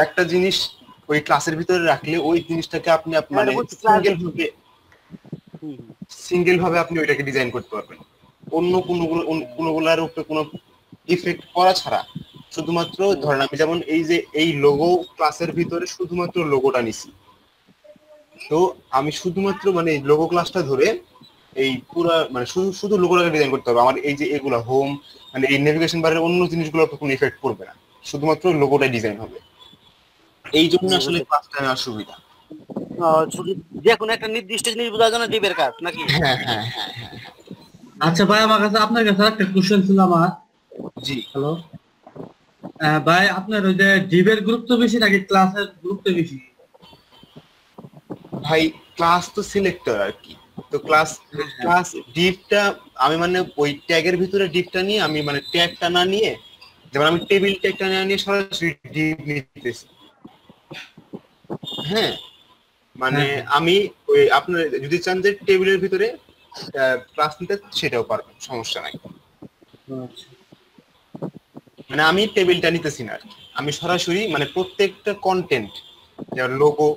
একটা জিনিস ওই ক্লাসের ভিতরে রাখলে ওই জিনিসটাকে আপনি মানে সিঙ্গেল ভাবে আপনি ওইটাকে ডিজাইন করতে পারবেন, অন্য কোনগুলোর উপরে কোনো ইফেক্ট করা ছাড়া। শুধুমাত্র ধরেন আমি যেমন এই যে এই লোগো ক্লাসের ভিতরে শুধুমাত্র লোগোটা নিছি, তো আমি শুধুমাত্র মানে লোগো ক্লাসটা ধরে এই পুরা মানে শুধু শুধু লোগোটাকে ডিজাইন করতে হবে আমার। এই যে এগুলা হোম মানে এই নেভিগেশন বারের অন্য জিনিসগুলোর উপর কোনো ইফেক্ট পড়বে না, শুধুমাত্র লোগোটাই ডিজাইন হবে। এই জন্য আসলে ক্লাসটা নেওয়ার সুবিধা। যে কোনো একটা নির্দিষ্ট জিনিস বোঝার জন্য ডিবের কাজ নাকি? হ্যাঁ হ্যাঁ হ্যাঁ হ্যাঁ। আচ্ছা ভাই, আমার কাছে আপনার কাছে একটা কোশ্চেন ছিল আমার। জি হ্যালো ভাই, আপনার ওই যে ডিবের গুরুত্ব বেশি নাকি ক্লাসের গুরুত্ব বেশি? ভাই ক্লাস তো সিলেক্টর আর কি, তো ক্লাস ডিপটা আমি মানে ওই ট্যাগের ভিতরে ডিপটা নিয়ে আমি মানে ট্যাগটা না নিয়ে, যেমন আমি টেবিল ট্যাগটা না নিয়ে সরাসরি ডিপ নিতেছি। হ্যাঁ মানে আমি ওই আপনার যদি চান যে টেবিলের ভিতরে ক্লাস নিতে সেটাও পারবেন, সমস্যা নাই। মানে আমি টেবিলটা নিতেছি না, আমি সরাসরি মানে প্রত্যেকটা কন্টেন্ট যেমন লোগো,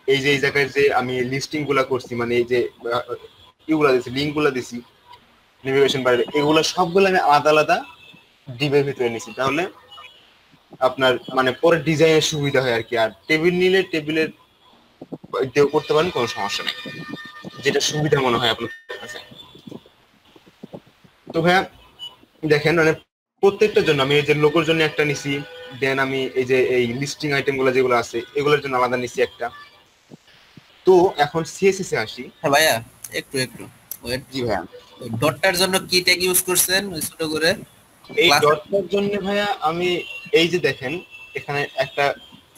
এই যে এই জায়গায় যে আমি লিস্টিং গুলা করছি, মানে এই যে ইগুলা দিছি, লিঙ্ক গুলা দিছি নেভিগেশন বারে, এগুলো সবগুলো আমি আলাদা আলাদা ডিবের ভিতরে নিছি, তাহলে আপনার মানে পরে ডিজাইনের সুবিধা হয় আর কি। আর টেবিল নিলে টেবিলের দিয়েও করতে পারেন, কোনো সমস্যা নেই, যেটা সুবিধা মনে হয় আপনার কাছে। তো ভাইয়া দেখেন মানে প্রত্যেকটার জন্য আমি এই যে লোগোর জন্য একটা নিছি, দেন আমি এই যে এই লিস্টিং আইটেম গুলো যেগুলো আছে এগুলোর জন্য আলাদা নিছি একটা। তো এখন সিএসএস এ আসি। হ্যাঁ ভাইয়া, একটু ওয়েট। জি ভাইয়া, ওই ডটটার জন্য কি ট্যাগ ইউজ করছেন ওই ছোট করে? এই ডটটার জন্য ভাইয়া আমি এই যে দেখেন এখানে একটা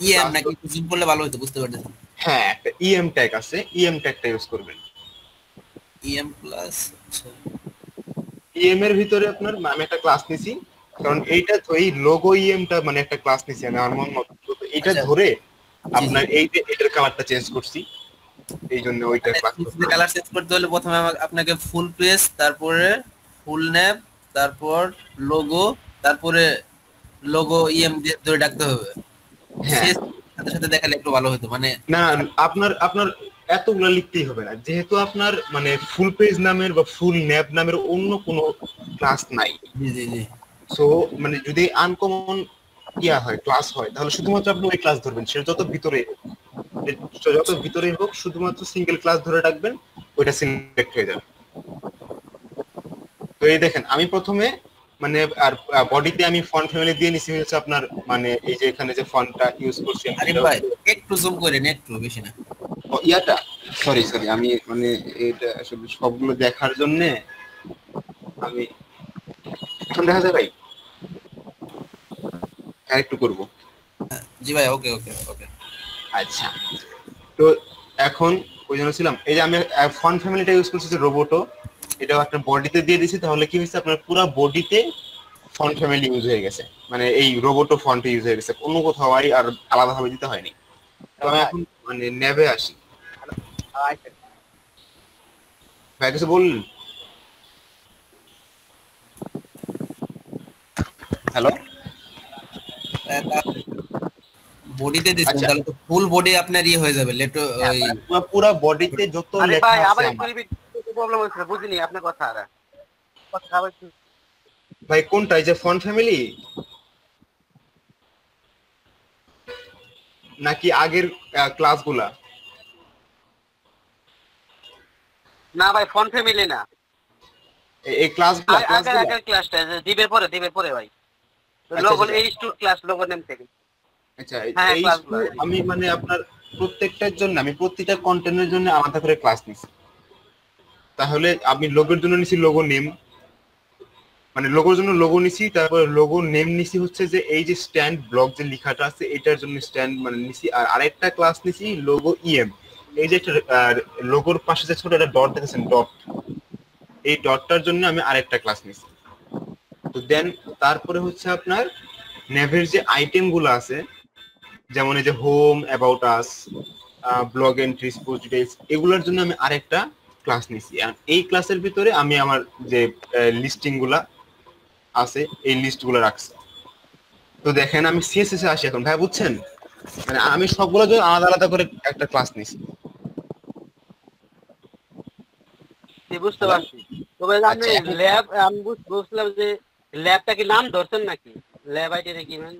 ইএম নাকি জুম করলে ভালো হতো, বুঝতে পারতেছেন? হ্যাঁ একটা ইএম ট্যাগ আছে, ইএম ট্যাগটা ইউজ করবেন। ইএম প্লাস, আচ্ছা ইএম এর ভিতরে আপনার আমি একটা ক্লাস নিছি, কারণ এইটা তো এই লোগো ইএমটা মানে একটা ক্লাস নিছি আমি আমার মন মতো, এটা ধরে আপনার এই যে এটার কালারটা চেঞ্জ করছি, এই জন্য ওইটা কালার চেঞ্জ করতে হলে প্রথমে আপনাকে ফুল পেজ, তারপরে ফুল নেম, তারপর লোগো, তারপরে লোগো ইএম দিয়ে ধরে ডাকতে হবে। হ্যাঁ সাথে সাথে দেখালে একটু ভালো হতো। মানে না আপনার এতগুলো লিখতেই হবে না, যেহেতু আপনার মানে ফুল পেজ নামের বা ফুল ন্যাপ নামের অন্য কোনো ক্লাস নাই। জি জি জি। সো মানে যদি আনকমন ইয়া হয় ক্লাস হয়, তাহলে শুধুমাত্র আপনি ওই ক্লাস ধরবেন, সেটা যত ভিতরে হোক শুধুমাত্র সিঙ্গেল ক্লাস ধরে রাখবেন, ওইটা সিলেক্ট হয়ে যাবে। তো এই দেখেন আমি প্রথমে মানে আর বডিতে আমি ফন্ট ফ্যামিলি দিয়ে নিছি হচ্ছে আপনার মানে এই যে এখানে যে ফন্টটা ইউজ করছি আরে ভাই একটু জুম করেন, একটু বেশি না। ইয়াটা সরি আমি মানে এটা আসলে সবগুলো দেখার জন্য আমি এখন দেখা যায় ভাই আরেকটু করব। জি ভাই, ওকে ওকে ওকে। আচ্ছা তো এখন ওই জন্য ছিলাম এই যে আমি ফন্ট ফ্যামিলিটা ইউজ করছি যে রোবোটো, এটা একটা বডিতে দিয়ে দিছি, তাহলে কি হয়েছে আপনার পুরো বডিতে ফন্ট ফ্যামিলি ইউজ হয়ে গেছে, মানে এই রোবোটো ফন্ট ইউজ হয়ে গেছে, কোনো কোথাও আর আলাদাভাবে দিতে হয়নি। তো আমি এখন মানে নেভে আসি। ভাই কিছু বললেন? হ্যালো বডিতে দিছেন, তাহলে তো ফুল বডি আপনার হয়ে যাবে লেটো ওই পুরো বডিতে যত লেখা আছে। আবার একটু প্রবলেম হচ্ছে, বুঝিনি আপনার কথা। আর কথা ভাই কোনটা, এই যে ফন্ট ফ্যামিলি নাকি আগের ক্লাসগুলা? না ভাই, ফন্ট ফ্যামিলি না, এই ক্লাসগুলা আগের ক্লাসটা দিবের পরে ভাই লোগো এই টু ক্লাস লোগো নেম থেকে। আচ্ছা এই আমি মানে আপনার প্রত্যেকটার জন্য আমি প্রত্যেকটা কন্টেন্টের জন্য আলাদা করে ক্লাস নিছি। তাহলে আমি লোগোর জন্য নিছি লোগো নেম, মানে লোগোর জন্য লোগো নিছি, তারপর লোগো নেম নিছি হচ্ছে যে এই যে স্ট্যান্ড ব্লক যে লেখাটা আছে এটার জন্য স্ট্যান্ড মানে নিছি। আর আরেকটা ক্লাস নিছি লোগো ইএম, এই যে একটা লোগোর পাশে যে ছোট একটা ডট দেখেছেন ডট, এই ডটটার জন্য আমি আরেকটা ক্লাস নিছি। তো দেন তারপরে হচ্ছে আপনার নেভের যে আইটেম গুলো আছে, যেমন এই যে home, about us, blog entries, post details, এগুলোর জন্য আমি আরেকটা ক্লাস নিছি। আর এই ক্লাসের ভিতরে আমি আমার যে লিস্টিং গুলা আছে এই লিস্ট গুলো রাখছি। তো দেখেন আমি সিএসএস এ আসি এখন ভাই, বুঝছেন? মানে আমি সবগুলোর জন্য আলাদা আলাদা করে একটা ক্লাস নিছি। বুঝতে পারছি। তবে আপনি আচ্ছা, ল্যাব, আমি বুঝলাম যে ল্যাবটা কি নাম ধরছেন নাকি? ল্যাব আইডি কি মানে?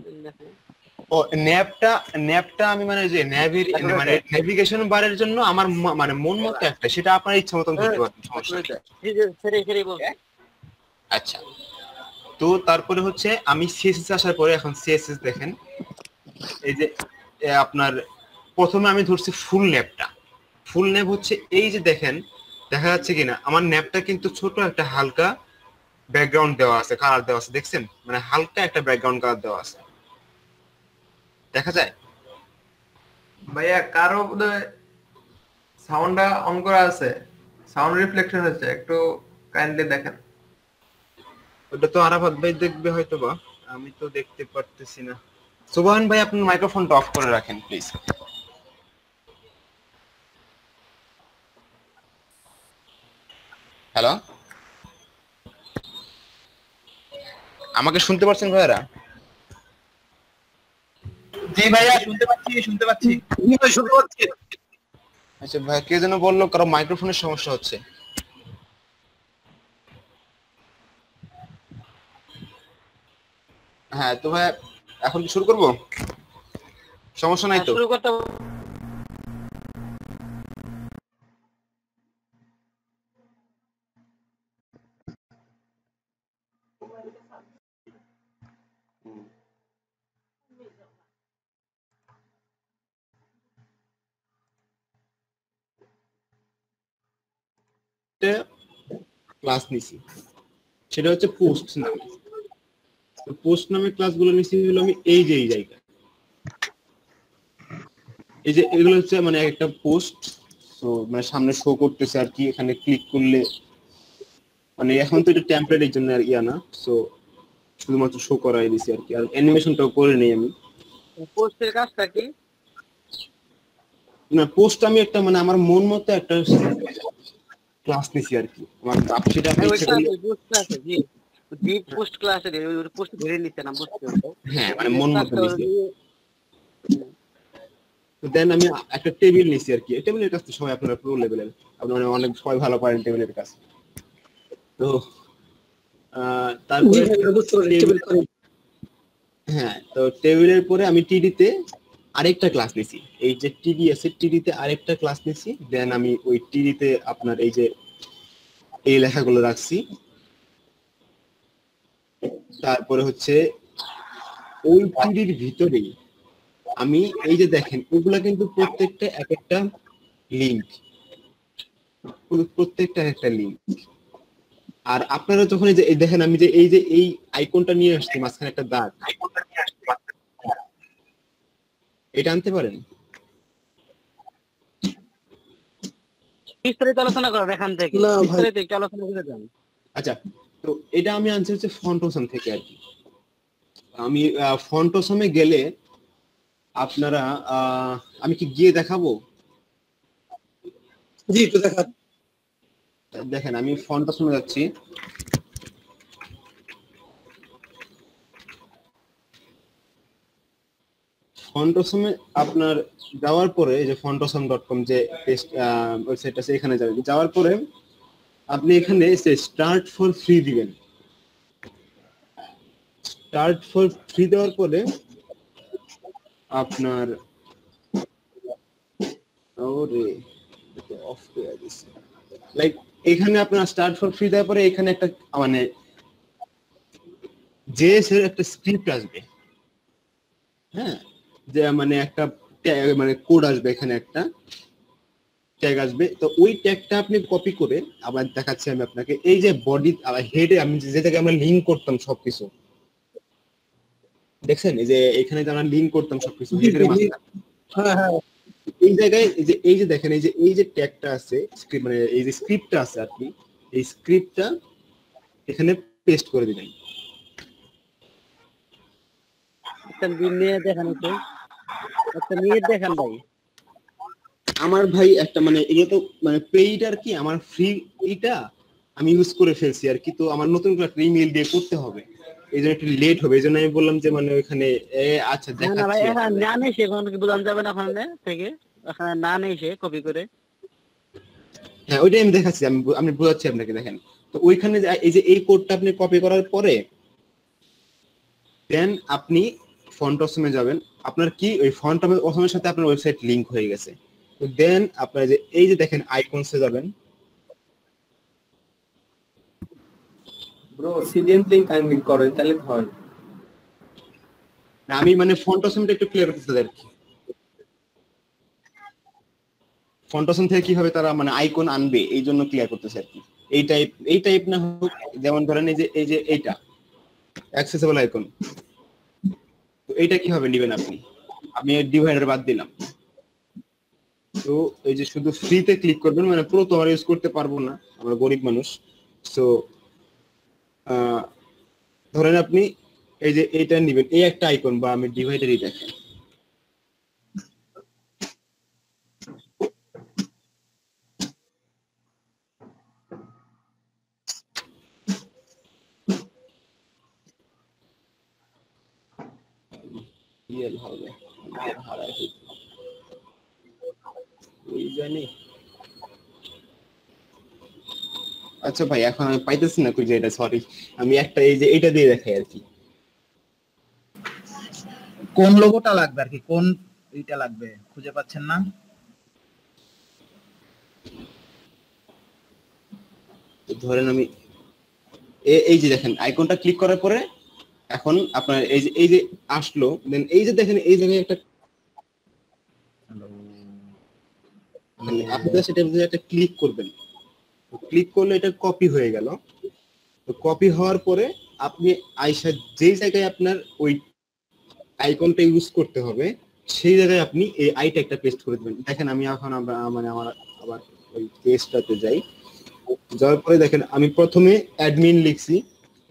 ও ন্যাপটা আমি মানে যে মানে নেভিগেশন বারের জন্য আমার মানে মন মতো একটা, সেটা আপনার ইচ্ছা মতন ধরতে পারবেন, সমস্যা নেই। সেটাই বলছি। আচ্ছা, তো তারপরে হচ্ছে আমি সিএসএস আসার পরে, এখন সিএসএস দেখেন এই যে আপনার প্রথমে আমি ধরছি ফুল ন্যাপটা। ফুল ন্যাপ হচ্ছে এই যে দেখেন, দেখা যাচ্ছে কিনা আমার ন্যাপটা কিন্তু ছোট একটা হালকা ব্যাকগ্রাউন্ড দেওয়া আছে, কালার দেওয়া আছে, দেখছেন? মানে হালকা একটা ব্যাকগ্রাউন্ড কালার দেওয়া আছে, দেখা যায়? ভাইয়া কারো সাউন্ডটা অন করা আছে, সাউন্ড রিফ্লেকশন হচ্ছে, একটু কাইন্ডলি দেখেন। ওটা তো আরাফাত ভাই দেখবে হয়তো, বা আমি তো দেখতে পারতেছি না। সুবহান ভাই আপনার মাইক্রোফোনটা অফ করে রাখেন প্লিজ। হ্যালো, আমাকে শুনতে পাচ্ছেন ভাইরা? জি ভাইয়া শুনতে পাচ্ছি, শুনতে পাচ্ছি। আচ্ছা ভাই, কে যেন বললো কারো মাইক্রোফোনের সমস্যা হচ্ছে। হ্যাঁ, তো ভাই এখন কি শুরু করব? সমস্যা নাই তো? শুরু করতে ক্লাস নিছি, সেটা হচ্ছে পোস্ট নামে। তো পোস্ট নামে ক্লাসগুলো নিছি হলো আমি এই যে এই জায়গায়, এই যে এগুলো হচ্ছে মানে একটা পোস্ট, তো মানে সামনে শো করতেছে আর কি। এখানে ক্লিক করলে মানে এখন তো এটা টেমপ্লেটের জন্য আর ইয়া না, সো শুধুমাত্র শো করাই দিছি আর কি, আর অ্যানিমেশনটাও করে নেই আমি। পোস্টের কাজটা কি? না, পোস্ট আমি একটা মানে আমার মন মতো একটা ক্লাস নিছি আর কি, আমার সেটা আমি ইচ্ছে করলে। ডিপ পোস্ট ক্লাসে ওই পোস্ট ধরে নিতে না, বুঝতে হবে। হ্যাঁ, মানে মন মতো নিছি। তো দেন আমি একটা টেবিল নিছি আর কি। টেবিলের কাজ তো সবাই আপনারা প্রো লেভেলের, আপনারা অনেক সবাই ভালো পারেন টেবিলের কাজ। তো তারপরে হ্যাঁ, তো টেবিলের পরে আমি টিডিতে আরেকটা ক্লাস নিছি। এই যে টিডি আছে, টিডিতে আরেকটা ক্লাস নিছি। দেন আমি ওই টিডিতে আপনার এই যে এই লেখাগুলো রাখছি। তারপরে হচ্ছে ওই টিডির ভিতরেই আমি এই যে দেখেন, ওগুলা কিন্তু প্রত্যেকটা এক একটা লিংক, প্রত্যেকটা একটা লিংক। আর আপনারা যখন এই যে দেখেন, আমি যে এই আইকনটা নিয়ে আসছি, মাঝখানে একটা দাগ, এটা আনতে পারেন? বিস্তারিত আলোচনা করেন এখান থেকে, বিস্তারিত একটু আলোচনা করে যান। আচ্ছা, তো এটা আমি আনছি হচ্ছে ফন্টোসাম থেকে আর কি। আমি ফন্টোসামে গেলে আপনারা আমি কি গিয়ে দেখাবো? জি, একটু দেখান। দেখেন, আমি ফন্টোসামে যাচ্ছি। ফন্টোসামে আপনার যাওয়ার পরে যে ফন্টোসাম.com যে ওয়েবসাইট আছে, এখানে যাবেন। যাওয়ার পরে আপনি এখানে স্টার্ট ফর ফ্রি দিবেন। স্টার্ট ফর ফ্রি দেওয়ার পরে আপনার অফ হয়ে গেছে, লাইক এখানে আপনার স্টার্ট ফর ফ্রি দেওয়ার পরে এখানে একটা মানে জেএস এর একটা স্ক্রিপ্ট আসবে। হ্যাঁ, যে মানে একটা মানে কোড আসবে, এখানে একটা ট্যাগ আসবে। তো ওই ট্যাগটা আপনি কপি করে, আবার দেখাচ্ছি আমি আপনাকে, এই যে বডি হেডে আমি যে জায়গায় আমরা লিংক করতাম সবকিছু, দেখছেন? এই যে এখানে যে আমরা লিংক করতাম সবকিছু হেডের মাঝখানে, হ্যাঁ হ্যাঁ, এই জায়গায় এই যে দেখেন, এই যে ট্যাগটা আছে, মানে এই যে স্ক্রিপ্টটা আছে আর কি, এই স্ক্রিপ্টটা এখানে পেস্ট করে দিবেন। একটা নিয়ে দেখান, একটু একটা নিয়ে দেখান ভাই। আমার ভাই একটা মানে এগুলো তো মানে পেইড আর কি, আমার ফ্রি এইটা আমি ইউজ করে ফেলছি আর কি। তো আমার নতুন করে একটা ইমেল দিয়ে করতে হবে, এই জন্য একটু লেট হবে, এই জন্য আমি বললাম যে মানে ওইখানে আচ্ছা না না ভাই দেখাচ্ছি। এখানে না নেই সে কোনো কি বোঝানো যাবে না ওখানে থেকে, ওখানে না নেই সে কপি করে। হ্যাঁ ওইটাই আমি দেখাচ্ছি, আমি বোঝাচ্ছি আপনাকে। দেখেন তো ওইখানে এই যে এই কোডটা আপনি কপি করার পরে দেন আপনি ফন্ট অপশনে যাবেন। আপনার কি ওই ফন্ট অপশনের সাথে আপনার ওয়েবসাইট লিংক হয়ে গেছে। তো দেন আপনার যে এই যে দেখেন আইকনসে যাবেন। ব্রো সিডিএম লিংক আনলিংক করেন তাহলে হয় না, আমি মানে ফন্ট অপশনটা একটু ক্লিয়ার করতে চাই আর কি। ফন্ট অপশন থেকে কিভাবে তারা মানে আইকন আনবে এই জন্য ক্লিয়ার করতেছে আর কি। এই টাইপ না হোক, যেমন ধরেন এই যে এইটা অ্যাক্সেসিবল আইকন, তো এইটা কিভাবে নেবেন আপনি? আমি ডিভাইডার বাদ দিলাম। তো এই যে শুধু ফ্রিতে ক্লিক করবেন, মানে পুরো তো আমরা ইউজ করতে পারবো না, আমরা গরিব মানুষ। সো ধরেন আপনি এই যে এইটা নেবেন, এই একটা আইকন বা আমি ডিভাইডারই দেখেন। হবে ওই জানি। আচ্ছা ভাই এখন আমি পাইতেছি না খুঁজে এটা, সরি। আমি একটা এই যে এইটা দিয়ে দেখাই আর কি। কোন লোগোটা লাগবে আর কি, কোন এইটা লাগবে খুঁজে পাচ্ছেন না? ধরেন আমি এই যে দেখেন আইকনটা ক্লিক করার পরে এখন আপনার এই যে আসলো, দেন এই যে দেখেন এই জায়গায় একটা আপনি সেটা একটা ক্লিক করবেন। ক্লিক করলে এটা কপি হয়ে গেল। তো কপি হওয়ার পরে আপনি আইসা যেই জায়গায় আপনার ওই আইকনটা ইউজ করতে হবে সেই জায়গায় আপনি এই আই ট্যাগটা পেস্ট করে দিবেন। দেখেন আমি এখন মানে আমার আবার ওই পেজটাতে যাই। যাওয়ার পরে দেখেন আমি প্রথমে অ্যাডমিন লিখছি,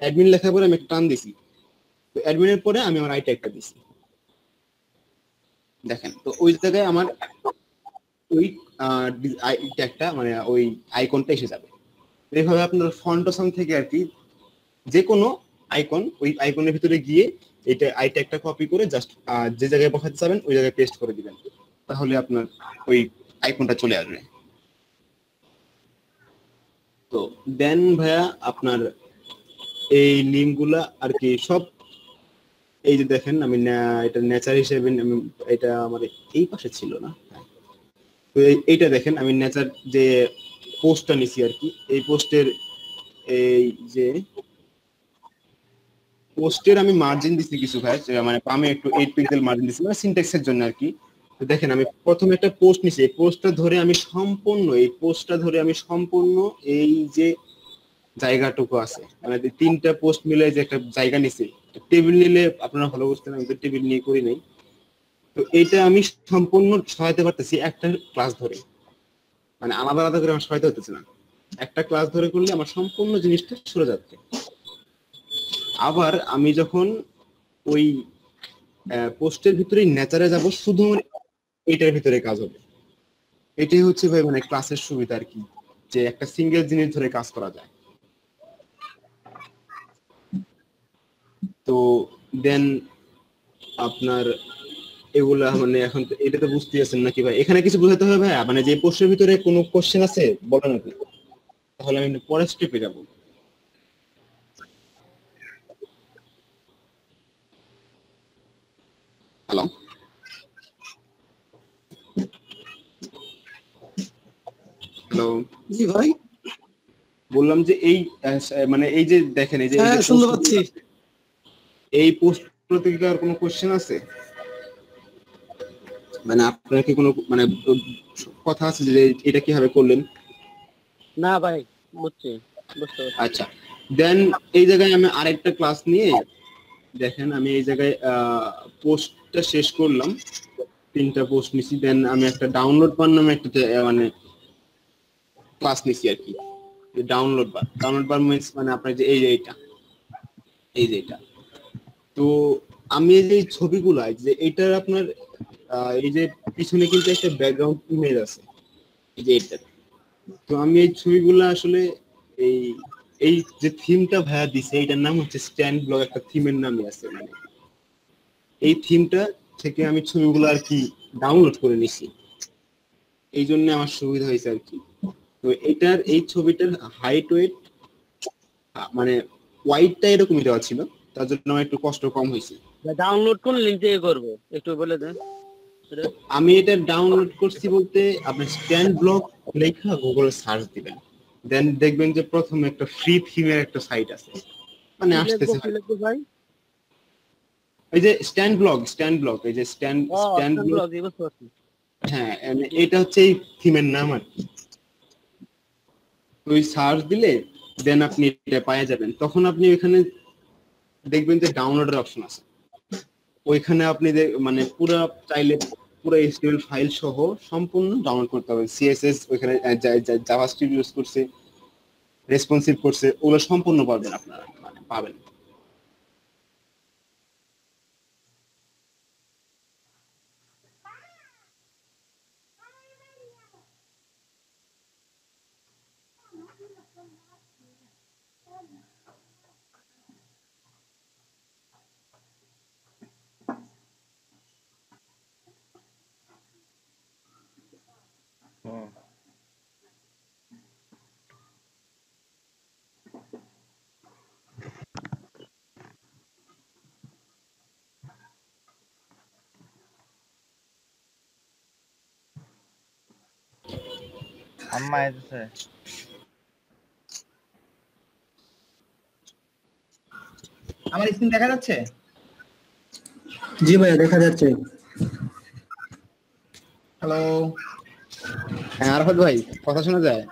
অ্যাডমিন লেখার পরে আমি টান দিছি, তো অ্যাডমিনের পরে আমি আমার আই ট্যাগটা দিছি। দেখেন তো ওই জায়গায় আমার ওই আই ট্যাগটা মানে ওই আইকনটা এসে যাবে। এইভাবে আপনার ফন্ট অপশন থেকে আর কি যে কোনো আইকন, ওই আইকনের ভিতরে গিয়ে এইটা আই ট্যাগটা কপি করে জাস্ট যে জায়গায় বসাতে চাবেন ওই জায়গায় পেস্ট করে দিবেন, তাহলে আপনার ওই আইকনটা চলে আসবে। তো দেন ভাইয়া আপনার এই লিঙ্কগুলা আর কি সব এই যে দেখেন আমি এটা নেচার হিসেবে আমি এটা আমার এই পাশে ছিল না, তো এইটা দেখেন আমি নেচার যে পোস্টটা নিছি আর কি। এই পোস্টের এই যে পোস্টের আমি মার্জিন দিছি কিছু ভাই, মানে আমি একটু 8 পিক্সেল মার্জিন দিছি মানে সিনট্যাক্সের জন্য আর কি। তো দেখেন আমি প্রথমে একটা পোস্ট নিছি, এই পোস্টটা ধরে আমি সম্পূর্ণ এই যে জায়গাটুকু আছে মানে তিনটা পোস্ট মিলে যে একটা জায়গা নিছি, টেবিল নিলে আপনারা ভালো বুঝতেন, আমি তো টেবিল নিয়ে করি নাই। তো এইটা আমি সম্পূর্ণ সহায়তা করতেছি একটা ক্লাস ধরে, মানে আলাদা আলাদা করে আমার সহায়তা হতেছে না, একটা ক্লাস ধরে করলে আমার সম্পূর্ণ জিনিসটা সরে যাচ্ছে। আবার আমি যখন ওই পোস্টের ভিতরে নেচারে যাব শুধু এইটার ভিতরে কাজ হবে। এটাই হচ্ছে ভাই মানে ক্লাসের সুবিধা আর কি, যে একটা সিঙ্গেল জিনিস ধরে কাজ করা যায়। তো দেন আপনার এগুলা মানে এখন এটা তো বুঝতে আছেন নাকি ভাই? এখানে কিছু বোঝাতে হবে ভাই, মানে যে পোস্টের ভিতরে কোনো কোশ্চেন আছে বলেন আপনি, তাহলে আমি পরের স্টেপে যাব। হ্যালো হ্যালো জি ভাই, বললাম যে এই মানে এই যে দেখেন এই যে শুনতে পাচ্ছি। এই পোস্ট প্রতিকার কোনো কোশ্চেন আছে? মানে আপনার কি কোনো মানে কথা আছে যে এটা কিভাবে করলেন? না ভাই বুঝতে পারছি। আচ্ছা দেন এই জায়গায় আমি আরেকটা ক্লাস নিয়ে দেখেন আমি এই জায়গায় পোস্টটা শেষ করলাম, 3টা পোস্ট নিছি। দেন আমি একটা ডাউনলোড বার নামে একটা মানে ক্লাস নিছি আর কি। ডাউনলোড বার মিন্স মানে আপনার যে এই যে এইটা। তো আমি এই যে ছবিগুলো যে এইটার আপনার এই যে পিছনে কিন্তু একটা ব্যাকগ্রাউন্ড ইমেজ আছে এই যে এইটা। তো আমি এই ছবিগুলো আসলে এই এই যে থিমটা ভাইয়া দিছে এটার নাম হচ্ছে স্ট্যান্ড ব্লক, একটা থিমের নামই আছে। মানে এই থিমটা থেকে আমি ছবিগুলো আর কি ডাউনলোড করে নিছি, এই জন্য আমার সুবিধা হয়েছে আর কি। তো এটার এই ছবিটার হাইট ওয়েট মানে ওয়াইডটা এরকমই দেওয়া ছিল, তার জন্য আমার একটু কষ্ট কম হয়েছে। ডাউনলোড কোন লিংক থেকে করবো একটু বলে দেন। আমি এটা ডাউনলোড করছি বলতে আপনি স্ট্যান্ড ব্লক লেখা গুগলে সার্চ দিবেন, দেন দেখবেন যে প্রথমে একটা ফ্রি থিমের একটা সাইট আছে, মানে আসতেছে ভাই এই যে স্ট্যান্ড ব্লক, এই যে স্ট্যান্ড ব্লক, বুঝতে পারছি। হ্যাঁ এটা হচ্ছে এই থিমের নাম আর কি। ওই সার্চ দিলে দেন আপনি এটা পেয়ে যাবেন, তখন আপনি ওইখানে দেখবেন যে ডাউনলোডের অপশন আছে, ওইখানে আপনি মানে পুরো চাইলে পুরো এইচটিএমএল ফাইল সহ সম্পূর্ণ ডাউনলোড করতে হবে। সিএসএস ওইখানে জাভাস্ক্রিপ্ট ইউজ করছে, রেসপন্সিভ করছে, ওগুলো সম্পূর্ণ পাবেন আপনারা, মানে পাবেন। আম্মা এসেছে। আমার স্ক্রিন দেখা যাচ্ছে? জি ভাইয়া দেখা যাচ্ছে। হ্যালো, হ্যাঁ আরাফাত ভাই কথা শোনা যায়?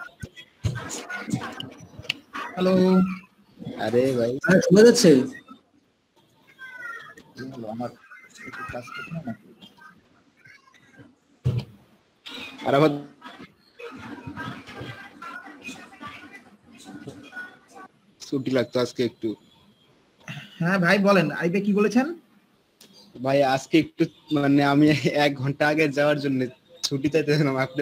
হ্যালো, আরে ভাই শোনা যাচ্ছে? আমার একটু ক্লাস করতে হবে নাকি? আরাফাত ছুটি লাগতো আজকে একটু। হ্যাঁ ভাই বলেন, আইবে কি বলেছেন? ভাই আজকে একটু মানে আমি 1 ঘন্টা আগে যাওয়ার জন্য ছুটি চাইতেছিলাম, আপনি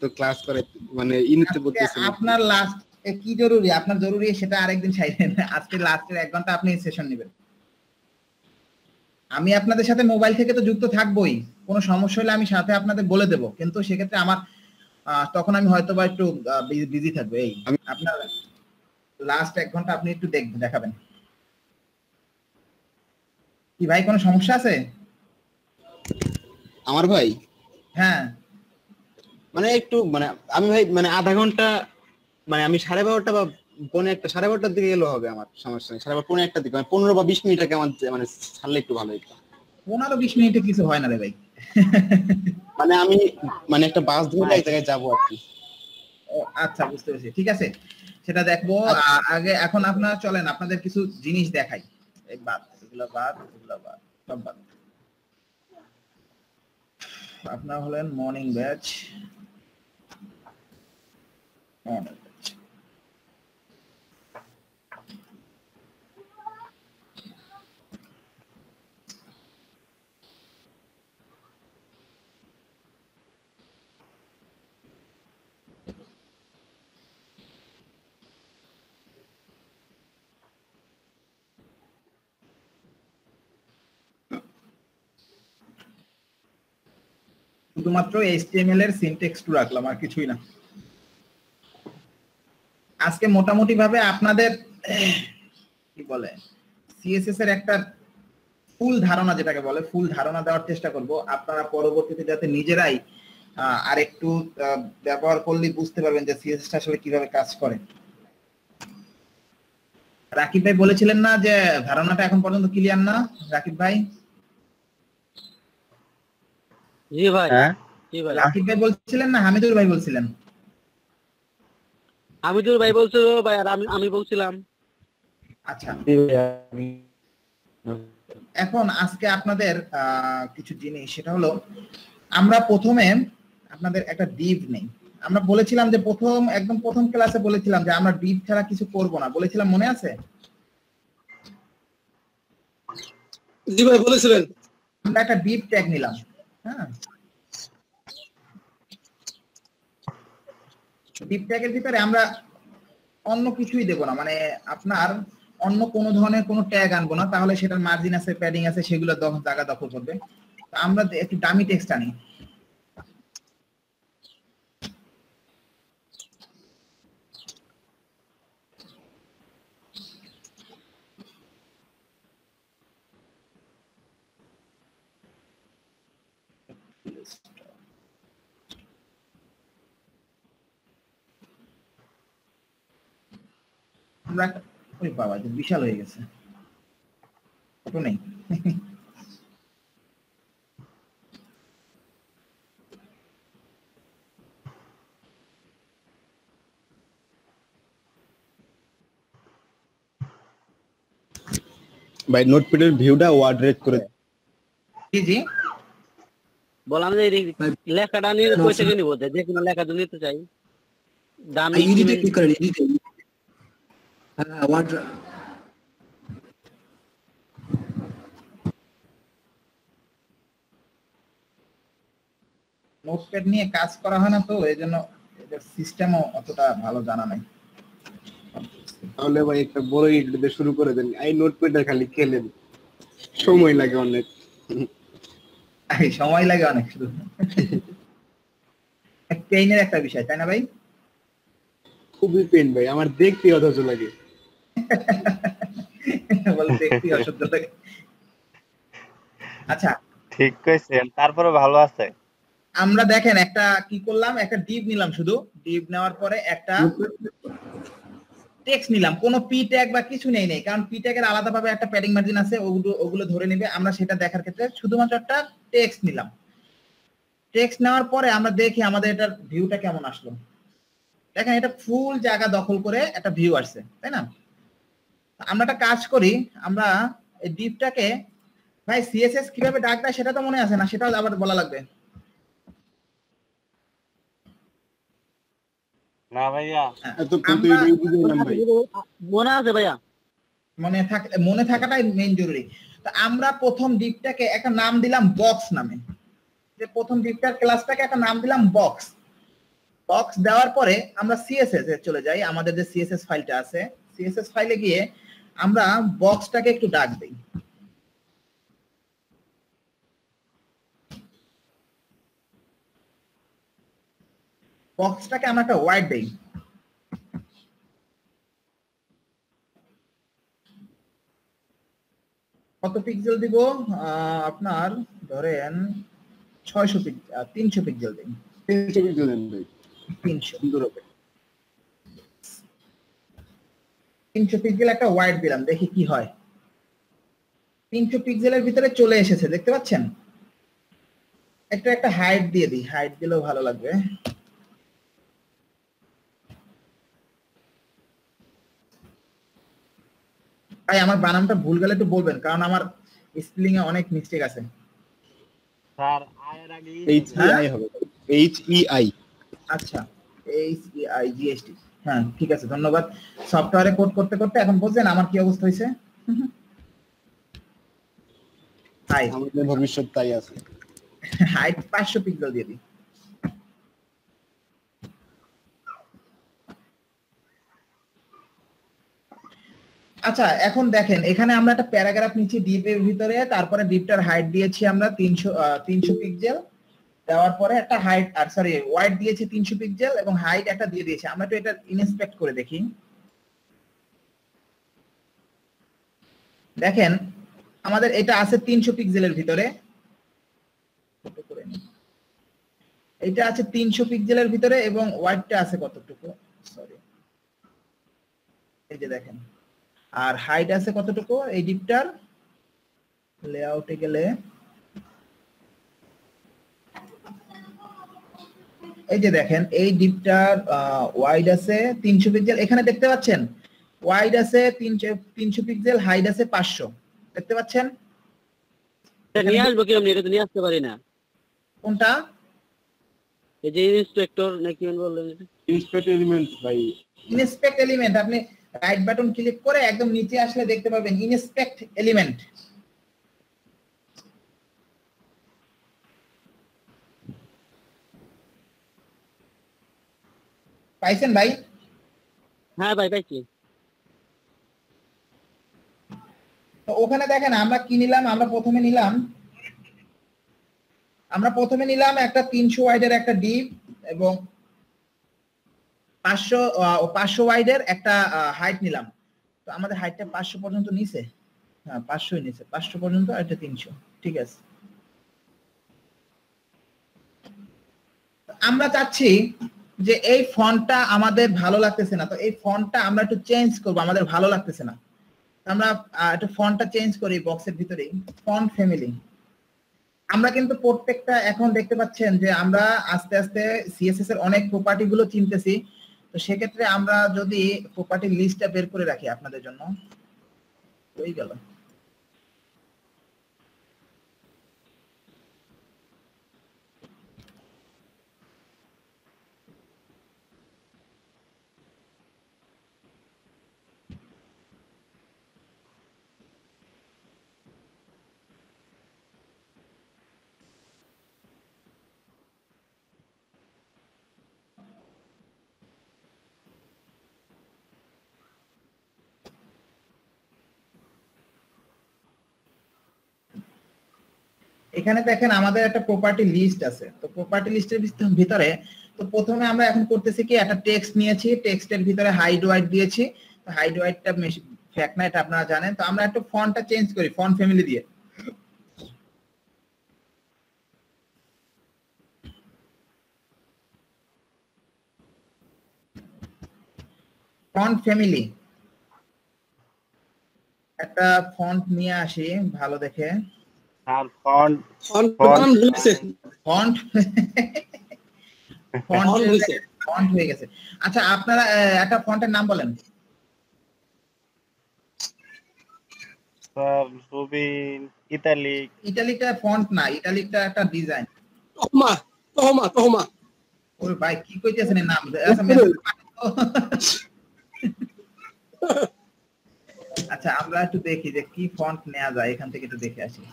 তো ক্লাস করে মানে ইনতে বলতেছেন। আপনার লাস্ট কি জরুরি? আপনার জরুরি সেটা আরেকদিন চাইলেন, আজকে লাস্টের 1 ঘন্টা আপনি সেশন নেবেন। আমি আপনাদের সাথে মোবাইল থেকে তো যুক্ত থাকবোই, কোনো সমস্যা হলে আমি সাথে আপনাদের বলে দেব, কিন্তু সেক্ষেত্রে আমার তখন আমি হয়তো বা একটু বিজি থাকবো। এই আপনার লাস্ট 1 ঘন্টা আপনি একটু দেখাবেন কি ভাই? কোনো সমস্যা আছে? আমার ভাই হ্যাঁ মানে একটু মানে আমি ভাই মানে আধা ঘন্টা মানে আমি 12:30 বা 1:45 12:30টার দিকে গেলেও হবে, আমার সমস্যা নেই। 12:30 দিকে মানে 15 বা 20 মিনিট আগে আমার মানে ছাড়লে একটু ভালো হতো। 15-20 মিনিটে কিছু হয় না রে ভাই। মানে আমি মানে একটা বাস ধরে এক জায়গায় যাবো আর কি। ও আচ্ছা, বুঝতে পেরেছি, ঠিক আছে, সেটা দেখবো। আগে এখন আপনারা চলেন আপনাদের কিছু জিনিস দেখাই। এগুলো বাদ সব বাদ। আপনারা হলেন মর্নিং ব্যাচ। শুধুমাত্র HTML এর সিনট্যাক্স রাখলাম, আর কিছুই না। আজকে মোটামুটি ভাবে আপনাদের কি বলে সিএসএস এর একটা ফুল ধারণা, যেটাকে বলে ফুল ধারণা দেওয়ার চেষ্টা করব, আপনারা পরবর্তীতে যাতে নিজেরাই আর একটু ব্যবহার করলে বুঝতে পারবেন যে সিএসএস আসলে কিভাবে কাজ করে। রাকিব ভাই বলেছিলেন না যে ধারণাটা এখন পর্যন্ত ক্লিয়ার না? রাকিব ভাই? জি ভাই। হ্যাঁ জি ভাই। রাকিব ভাই বলছিলেন না হামিদুর ভাই বলছিলেন? হামিদুর ভাই বলছিল ভাই, আর আমি বলছিলাম। আচ্ছা, এখন আজকে আপনাদের কিছু জিনিস, সেটা হলো আমরা প্রথমে আপনাদের একটা ডিভ নেই। আমরা বলেছিলাম যে একদম প্রথম ক্লাসে বলেছিলাম যে আমরা ডিভ ছাড়া কিছু করব না, বলেছিলাম, মনে আছে? জি ভাই বলেছিলেন। আমরা একটা ডিভ ট্যাগ নিলাম। হ্যাঁ, ডিভ ট্যাগের ভিতরে আমরা অন্য কিছুই দেবো না, মানে আপনার অন্য কোনো ধরনের কোনো ট্যাগ আনবো না, তাহলে সেটার মার্জিন আছে, প্যাডিং আছে, সেগুলো জায়গা দখল করবে। তো আমরা একটু দামি টেক্সট আনি। আমরা ওই বাবা যে বিশাল হয়ে গেছে, ছোট নেই। ভাই নোটপ্যাডের ভিউটা ওয়ার্ড রেট করে জি জি বললাম যে এই লেখাটা নিয়ে কই থেকে নিব, যে কোনো লেখা যদি নিতে চাই দামি এডিটে ক্লিক করেন, এডিটে। হ্যাঁ, ওয়ার্ড নোটপ্যাড নিয়ে কাজ করা হয় না, তো এই জন্য এদের সিস্টেমও অতটা ভালো জানা নাই। তাহলে ভাই একটা বড় এডিট দিয়ে শুরু করে দেন, এই নোটপ্যাডটা খালি খেলেন, সময় লাগে অনেক। এই সময় লাগে অনেক, শুধু পেইনের একটা বিষয়, তাই না ভাই? খুবই পেন ভাই, আমার দেখতে অথচ লাগে। বলে দেখতে অসহ্য লাগে। আচ্ছা ঠিক কইছেন, তারপরে ভালো আছে। আমরা দেখেন একটা কি করলাম, একটা ডিভ নিলাম, শুধু ডিভ নেওয়ার পরে একটা টেক্সট নিলাম, কোনো পি ট্যাগ বা কিছু নেই, কারণ পি ট্যাগের আলাদাভাবে একটা প্যাডিং মার্জিন আছে, ওগুলো ধরে নেবে। আমরা সেটা দেখার ক্ষেত্রে শুধুমাত্র একটা টেক্সট নিলাম। টেক্সট নেওয়ার পরে আমরা দেখি আমাদের এটার ভিউটা কেমন আসলো। দেখেন এটা ফুল জায়গা দখল করে একটা ভিউ আসছে, তাই না? আমরা একটা কাজ করি, আমরা এই ডিভটাকে, ভাই সিএসএস কিভাবে ডাক দেয় সেটা তো মনে আছে না, সেটাও আবার বলা লাগবে। না ভাইয়া, এত প্রতিদিন বুঝলাম ভাই, মনে আছে ভাইয়া? মনে থাকাটাই মেইন জরুরি। তো আমরা প্রথম ডিভটাকে একটা নাম দিলাম বক্স নামে, যে প্রথম ডিভটার ক্লাসটাকে একটা নাম দিলাম বক্স। বক্স দেওয়ার পরে আমরা সিএসএস এ চলে যাই, আমাদের যে সিএসএস ফাইলটা আছে, সিএসএস ফাইলে গিয়ে আমরা বক্সটাকে একটু ডাক দেই। বক্সটাকে আমরা একটা ওয়াইড দেই। কত পিক্সেল দিব? আপনার ধরেন 600 পিক্সেল, 300 পিক্সেল দিন। 300 পিক্সেল দেন ভাই, 300 সুন্দর হবে। 300 পিক্সেল একটা ওয়াইড দিলাম, দেখি কি হয়। 300 পিক্সেলের ভিতরে চলে এসেছে, দেখতে পাচ্ছেন? একটা হাইট দিয়ে দিই, হাইট দিলেও ভালো লাগবে। ভাই আমার বানানটা ভুল গেলে একটু বলবেন, কারণ আমার স্পেলিং এ অনেক মিস্টেক আছে। স্যার আই এর আগে এইচ ই আই হবে, এইচ ই আই। আচ্ছা, HEIGST, হ্যাঁ ঠিক আছে, ধন্যবাদ। সফটওয়্যারে কোড করতে করতে এখন বুঝছেন আমার কি অবস্থা হয়েছে। হাই, আমাদের ভবিষ্যৎ তাই আছে। হাইট 500 পিক্সেল দিয়ে দিই। আচ্ছা এখন দেখেন, এখানে আমরা একটা প্যারাগ্রাফ নিচ্ছি ডিপের ভিতরে, তারপরে ডিপটার হাইট দিয়েছি আমরা 300 পিক্সেল, দেওয়ার পরে একটা হাইট আর সরি ওয়াইড দিয়েছি 300 পিক্সেল এবং হাইট একটা দিয়ে দিয়েছি। আমরা তো এটা ইনস্পেক্ট করে দেখি। দেখেন আমাদের এটা আছে 300 পিক্সেলের ভিতরে, এটা আছে 300 পিক্সেলের ভিতরে এবং ওয়াইডটা আছে কতটুকু, সরি এই যে দেখেন, আর হাইট আছে কতটুকু। এই ডিপটার লেআউটে গেলে এই যে দেখেন, এই ডিপটার ওয়াইড আছে 300 পিক্সেল, এখানে দেখতে পাচ্ছেন ওয়াইড আছে 300 পিক্সেল, হাইট আছে 500, দেখতে পাচ্ছেন? নিয়ে আসবো কি? আমি এটা তো নিয়ে আসতে পারি না। কোনটা? এই যে ইন্সপেক্টর নাকি বললেন, ইনস্পেক্ট এলিমেন্ট ভাই, ইনস্পেক্ট এলিমেন্ট, আপনি রাইট বাটন ক্লিক করে একদম নিচে আসলে দেখতে পাবেন ইনস্পেক্ট এলিমেন্ট। পাইছেন ভাই? হ্যাঁ ভাই পাইছি। তো ওখানে দেখেন আমরা কি নিলাম, আমরা প্রথমে নিলাম একটা 300 ওয়াইডের একটা ডিপ এবং 500 ওয়াইডের একটা হাইট নিলাম। তো আমাদের হাইটটা 500 পর্যন্ত নিছে, হ্যাঁ 500 নিছে, 500 পর্যন্ত আর এটা 300, ঠিক আছে। আমরা চাচ্ছি যে এই ফন্টটা আমাদের ভালো লাগতেছে না, তো এই ফন্টটা আমরা একটু চেঞ্জ করব, আমাদের ভালো লাগতেছে না। আমরা একটু ফন্টটা চেঞ্জ করি বক্সের ভিতরেই, ফন্ট ফ্যামিলি। আমরা কিন্তু প্রত্যেকটা এখন দেখতে পাচ্ছেন যে আমরা আস্তে আস্তে সিএসএস এর অনেক প্রপার্টি গুলো চিনতেছি। তো সেক্ষেত্রে আমরা যদি প্রপার্টি লিস্টটা বের করে রাখি আপনাদের জন্য, হয়ে গেল। এখানে দেখেন আমাদের একটা প্রপার্টি লিস্ট আছে। তো প্রপার্টি লিস্টের ভিতরে তো প্রথমে আমরা এখন করতেছি কি, একটা টেক্সট নিয়েছি, টেক্সটের ভিতরে হাইড ওয়াইড দিয়েছি। তো হাইড ওয়াইডটা ফ্যাক্ট না, এটা আপনারা জানেন। তো আমরা একটু ফন্টটা চেঞ্জ করি ফন্ট ফ্যামিলি দিয়ে। ফন্ট ফ্যামিলি একটা ফন্ট নিয়ে আসি ভালো দেখে। আর ফন্ট ফন্ট ফন্ট হয়ে গেছে। আচ্ছা আপনারা একটা ফন্টের নাম বলেন। Sir Rubin italic. ইটালিকটা ফন্ট না, ইটালিকটা একটা ডিজাইন। তোহমা ওরে ভাই কি কইতেছেন এর নাম? আচ্ছা মেসেজ আচ্ছা আমরা একটু দেখি যে কি ফন্ট নেওয়া যায়, এখান থেকে একটু দেখে আসি।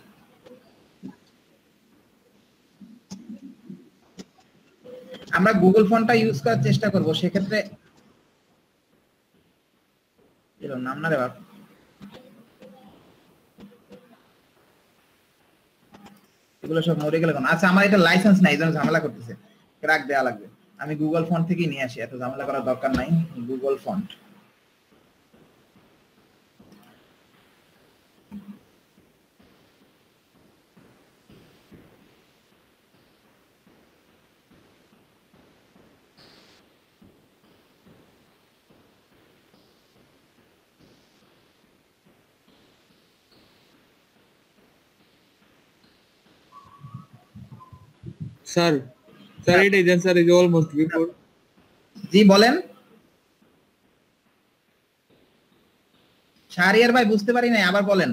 আমরা গুগল ফন্টটা ইউজ করার চেষ্টা করব, সেক্ষেত্রে এর নাম না রে বাপ, এগুলো সব মরে গেল কেন? আচ্ছা আমার এটা লাইসেন্স নাই, এই জন্য ঝামেলা করতেছে, ক্র্যাক দেওয়া লাগবে। আমি গুগল ফন্ট থেকেই নিয়ে আসি, এত ঝামেলা করার দরকার নাই। গুগল ফন্ট স্যার এটাই দেন স্যার, ইজ অলমোস্ট বিফোর। জি বলেন। শাহরিয়ার ভাই বুঝতে পারি নাই, আবার বলেন।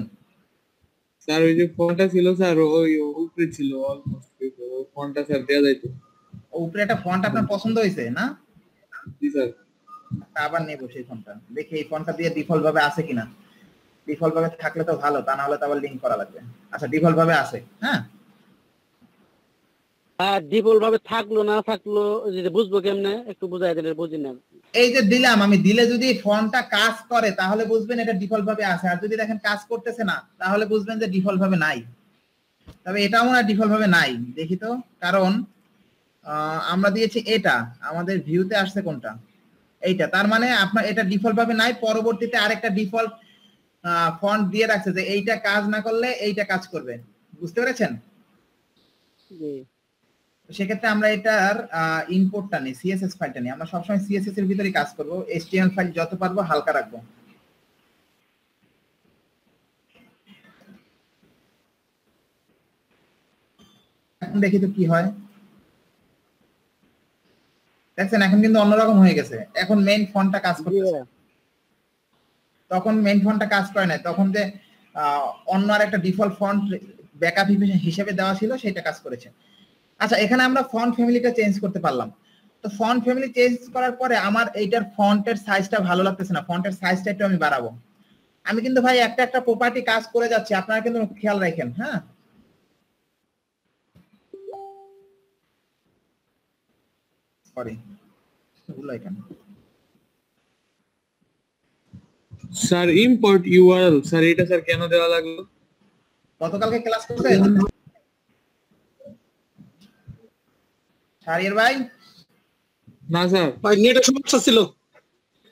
স্যার ওই যে ফোনটা ছিল স্যার, ওই উপরে ছিল অলমোস্ট বিফোর, ওই ফোনটা স্যার দেয়া যাইতো। উপরে একটা ফন্ট আপনার পছন্দ হয়েছে না? জি স্যার। আবার নেব সেই ফন্টটা, দেখি এই ফন্টটা দিয়ে ডিফল্ট ভাবে আছে কিনা। ডিফল্ট ভাবে থাকলে তো ভালো, তা না হলে তো আবার লিংক করা লাগবে। আচ্ছা ডিফল্ট ভাবে আছে, হ্যাঁ হ্যাঁ ডিফল্ট ভাবে থাকলো না থাকলো যদি বুঝবো কেমনে, একটু বুঝাই দিলে বুঝি না। এই যে দিলাম আমি, দিলে যদি ফন্টটা কাজ করে তাহলে বুঝবেন এটা ডিফল্ট ভাবে আছে, আর যদি দেখেন কাজ করতেছে না তাহলে বুঝবেন যে ডিফল্ট ভাবে নাই। তবে এটাও মনে হয় ডিফল্ট ভাবে নাই, দেখি তো। কারণ আমরা দিয়েছি এটা, আমাদের ভিউতে আসছে কোনটা, এইটা। তার মানে আপনার এটা ডিফল্ট ভাবে নাই, পরবর্তীতে আরেকটা ডিফল্ট ফন্ট দিয়ে রাখছে যে এইটা কাজ না করলে এইটা কাজ করবে। বুঝতে পেরেছেন? সেক্ষেত্রে আমরা এটার ইম্পোর্টটা নিই, সিএসএস ফাইলটা নিই। আমরা সবসময় সিএসএস এর ভিতরেই কাজ করব, এইচটিএমএল ফাইল যত পারবো হালকা রাখবো। এখন দেখি তো কি হয়। দেখছেন এখন কিন্তু অন্যরকম হয়ে গেছে, এখন মেইন ফন্টটা কাজ করতেছে। তখন মেইন ফন্টটা কাজ করে না, তখন যে অন্য আর একটা ডিফল্ট ফন্ট ব্যাকআপ হিসেবে দেওয়া ছিল সেটা কাজ করেছে। আচ্ছা এখানে আমরা ফন্ট ফ্যামিলিটা চেঞ্জ করতে পারলাম। তো ফন্ট ফ্যামিলি চেঞ্জ করার পরে আমার এইটার ফন্টের সাইজটা ভালো লাগতেছে না, ফন্টের সাইজটা একটু আমি বাড়াবো। আমি কিন্তু ভাই একটা একটা প্রপার্টি কাজ করে যাচ্ছি, আপনারা কিন্তু খেয়াল রাখেন। হ্যাঁ সরি ভুল এখানে। স্যার ইম্পোর্ট ইউআরএল স্যার এটা স্যার কেন দেওয়া লাগলো? গতকালকে ক্লাস করছেন শাহরিয়ার ভাই? না স্যার, ভাই নেটের সমস্যা ছিল।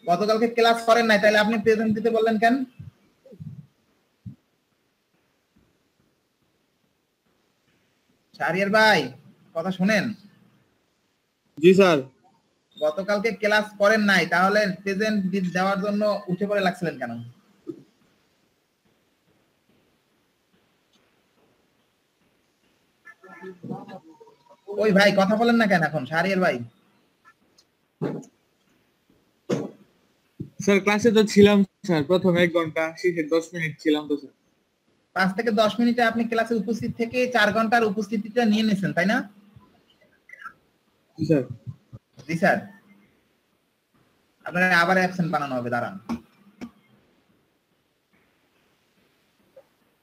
গতকালকে ক্লাস করেন নাই, তাহলে আপনি প্রেজেন্ট দিতে বললেন কেন? শাহরিয়ার ভাই কথা শুনেন। জি স্যার। গতকালকে ক্লাস করেন নাই, তাহলে প্রেজেন্ট দেওয়ার জন্য উঠে পড়ে লাগছিলেন কেন? ওই ভাই কথা বলেন না কেন এখন শাহরিয়ার ভাই? স্যার ক্লাসে তো ছিলাম স্যার, প্রথম 1 ঘন্টা, শেষে 10 মিনিট ছিলাম তো স্যার। 5 থেকে 10 মিনিটে আপনি ক্লাসে উপস্থিত থেকে 4 ঘন্টার উপস্থিতিটা নিয়ে নিয়েছেন, তাই না? জি স্যার। জি স্যার। আপনারা আবার অ্যাবসেন্ট বানানো হবে, দাঁড়ান।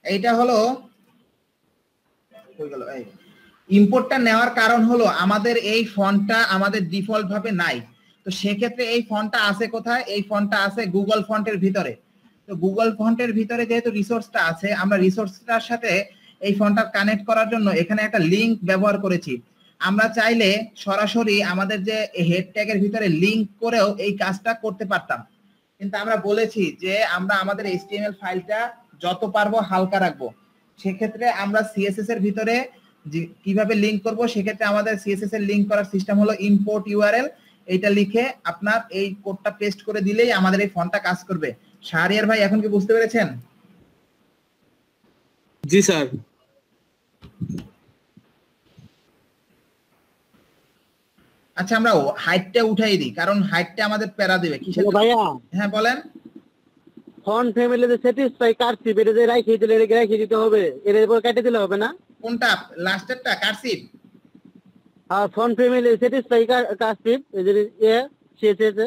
এইটা হলো কই গেল? এই ইম্পোর্টটা নেওয়ার কারণ হলো আমাদের এই ফন্টটা আমাদের ডিফল্ট ভাবে নাই। তো সেক্ষেত্রে এই ফন্টটা আছে কোথায়? এই ফন্টটা আছে গুগল ফন্টের ভিতরে। তো গুগল ফন্টের ভিতরে যেহেতু রিসোর্সটা আছে, আমরা রিসোর্সটার সাথে এই ফন্টটা কানেক্ট করার জন্য এখানে একটা লিংক ব্যবহার করেছি। আমরা চাইলে সরাসরি আমাদের যে হেড ট্যাগের ভিতরে লিংক করেও এই কাজটা করতে পারতাম, কিন্তু আমরা বলেছি যে আমরা আমাদের HTML ফাইলটা যত পারবো হালকা রাখবো। সেক্ষেত্রে আমরা CSS এর ভিতরে কিভাবে লিংক করব, সেক্ষেত্রে আমাদের CSS এর লিংক করার সিস্টেম হলো ইম্পোর্ট ইউআরএল। এইটা লিখে আপনার এই কোডটা পেস্ট করে দিলেই আমাদের এই ফন্টটা কাজ করবে। শাহরিয়ার ভাই এখন কি বুঝতে পেরেছেন? জি স্যার। আচ্ছা আমরা হাইটটা উঠাই দিই, কারণ হাইটটা আমাদের প্যারা দিবে। কিসের ভাইয়া? হ্যাঁ বলেন। ফন্ট ফ্যামিলিতে স্যাটিসফাই কার্সিভ এটা যে রাখিয়ে দিলে এটা রাখিয়ে দিতে হবে, এর উপর কেটে দিলে হবে না? কোনটা? লাস্টেরটা কার্সিভ? আর ফন্ট ফ্যামিলি স্যাটিসফাই কার্সিভ এই যে CSS।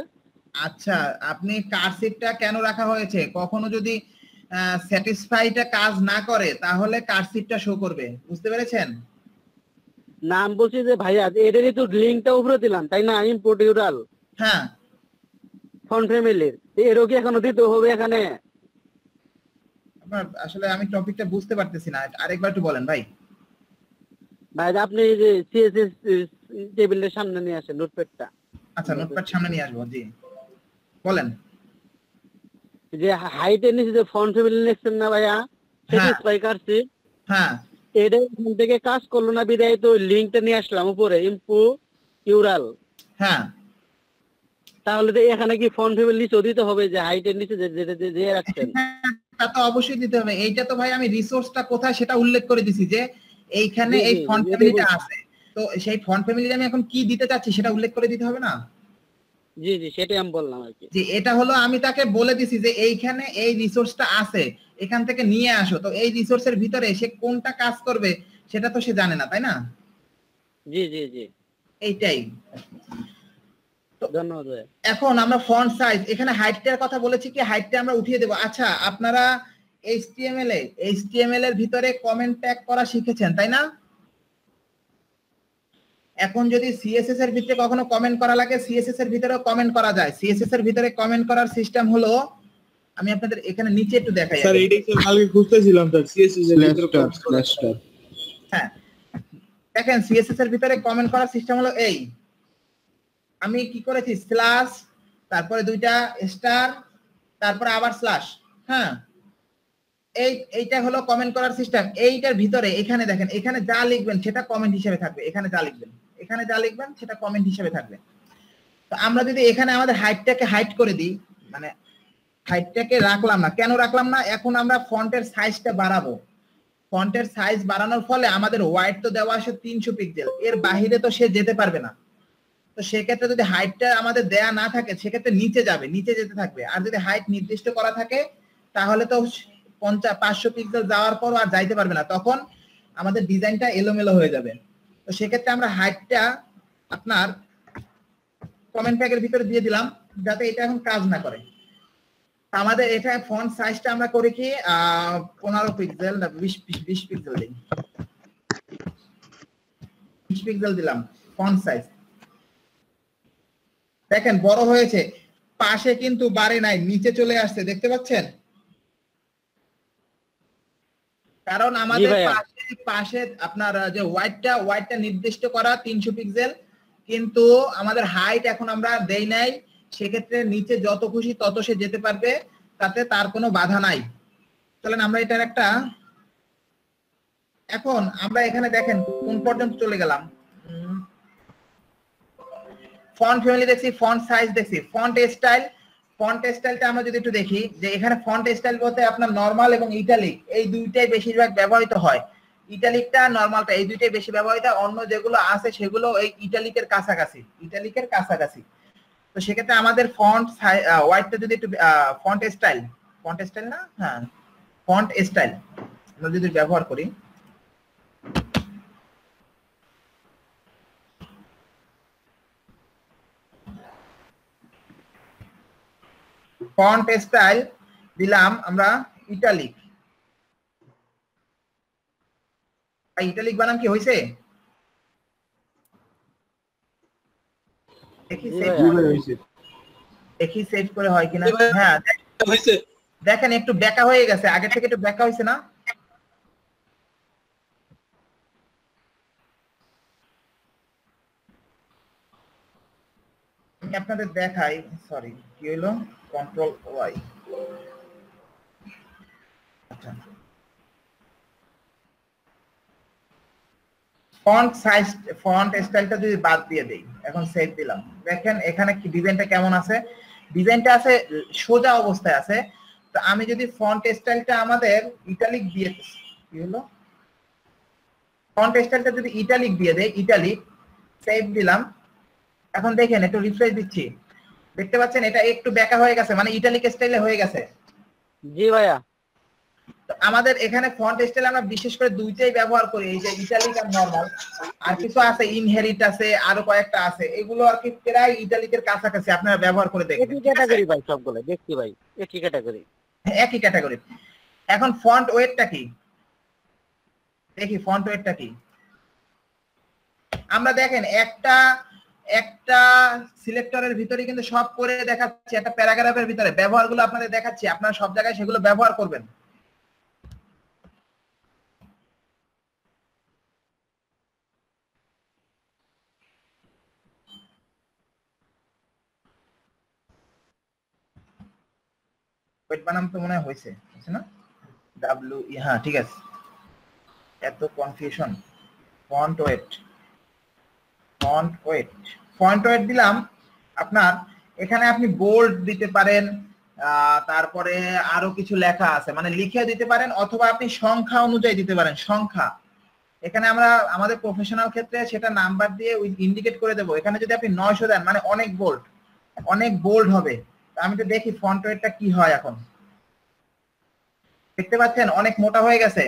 আচ্ছা আপনি কার্সিভটা কেন রাখা হয়েছে? কখনো যদি স্যাটিসফাইটা কাজ না করে তাহলে কার্সিভটা শো করবে, বুঝতে পেরেছেন? নাম বলছি যে ভাইয়া এটারই তো লিংকটা উপরে দিলাম, তাই না? Import URL. হ্যাঁ ফন্ট ফ্যামিলির এরও কি এখনো দিতে হবে এখানে? আপনার আসলে আমি টপিকটা বুঝতে পারতেছি না, আরেকবার একটু বলেন ভাই। ভাই আপনি এই যে CSS টেবিলের সামনে নিয়ে আসেন নোটপ্যাডটা। আচ্ছা নোটপ্যাড সামনে নিয়ে আসবো, জি বলেন। যে হাইটের নিচে যে ফন্ট ফ্যামিলি লিখছেন না ভাইয়া, স্যাটিসফাই কার্সিভ। হ্যাঁ এটা এখান থেকে কাজ করলো না, বিদায় তো লিংকটা নিয়ে আসলাম উপরে ইম্পোর্ট ইউআরএল। হ্যাঁ তাহলে তো এখানে কি ফন্ট ফ্যামিলি নিচে দিতে হবে যে হাইটের নিচে যেটা দিয়ে রাখছেন? তা তো অবশ্যই দিতে হবে। এইটা তো ভাই আমি রিসোর্সটা কোথায় সেটা উল্লেখ করে দিছি যে এইখানে এই ফন্ট ফ্যামিলিটা আছে। তো সেই ফন্ট ফ্যামিলি আমি এখন কি দিতে চাচ্ছি সেটা উল্লেখ করে দিতে হবে না? জি জি সেটাই আমি বললাম আর কি। যে এটা হলো আমি তাকে বলে দিছি যে এইখানে এই রিসোর্সটা আছে, এখান থেকে নিয়ে আসো। তো এই রিসোর্সের ভিতরে সে কোনটা কাজ করবে সেটা তো সে জানে না, তাই না? জি জি জি এইটাই। ধন্যবাদ। এখন আমরা ফন্ট সাইজ, এখানে হাইটটার কথা বলেছি কি হাইটটা আমরা উঠিয়ে দেব। আচ্ছা আপনারা HTML এর ভিতরে কমেন্ট ট্যাগ করা শিখেছেন, তাই না? এখন যদি CSS এর ভিতরে কখনো কমেন্ট করা লাগে, CSS এর ভিতরেও কমেন্ট করা যায়। CSS এর ভিতরে কমেন্ট করার সিস্টেম হলো, আমি আপনাদের এখানে নিচে একটু দেখাই। স্যার এইটাই তো কালকে খুঁজতেছিলাম স্যার, CSS এর ভিতরে হ্যাঁ দেখেন CSS এর ভিতরে কমেন্ট করার সিস্টেম হলো এই, আমি কি করেছি স্ল্যাশ, তারপরে 2টা স্টার, তারপরে আবার স্ল্যাশ। হ্যাঁ এইটা হলো কমেন্ট করার সিস্টেম। এইটার ভিতরে এখানে দেখেন, এখানে যা লিখবেন সেটা কমেন্ট হিসেবে থাকবে, এখানে যা লিখবেন সেটা কমেন্ট হিসেবে থাকবে। তো আমরা যদি এখানে আমাদের হাইটটাকে হাইট করে দিই, মানে হাইটটাকে রাখলাম না, কেন রাখলাম না? এখন আমরা ফন্টের সাইজটা বাড়াবো। ফন্টের সাইজ বাড়ানোর ফলে আমাদের ওয়াইড তো দেওয়া আছে 300 পিক্সেল, এর বাইরে তো সে যেতে পারবে না। তো সেক্ষেত্রে যদি হাইটটা আমাদের দেয়া না থাকে সেক্ষেত্রে নিচে যেতে থাকবে। আর যদি হাইট নির্দিষ্ট করা থাকে তাহলে তো 500 পিক্সেল যাওয়ার পর আর যাইতে পারবে না, তখন আমাদের ডিজাইনটা এলোমেলো হয়ে যাবে। তো সেক্ষেত্রে আমরা হাইটটা আপনার কমেন্ট ট্যাগের ভিতরে দিয়ে দিলাম যাতে এটা এখন কাজ না করে। আমাদের এটা ফন্ট সাইজটা আমরা করি কি 15 পিক্সেল না 20 পিক্সেল দিই, 20 পিক্সেল দিলাম ফন্ট সাইজ। দেখেন বড় হয়েছে। পাশে কিন্তু বাড়ে নাই, নিচে চলে আসছে, দেখতে পাচ্ছেন? কারণ আমাদের পাশে আপনার যে হোয়াইটটা নির্দিষ্ট করা 300 পিক্সেল, কিন্তু আমাদের হাইট এখন আমরা দেই নাই, সেক্ষেত্রে নিচে যত খুশি তত সে যেতে পারবে, তাতে তার কোনো বাধা নাই। চলেন আমরা এটার একটা, এখন আমরা এখানে দেখেন কোন পর্যন্ত চলে গেলাম। ফন্ট ফ্যামিলি দেখছি, ফন্ট সাইজ দেখছি, ফন্ট স্টাইলটা আমরা যদি একটু দেখি, যে এখানে ফন্ট স্টাইল বলতে আপনার নরমাল এবং ইটালিক এই দুইটাই বেশিরভাগ ব্যবহৃত হয়। ইটালিকটা নরমালটা এই দুইটাই বেশি ব্যবহৃত, অন্য যেগুলো আছে সেগুলো এই ইটালিকের কাছাকাছি। তো সেক্ষেত্রে আমাদের ফন্ট হোয়াইটটা যদি একটু ফন্ট স্টাইল না, হ্যাঁ ফন্ট স্টাইল আমরা যদি ব্যবহার করি, ফন্ট স্টাইল দিলাম আমরা ইটালিক। ইটালিক বানাম কি হয়েছে? দেখি সেভ করে হয় কিনা। হ্যাঁ দেখেন একটু বেঁকা হয়ে গেছে, আগের থেকে একটু বেঁকা হয়েছে না? আপনাদের দেখাই, সরি কি হলো, কন্ট্রোল ওয়াই। আচ্ছা ফন্ট সাইজ ফন্ট স্টাইলটা যদি বাদ দিয়ে দেই, এখন সেভ দিলাম, দেখেন এখানে কি ডিজাইনটা কেমন আছে, ডিজাইনটা আছে সোজা অবস্থায় আছে। তো আমি যদি ফন্ট স্টাইলটা আমাদের ইটালিক দিয়ে, কি হলো, ফন্ট স্টাইলটা যদি ইটালিক দিয়ে দেই, ইটালিক, সেভ দিলাম, এখন দেখেন একটু রিফ্রেশ দিচ্ছি, দেখতে পাচ্ছেন এটা একটু বেঁকা হয়ে গেছে, মানে ইটালিক স্টাইলে হয়ে গেছে। জি ভাইয়া। তো আমাদের এখানে ফন্ট স্টাইল আমরা বিশেষ করে দুইটাই ব্যবহার করি, এই যে ইটালিক আর নরমাল, আর কিছু আছে ইনহেরিট আছে, আরো কয়েকটা আছে, এগুলো আর কি প্রায় ইটালিকের কাছাকাছি, আপনারা ব্যবহার করে দেখবেন। একই ক্যাটাগরি ভাই সবগুলো দেখছি ভাই, একই ক্যাটাগরি। একই ক্যাটাগরি। এখন ফন্ট ওয়েটটা কি দেখি, ফন্ট ওয়েটটা কি আমরা দেখেন একটা সিলেক্টরের ভিতরে কিন্তু সব করে দেখাচ্ছি, একটা প্যারাগ্রাফের ভিতরে ব্যবহারগুলো আপনাদের দেখাচ্ছি, আপনারা সব জায়গায় সেগুলো ব্যবহার করবেন। ওয়েট বানাম তো মনে হয়েছে না, ডাব্লিউ, হ্যাঁ ঠিক আছে, এত কনফিউশন। ফন্ট ওয়েট দিলাম আপনার, এখানে আপনি বোল্ড দিতে পারেন, তারপরে আরো কিছু লেখা আছে, মানে লিখে দিতে পারেন, অথবা আপনি সংখ্যা অনুযায়ী দিতে পারেন, সংখ্যা। এখানে আমরা আমাদের প্রফেশনাল ক্ষেত্রে সেটা নাম্বার দিয়ে ইন্ডিকেট করে দেবো। এখানে যদি আপনি 900 দেন, মানে অনেক বোল্ড হবে। আমি তো দেখি ফন্ট ওয়েটটা কি হয়, এখন দেখতে পাচ্ছেন অনেক মোটা হয়ে গেছে।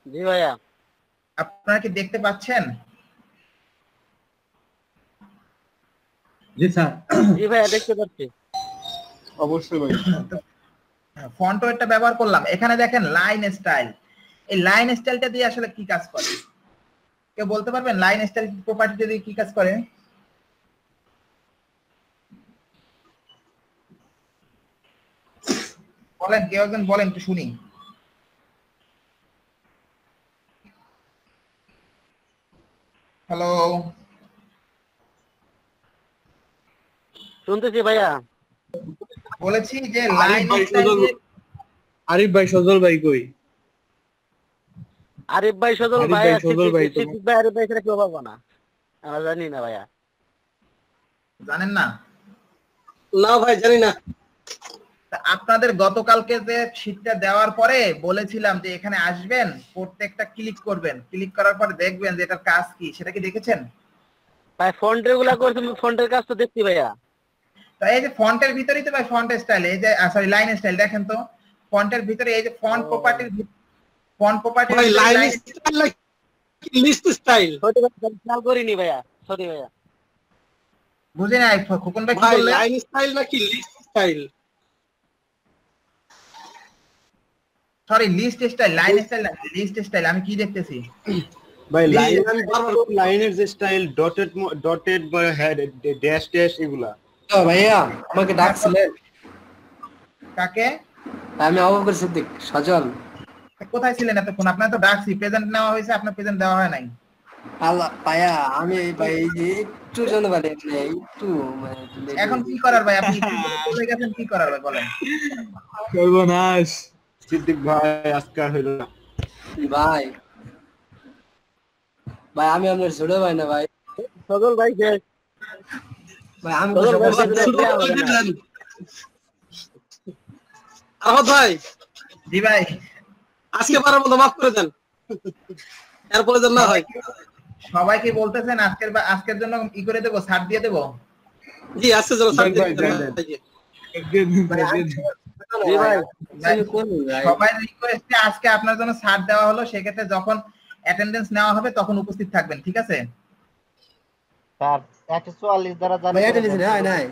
জি ভাইয়া। আপনারা কি দেখতে পাচ্ছেন? জি স্যার। জি ভাইয়া দেখতে পাচ্ছি। অবশ্যই ভাই। ফন্ট ওয়েটটা ব্যবহার করলাম। এখানে দেখেন লাইন স্টাইল, এই লাইন স্টাইলটা দিয়ে আসলে কি কাজ করে কেউ বলতে পারবেন? লাইন স্টাইল প্রপার্টিটা দিয়ে কি কাজ করে? বলেন, কেউ একজন বলেন একটু শুনি। হ্যালো, শুনতেছি ভাইয়া। বলেছি যে লাইন স্টাইল। আরিফ ভাই সজল ভাই কই? আরিফ ভাই সজল ভাই ভাই আরিফ ভাই সেটা কেউ পাবো না, আমরা জানি না ভাইয়া। জানেন না? না ভাই জানি না। আপনাদের গতকালকে যে শীটটা দেওয়ার পরে বলেছিলাম যে এখানে আসবেন, প্রত্যেকটা ক্লিক করবেন, ক্লিক করার পরে দেখবেন যে এটার কাজ কি, সেটা কি দেখেছেন? ভাই ফন্টের গুলা করছি, ফন্টের কাজ তো দেখছি ভাইয়া। তো এই যে ফন্টের ভিতরেই তো ভাই ফন্ট স্টাইল, এই যে সরি লাইন স্টাইল, দেখেন তো ফন্টের ভিতরে এই যে ফন্ট প্রপার্টির ভাই লাইন স্টাইল নাকি লিস্ট স্টাইল? সরি ভাই খেয়াল করিনি ভাইয়া, সরি ভাইয়া। বুঝি নাই খোকন ভাই কি বললেন? লাইন স্টাইল নাকি list style? Sorry list style, line style না, লিস্ট স্টাইল। আমি কি দেখতেছি? ভাই লাইনের যে স্টাইল ডটেড বা ড্যাশ ড্যাশ এগুলা। ভাইয়া আমাকে ডাকছিলেন? কাকে? আমি আবুবকর সিদ্দিক সজল। কোথায় ছিলেন এতক্ষণ? আপনার তো ডাকছি, প্রেজেন্ট নেওয়া হয়েছে, আপনার প্রেজেন্ট দেওয়া হয় নাই। আল্লাহ ভাইয়া আমি ভাই একটু জানতে পারি একটু এখন কি করার ভাই? আপনি চলে গেছেন, কি করার ভাই বলেন? সর্বনাশ। সিদ্দিক ভাই আজকাল হইল না ভাই। ভাই আমি আপনার ছোট ভাই না ভাই। সজল ভাই কে? ভাই আমি সজল ভাই আহত ভাই, জি ভাই, আজকে পারার মতো মাফ করে দেন, এরপরে যেন না হয়। সবাইকে বলতেছেন আজকের জন্য ই করে দেবো, ছাড় দিয়ে দেবো। জি আজকে যেন ছাড় দিয়ে দেন। জি ভাই, সবাই রিকোয়েস্টে আজকে আপনার জন্য ছাড় দেওয়া হলো, সেক্ষেত্রে যখন অ্যাটেন্ডেন্স নেওয়া হবে তখন উপস্থিত থাকবেন, ঠিক আছে? স্যার 144 দ্বারা ভাই অ্যাটেন্ডেন্স নাই নাই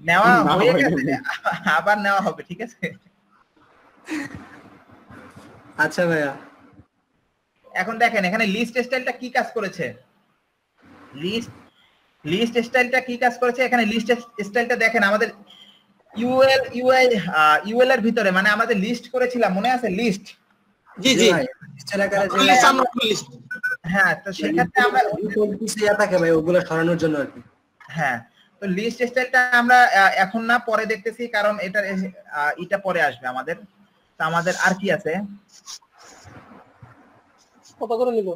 নেওয়া হয়ে গেছে, আবার নেওয়া হবে, ঠিক আছে? আচ্ছা ভাইয়া। এখন দেখেন এখানে লিস্ট স্টাইলটা কি কাজ করেছে। লিস্ট স্টাইলটা কি কাজ করেছে, এখানে লিস্ট স্টাইলটা দেখেন আমাদের ইউএল এর ভিতরে, মানে আমাদের লিস্ট করেছিলাম, মনে আছে লিস্ট? জি জি, হ্যাঁ, তো সেক্ষেত্রে আমরা থাকে ভাই ওগুলো সরানোর জন্য আর কি। হ্যাঁ, তো লিস্ট স্টাইলটা আমরা এখন না পরে দেখতেছি, কারণ এটা পরে আসবে আমাদের। তো আমাদের আর কি আছে? কত করে নিব?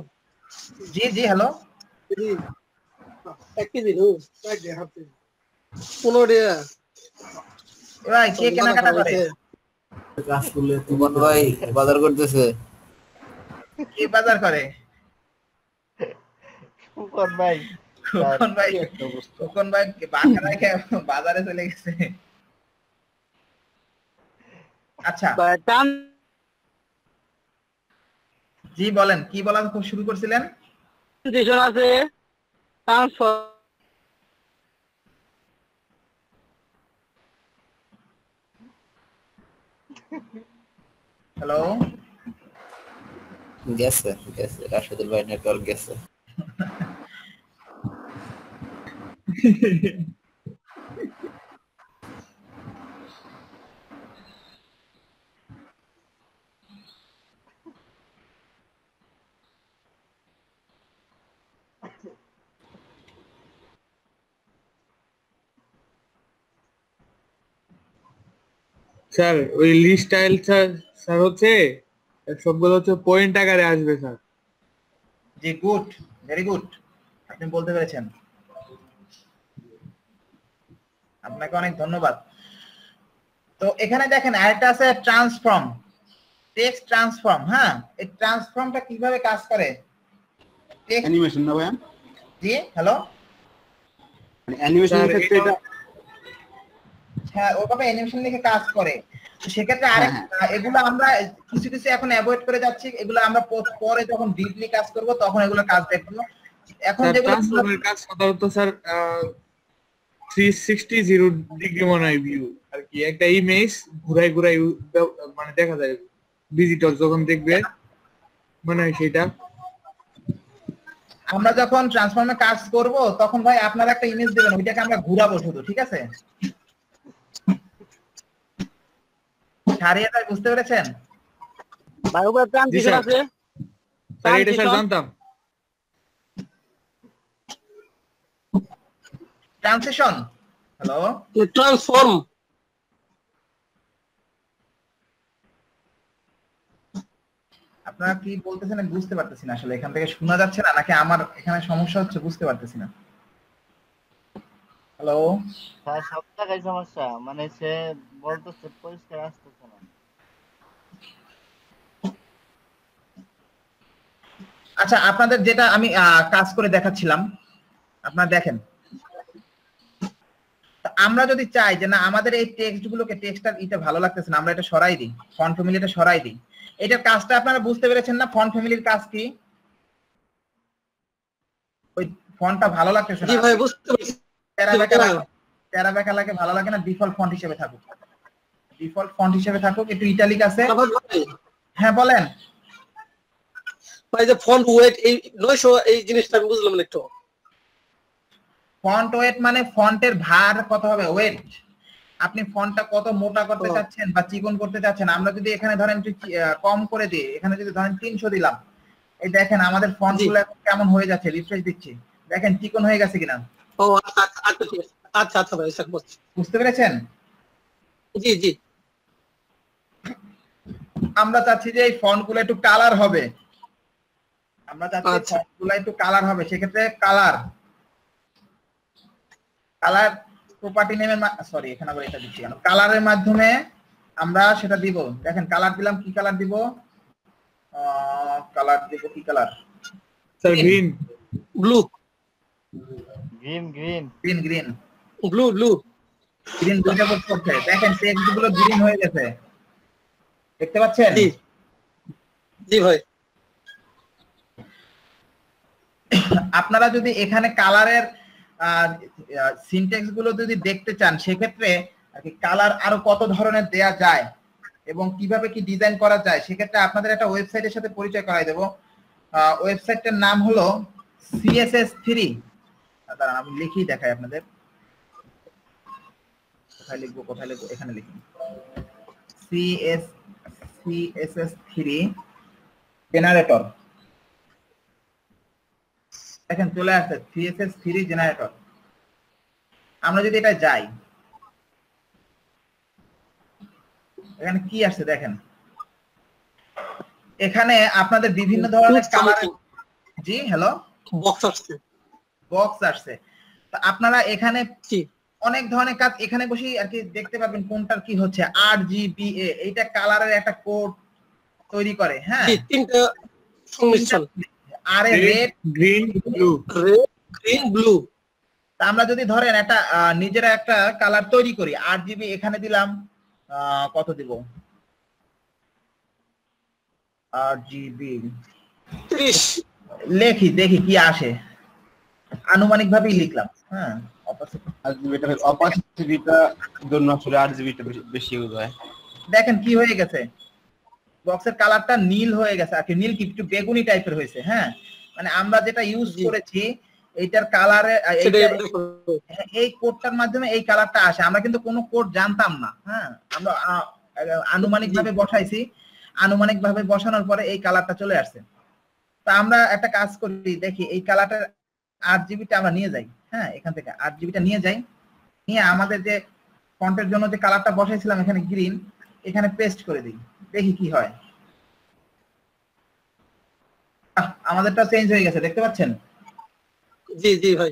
জি জি, হ্যালো জি 1 কেজি নো 15 টাকা। ভাই কে কেনাকাটা করে? কাজ করলে তোমার ভাই বাজার করতেছে। কে বাজার করে? সুপন ভাই। কোন ভাই বাজারে চলে গেছে। আচ্ছা জি বলেন, কি বলা শুরু করছিলেন? আছে ট্রান্সফার। হ্যালো, গেছে রাশেদুল ভাই নেটওয়ার্ক গেছে। স্যার ওই লিস্ট স্টাইল স্যার হচ্ছে সবগুলো হচ্ছে পয়েন্ট আকারে আসবে স্যার। জি গুড, ভেরি গুড, আপনি বলতে পেরেছেন, আপনাকে অনেক ধন্যবাদ। তো এখানে দেখেন আরেকটা আছে ট্রান্সফর্ম, টেক্সট ট্রান্সফর্ম। হ্যাঁ, এই ট্রান্সফর্মটা কিভাবে কাজ করে? অ্যানিমেশন না ভাই? জি হ্যালো, মানে অ্যানিমেশনের ক্ষেত্রে এটা হ্যাঁ ওভাবে অ্যানিমেশন লিখে কাজ করে। সেক্ষেত্রে আরেক এগুলো আমরা কিছু কিছু এখন অ্যাভয়েড করে যাচ্ছি, এগুলো আমরা পরে যখন ডিপলি কাজ করব তখন এগুলো কাজ দেখবো। এখন যেগুলো ট্রান্সফর্মের কাজ সাধারণত স্যার 360 ডিগ্রি মনে হয় ভিউ আর কি, একটা ইমেজ ঘুরাই ঘুরাই মানে দেখা যায় ভিজিটর যখন দেখবে মনে হয় সেটা। আমরা যখন ট্রান্সফর্মে কাজ করব তখন ভাই আপনারা একটা ইমেজ দেবেন, ওইটাকে আমরা ঘুরাবো শুধু, ঠিক আছে? শাহরিয়ার ভাই বুঝতে পেরেছেন? ভাই উপরে ট্রানজিশন আছে। স্যার এটা স্যার জানতাম। Transition, hello, transform. আপনারা কি বলতেছেন আমি বুঝতে পারতেছি না, আসলে এখান থেকে শোনা যাচ্ছে না নাকি আমার এখানে সমস্যা হচ্ছে বুঝতে পারতেছি না। হ্যালো স্যার, সব জায়গায় সমস্যা, মানে সে বলতেছে পরিষ্কার আসতেছে না। আচ্ছা, আপনাদের যেটা আমি কাজ করে দেখাচ্ছিলাম, আপনারা দেখেন। আমরা যদি চাই যে না আমাদের এই টেক্সট গুলোকে, টেক্সটটা এটা ভালো লাগতেছে না, আমরা এটা সরাই দিই, ফন্ট ফ্যামিলিটা সরাই দিই। এটার কাজটা আপনারা বুঝতে পেরেছেন না? ফন্ট ফ্যামিলির কাজ কি? ওই ফন্টটা ভালো লাগতেছে না, জি ভাই বুঝতে পারছি। তেরা বেকা লাগে, ভালো লাগে না, ডিফল্ট ফন্ট হিসেবে থাকুক, ডিফল্ট ফন্ট হিসেবে থাকুক, একটু ইটালিক আছে। হ্যাঁ বলেন। ভাই যে ফন্ট ওয়েট এই 900 এই জিনিসটা আমি বুঝলাম না একটু। ফন্ট ওয়েট মানে ফন্টের ভার কত হবে, ওয়েট। আপনি ফন্টটা কত মোটা করতে চাচ্ছেন বা চিকন করতে চাচ্ছেন। আমরা যদি এখানে ধরেন একটু কম করে দিই, এখানে যদি ধরেন 300 দিলাম, এই দেখেন আমাদের ফন্টগুলো কেমন হয়ে যাচ্ছে, রিফ্রেশ দিচ্ছি, দেখেন চিকন হয়ে গেছে কিনা। ও আচ্ছা ঠিক আছে, আচ্ছা আচ্ছা ভাই স্যার বুঝতে পেরেছেন? জি জি। আমরা চাচ্ছি যে এই ফন্টগুলো একটু কালার হবে, আমরা চাচ্ছি ফন্টগুলো একটু কালার হবে, সেক্ষেত্রে কালার প্রপার্টি নেমের সরি এখানে আবার এটা দিচ্ছি কেন, কালারের মাধ্যমে আমরা সেটা দিব। দেখেন কালার দিলাম, কি কালার দিব, কালার দিব কি colour, sir green, blue, green green green green blue blue green দুইটা করতে। দেখেন টেক্সট গুলো গ্রিন হয়ে গেছে, দেখতে পাচ্ছেন? জি জি ভাই। আপনারা যদি এখানে কালারের সিনট্যাক্স গুলো যদি দেখতে চান, সেক্ষেত্রে কালার আরো কত ধরনের দেয়া যায় এবং কিভাবে কি ডিজাইন করা যায়, সেক্ষেত্রে আপনাদের একটা ওয়েবসাইটের সাথে পরিচয় করাই দেব। ওয়েবসাইটটার নাম হলো CSS3। দাঁড়ান আমি লিখি দেখাই আপনাদের, কোথায় লিখবো এখানে লিখি, CSS3 জেনারেটর। দেখেন চলে আসছে CSS3 জেনারেটর। আমরা যদি এটা যাই, এখানে কি আসছে দেখেন, এখানে আপনাদের বিভিন্ন ধরনের কালার, জি হ্যালো, বক্স আসছে। তো আপনারা এখানে অনেক ধরনের কাজ এখানে বসে আর কি দেখতে পারবেন কোনটার কি হচ্ছে। RGBA এইটা কালারের একটা কোড তৈরি করে, হ্যাঁ, তিনটা সংমিশ্রণ, আর red green blue, red green blue. আমরা যদি ধরেন একটা নিজেরা একটা কালার তৈরি করি, RGB এখানে দিলাম, কত দিব, RGB 30 লেখি, দেখি কি আসে, আনুমানিক ভাবেই লিখলাম। হ্যাঁ, অপাসিটিটা জন্য আসলে RGBটা বেশি ইউজ হয়। দেখেন কি হয়ে গেছে, বক্সের কালারটা নীল হয়ে গেছে, আর কি নীল কি একটু বেগুনি টাইপের হয়েছে। হ্যাঁ, মানে আমরা যেটা ইউজ করেছি এইটার কালারে, এই কোডটার মাধ্যমে এই কালারটা আসে। আমরা কিন্তু কোনো কোড জানতাম না, হ্যাঁ, আমরা আনুমানিক ভাবে বসাইছি, আনুমানিক ভাবে বসানোর পরে এই কালারটা চলে আসছে। তো আমরা একটা কাজ করি, দেখি এই কালারটার RGBটা আমরা নিয়ে যাই, হ্যাঁ, এখান থেকে RGBটা নিয়ে যাই, নিয়ে আমাদের যে ফন্টের জন্য যে কালারটা বসাইছিলাম এখানে গ্রিন, এখানে পেস্ট করে দিই, দেখি কি হয়। আমাদেরটা চেঞ্জ হয়ে গেছে, দেখতে পাচ্ছেন? জি জি ভাই।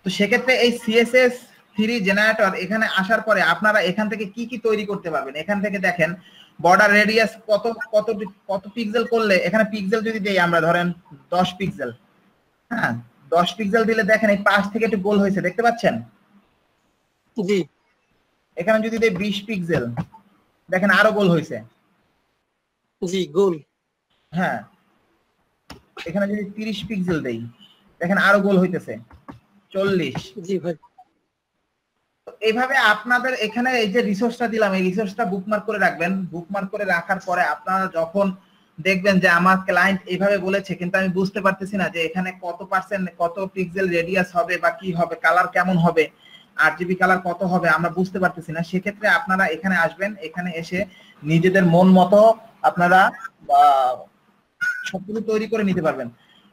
তো সেক্ষেত্রে এই CSS3 জেনারেটর এখানে আসার পরে আপনারা এখান থেকে কি কি তৈরি করতে পারবেন। এখান থেকে দেখেন বর্ডার রেডিয়াস কত কত কত পিক্সেল করলে, এখানে পিক্সেল যদি দেই আমরা ধরেন 10 পিক্সেল, হ্যাঁ 10 পিক্সেল দিলে দেখেন এই পাশ থেকে একটু গোল হয়েছে, দেখতে পাচ্ছেন? জি। এখানে যদি দেই 20 পিক্সেল, দেখেন আরো গোল হয়েছে। জি গোল। হ্যাঁ, এখানে যদি 30 পিক্সেল দেই, দেখেন আরো গোল হইতেছে 40। জি ভাই। এইভাবে আপনাদের এখানে এই যে রিসোর্সটা দিলাম, এই রিসোর্সটা বুকমার্ক করে রাখবেন। বুকমার্ক করে রাখার পরে আপনারা যখন দেখবেন যে আমার ক্লায়েন্ট এইভাবে বলেছে, কিন্তু আমি বুঝতে পারতেছি না যে এখানে কত পার্সেন্ট কত পিক্সেল রেডিয়াস হবে বা কি হবে, কালার কেমন হবে, RGB কালার কত হবে, আমরা বুঝতে পারতেছি না, সেক্ষেত্রে আপনারা এখানে আসবেন। এখানে এসে নিজেদের মন মতো আপনারা সবগুলো তৈরি করে নিতে পারবেন।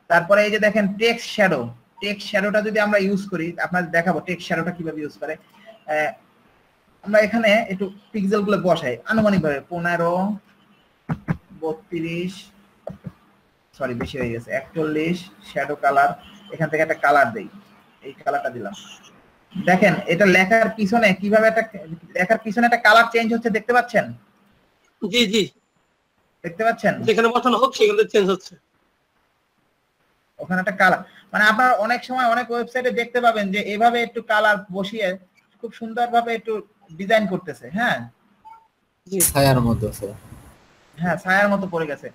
তারপরে এই যে দেখেন টেক্সট শ্যাডো, টেক্সট শ্যাডোটা যদি আমরা ইউজ করি, আপনাদের দেখাবো টেক্সট শ্যাডোটা কিভাবে ইউজ করে। আমরা এখানে একটু পিক্সেল গুলো বসাই আনুমানিক ভাবে 15, 32, সরি বেশি হয়ে গেছে, 41 শ্যাডো কালার। এখান থেকে একটা কালার দেই, এই কালারটা দিলাম। দেখেন এটা লেখার পিছনে কিভাবে একটা লেখার পিছনে একটা কালার চেঞ্জ হচ্ছে, দেখতে পাচ্ছেন? জি জি দেখতে পাচ্ছেন, যেখানে বসানো হচ্ছে সেখানে চেঞ্জ হচ্ছে, ওখানে একটা কালার। মানে আপনারা অনেক সময় অনেক ওয়েবসাইটে দেখতে পাবেন যে এভাবে একটু কালার বসিয়ে খুব সুন্দরভাবে একটু ডিজাইন করতেছে। হ্যাঁ, ছায়ার মতো আছে, হ্যাঁ ছায়ার মতো পড়ে গেছে।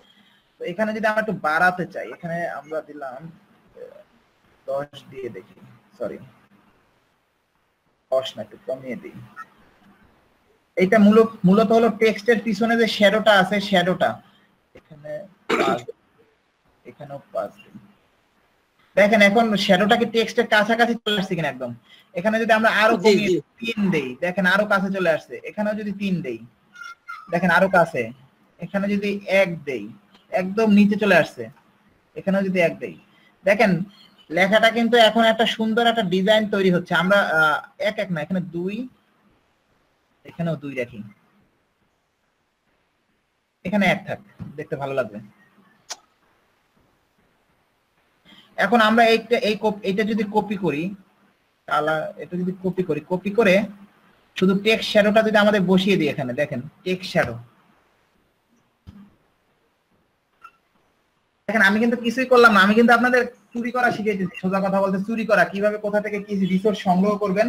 তো এখানে যদি আমরা একটু বাড়াতে চাই, এখানে আমরা দিলাম 10 দিয়ে দেখি, সরি 10 না, একটু কমিয়ে দিই। এইটা মূলত হলো টেক্সটের পিছনে যে শ্যাডোটা আছে, শ্যাডোটা এখানে এখানেও 5 দিই। দেখেন এখন শ্যাডোটা কি টেক্সটের কাছাকাছি চলে আসছে কিনা একদম। এখানে যদি আমরা আরো কমিয়ে 3 দেই, দেখেন আরো কাছে চলে আসছে। এখানেও যদি 3 দেই, দেখেন আরো কাছে। এখানে যদি 1 দেই, একদম নিচে চলে আসছে। এখানেও যদি 1 দেই, দেখেন লেখাটা কিন্তু এখন একটা সুন্দর একটা ডিজাইন তৈরি হচ্ছে। আমরা 1 না, এখানে 2, এখানেও 2 রাখি, এখানে 1 থাক, দেখতে ভালো লাগবে। এখন আমরা এইটা যদি কপি করি, এটা যদি কপি করে শুধু টেক্সট শ্যাডোটা যদি আমাদের বসিয়ে দিই এখানে, দেখেন টেক্সট শ্যাডো। দেখেন আমি কিন্তু কিছুই করলাম না, আমি কিন্তু আপনাদের চুরি করা শিখিয়ে দিচ্ছি। সোজা কথা বলতে চুরি করা, কিভাবে কোথা থেকে কি রিসোর্স সংগ্রহ করবেন,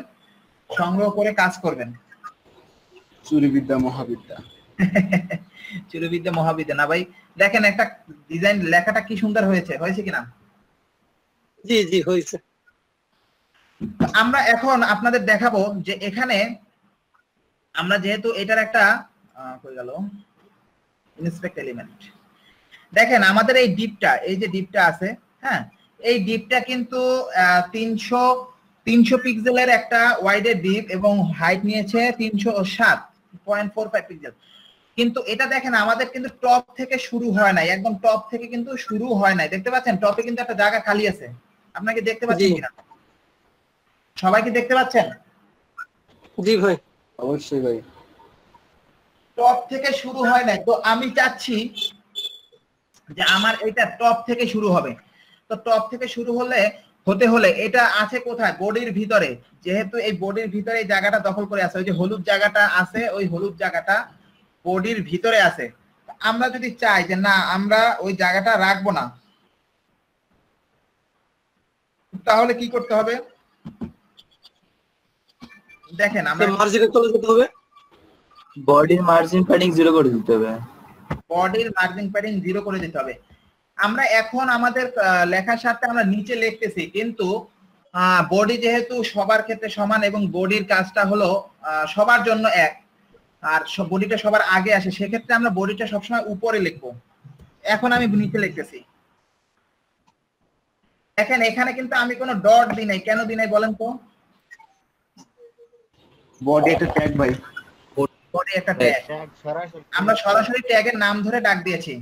সংগ্রহ করে কাজ করবেন। চুরি বিদ্যা মহাবিদ্যা। চুরি বিদ্যা মহাবিদ্যা না ভাই। দেখেন একটা ডিজাইন, লেখাটা কি সুন্দর হয়েছে কিনা? জি জি হয়েছে। আমরা এখন আপনাদের দেখাবো যে এখানে আমরা যেহেতু এটার একটা কই গেল ইনস্পেক্ট এলিমেন্ট, দেখেন আমাদের এই ডিপটা, এই যে ডিপটা আছে, হ্যাঁ এই ডিপটা কিন্তু 300 পিক্সেলের একটা ওয়াইডের ডিপ এবং হাইট নিয়েছে 307.45 পিক্সেল। কিন্তু এটা দেখেন আমাদের কিন্তু টপ থেকে শুরু হয় নাই, একদম টপ থেকে কিন্তু শুরু হয় নাই। দেখতে পাচ্ছেন টপে কিন্তু একটা জায়গা খালি আছে, আপনাকে দেখতে পাচ্ছেন কিনা? সবাই কি দেখতে পাচ্ছেন? জি ভাই অবশ্যই ভাই। টপ থেকে শুরু হয় নাই, তো আমি চাচ্ছি যে আমার এটা টপ থেকে শুরু হবে। তো টপ থেকে শুরু হতে হলে এটা আছে কোথায়? বডির ভিতরে। যেহেতু এই বডির ভিতরে এই জায়গাটা দখল করে আছে, ওই যে হলুদ জায়গাটা আছে, ওই হলুদ জায়গাটা বডির ভিতরে আছে। আমরা যদি চাই যে না আমরা ওই জায়গাটা রাখবো না, তাহলে কি করতে হবে? দেখেন আমরা মার্জিনে চলে যেতে হবে, বডির মার্জিন প্যাডিং 0 করে দিতে হবে। বডির মার্জিন প্যাডিং 0 করে দিতে হবে। আমরা এখন আমাদের লেখার সাথে আমরা নিচে লিখতেছি, কিন্তু বডি যেহেতু সবার ক্ষেত্রে সমান এবং বডির কাজটা হলো সবার জন্য এক, আর বডিটা সবার আগে আসে, সেক্ষেত্রে আমরা বডিটা সবসময় উপরে লিখবো। এখন আমি নিচে লিখতেছি। দেখেন এখানে কিন্তু আমি কোনো ডট দিই নাই, কেন দিই নাই বলেন তো? বডি একটা ট্যাগ ভাই, বডি একটা ট্যাগ, আমরা সরাসরি ট্যাগের নাম ধরে ডাক দিয়েছি।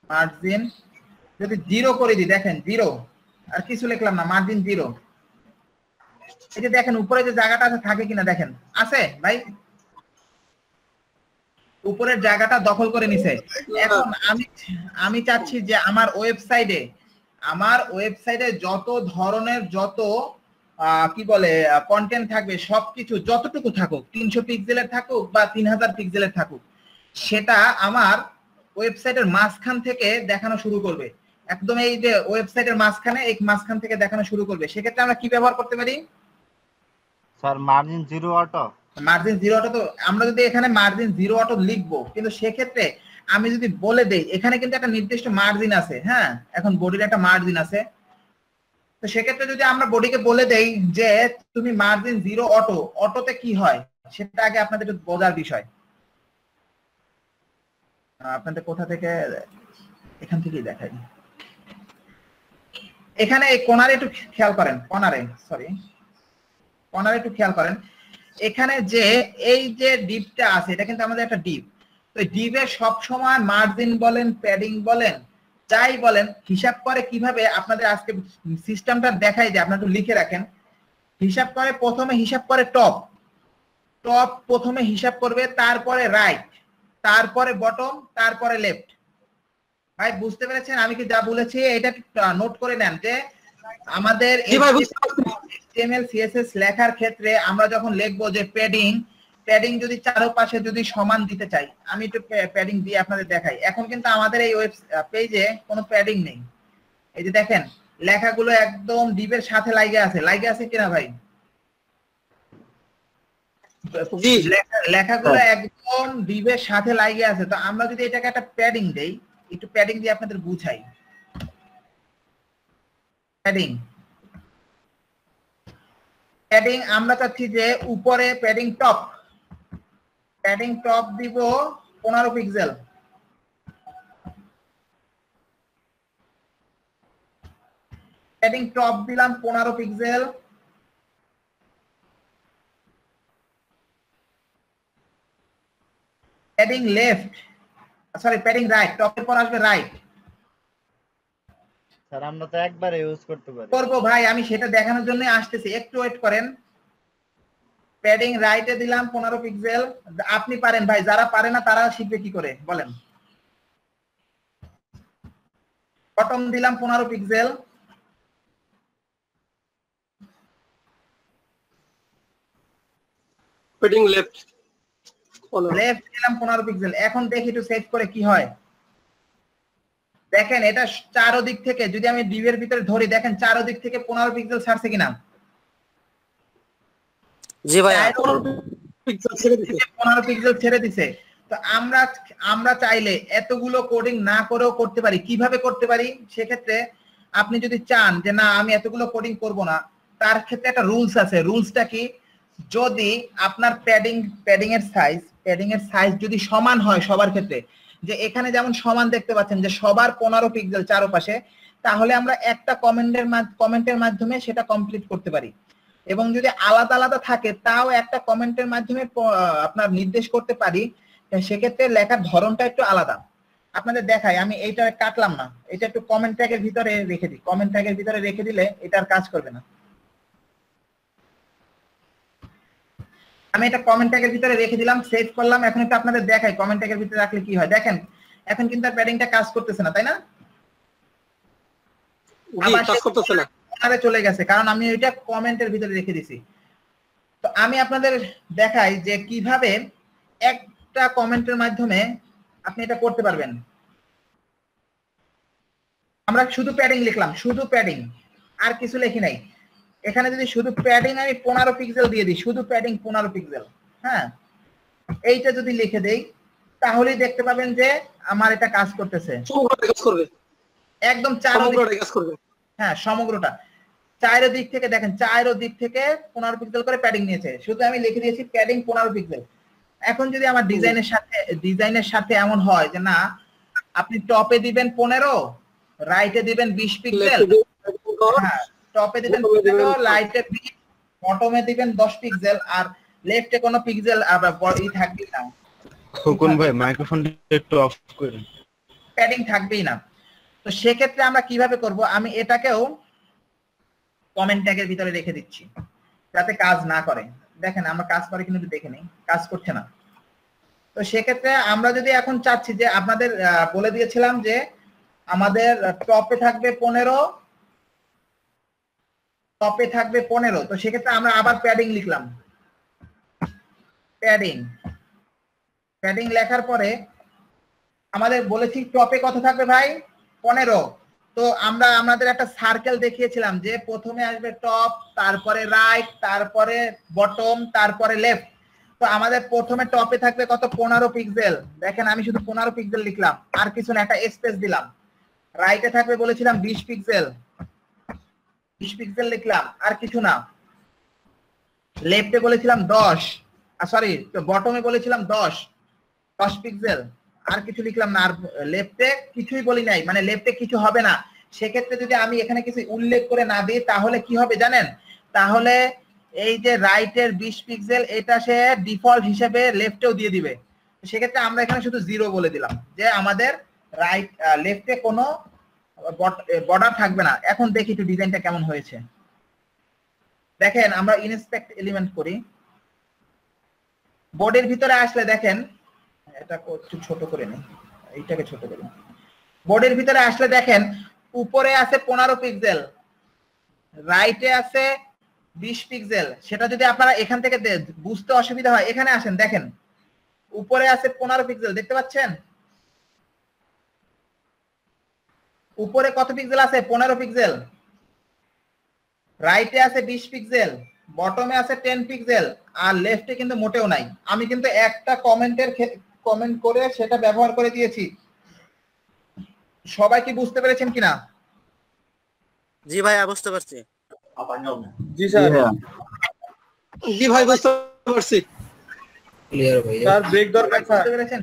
মার্জিন যদি 0 করে দিই, দেখেন 0, আর কিছু লিখলাম না, মার্জিন 0। এই যে দেখেন উপরে যে জায়গাটা আছে থাকে কিনা, দেখেন আছে ভাই, উপরের জায়গাটা দখল করে নিছে। এখন আমি চাচ্ছি যে আমার ওয়েবসাইটে যত ধরনের যত কি বলে কন্টেন্ট থাকবে, সবকিছু যতটুকু থাকুক, 300 পিক্সেলের থাকুক বা 3000 পিক্সেলের থাকুক, সেটা আমার ওয়েবসাইটের মাঝখান থেকে দেখানো শুরু করবে। একদম এই যে ওয়েবসাইটের মাঝখানে, এই মাঝখান থেকে দেখানো শুরু করবে। সেক্ষেত্রে আমরা কি ব্যবহার করতে পারি? Sir margin 0 auto. Margin 0 auto, তো আমরা যদি এখানে মার্জিন 0 অটো লিখবো, কিন্তু সেক্ষেত্রে আমি যদি বলে দেই এখানে কিন্তু একটা নির্দিষ্ট মার্জিন আছে, হ্যাঁ এখন বডির একটা মার্জিন আছে, তো সেক্ষেত্রে যদি আমরা বডিকে বলে দেই যে তুমি মার্জিন 0 অটো, অটোতে কি হয় সেটা আগে আপনাদের একটু বোঝার বিষয়। আপনাদের কোথা থেকে, এখান থেকেই দেখাই। এখানে এই কোণারে একটু খেয়াল করেন, কোণারে একটু খেয়াল করেন। এখানে যে এই যে ডিপটা আছে, এটা কিন্তু আমাদের একটা ডিপ। তো ডিপের সব সময় মার্জিন বলেন, প্যাডিং বলেন, যাই বলেন, হিসাব করে কিভাবে আপনাদের আজকে সিস্টেমটা দেখাই যে আপনারা একটু লিখে রাখেন। হিসাব করে প্রথমে হিসাব করে টপ প্রথমে হিসাব করবে, তারপরে রাইট, তারপরে বটম, তারপরে লেফট। ভাই বুঝতে পেরেছেন আমি কি যা বলেছি? এটা নোট করে নেন যে আমাদের HTML CSS লেখার ক্ষেত্রে আমরা যখন লিখবো যে প্যাডিং যদি চারপাশে যদি সমান দিতে চাই, আমি একটু প্যাডিং দিয়ে আপনাদের দেখাই। এখন কিন্তু আমাদের এই ওয়েব পেজে কোনো প্যাডিং নেই। এই যে দেখেন লেখাগুলো একদম ডিপের সাথে লাগে আছে কিনা ভাই? লেখাগুলো একদম ডিপের সাথে লাগে আছে। তো আমরা যদি এটাকে একটা প্যাডিং দেই, একটু প্যাডিং দিয়ে আপনাদের বুঝাই। প্যাডিং আমরা চাচ্ছি যে উপরে প্যাডিং টপ, প্যাডিং টপ দিব 15 পিক্সেল। প্যাডিং টপ দিলাম 15 pixel. Padding left, sorry padding right, টপের পর আসবে রাইট। স্যার আমরা তো একবারে ইউজ করতে পারি। করবো ভাই, আমি সেটা দেখানোর জন্য আসতেছি, একটু ওয়েট করেন। প্যাডিং রাইটে দিলাম 15 পিক্সেল। আপনি পারেন ভাই, যারা পারে না তারা শিখবে কি করে বলেন। বটম দিলাম 15 পিক্সেল। প্যাডিং লেফট লেফট দিলাম 15 পিক্সেল। এখন দেখি একটু সেভ করে কি হয়। দেখেন এটা চারদিক থেকে, যদি আমি ডিভের ভিতরে ধরি, দেখেন চারদিক থেকে 15 পিক্সেল ছাড়ছে কিনা। জি ভাই 15 পিক্সেল ছেড়ে দিছে। তো আমরা চাইলে এতগুলো কোডিং না করেও করতে পারি। কিভাবে করতে পারি? সেক্ষেত্রে আপনি যদি চান যে না আমি এতগুলো কোডিং করব না, তার ক্ষেত্রে একটা রুলস আছে। রুলসটা কি? যদি আপনার প্যাডিং এর সাইজ যদি সমান হয় সবার ক্ষেত্রে, যে এখানে যেমন সমান দেখতে পাচ্ছেন যে সবার 15 পিক্সেল চারপাশে, তাহলে আমরা একটা কমেন্টের মাধ্যমে সেটা কমপ্লিট করতে পারি। এবং যদি আলাদা আলাদা থাকে তাও একটা কমেন্টের মাধ্যমে আপনার নির্দেশ করতে পারি। সেক্ষেত্রে লেখার ধরনটা একটু আলাদা। আপনাদের দেখাই, আমি এইটা কাটলাম না, এটা একটু কমেন্ট ট্যাগের ভিতরে রেখে দিই। কমেন্ট ট্যাগের ভিতরে রেখে দিলে এটা আর কাজ করবে না। আমি এটা কমেন্ট ট্যাগের ভিতরে রেখে দিলাম, সেভ করলাম। এখন একটু আপনাদের দেখাই কমেন্ট ট্যাগের ভিতরে রাখলে কি হয়। দেখেন এখন কিন্তু আর প্যাডিংটা কাজ করতেছে না, তাই না? আবার কাজ করতেছে না, আরে চলে গেছে, কারণ আমি এটা কমেন্টের ভিতরে রেখে দিছি। তো আমি আপনাদের দেখাই যে কিভাবে একটা কমেন্টের মাধ্যমে আপনি এটা করতে পারবেন। আমরা শুধু প্যাডিং লিখলাম, শুধু প্যাডিং, আর কিছু লিখি নাই। এখানে যদি শুধু প্যাডিং আমি 15 পিক্সেল দিয়ে দিই, শুধু প্যাডিং 15 পিক্সেল, হ্যাঁ, এইটা যদি লিখে দেই তাহলেই দেখতে পাবেন যে আমার এটা কাজ করতেছে। একদম চারদিকে কাজ করবে, হ্যাঁ সমগ্রটা। চারদিক থেকে দেখেন, চারদিক থেকে 15 পিক্সেল করে প্যাডিং নিয়েছে। শুধু আমি লিখে দিয়েছি প্যাডিং 15 পিক্সেল। এখন যদি আমার ডিজাইনের সাথে এমন হয় যে না আপনি টপে দিবেন 15, রাইটে দিবেন 20 পিক্সেল, হ্যাঁ টপে দিবেন 15, রাইটে 20, বটমে দিবেন 10 পিক্সেল, আর লেফটে কোনো পিক্সেল ই থাকবে না। খোকন ভাই মাইক্রোফোনটা একটু অফ করেন, প্যাডিং থাকবেই না। তো সেক্ষেত্রে আমরা কিভাবে করব, আমি এটাকেও কমেন্ট ট্যাগের ভিতরে রেখে দিচ্ছি যাতে কাজ না করে। দেখেন আমরা কাজ করে কিন্তু দেখে নেই, কাজ করছে না। তো সেক্ষেত্রে আমরা যদি এখন চাচ্ছি যে আপনাদের বলে দিয়েছিলাম যে আমাদের টপে থাকবে 15, টপে থাকবে 15, তো সেক্ষেত্রে আমরা আবার প্যাডিং লিখলাম। প্যাডিং লেখার পরে আমাদের বলেছি টপে কত থাকবে ভাই? 15। তো আমরা আমাদের একটা সার্কেল দেখিয়েছিলাম যে প্রথমে আসবে টপ, তারপরে রাইট, তারপরে বটম, তারপরে লেফট। তো আমাদের প্রথমে টপে থাকবে কত? 15 পিক্সেল। দেখেন আমি শুধু 15 পিক্সেল লিখলাম, আর কিছু না, একটা স্পেস দিলাম। রাইটে থাকবে বলেছিলাম 20 পিক্সেল, 20 পিক্সেল লিখলাম, আর কিছু না। লেফটে বলেছিলাম 10, সরি বটমে বলেছিলাম 10 পিক্সেল, আর কিছু লিখলাম না। আর লেফটে কিছুই বলি নাই, মানে লেফটে কিছু হবে না। সেক্ষেত্রে যদি আমি এখানে কিছু উল্লেখ করে না দিই তাহলে কি হবে জানেন? তাহলে এই যে রাইটের 20 পিক্সেল এটা সে ডিফল্ট হিসেবে লেফটেও দিয়ে দিবে। সেক্ষেত্রে আমরা এখানে শুধু 0 বলে দিলাম যে আমাদের রাইট লেফটে কোনো বর্ডার থাকবে না। এখন দেখি একটু ডিজাইনটা কেমন হয়েছে। দেখেন আমরা ইনস্পেক্ট এলিমেন্ট করি, বোর্ডের ভিতরে আসলে দেখেন, এটা একটু ছোট করে নেই, এইটাকে ছোট করি। বোর্ডের ভিতরে আসলে দেখেন উপরে আছে 15 পিক্সেল, রাইটে আছে 20 পিক্সেল। সেটা যদি আপনারা এখান থেকে বুঝতে অসুবিধা হয়, এখানে আসেন, দেখেন উপরে আছে 15 পিক্সেল, দেখতে পাচ্ছেন? উপরে কত পিক্সেল আছে? 15 পিক্সেল। রাইটে আছে 20 পিক্সেল, বটমে আছে 10 পিক্সেল, আর লেফটে কিন্তু মোটেও নাই। আমি কিন্তু একটা কমেন্ট করে সেটা ব্যবহার করে দিয়েছি। সবাই কি বুঝতে পেরেছেন কিনা? জি ভাই বুঝতে পারছি। জি স্যার, জি ভাই বুঝতে পারছি। ক্লিয়ার ভাইয়া। স্যার ব্রেক দরকার স্যার। বুঝতে পেরেছেন?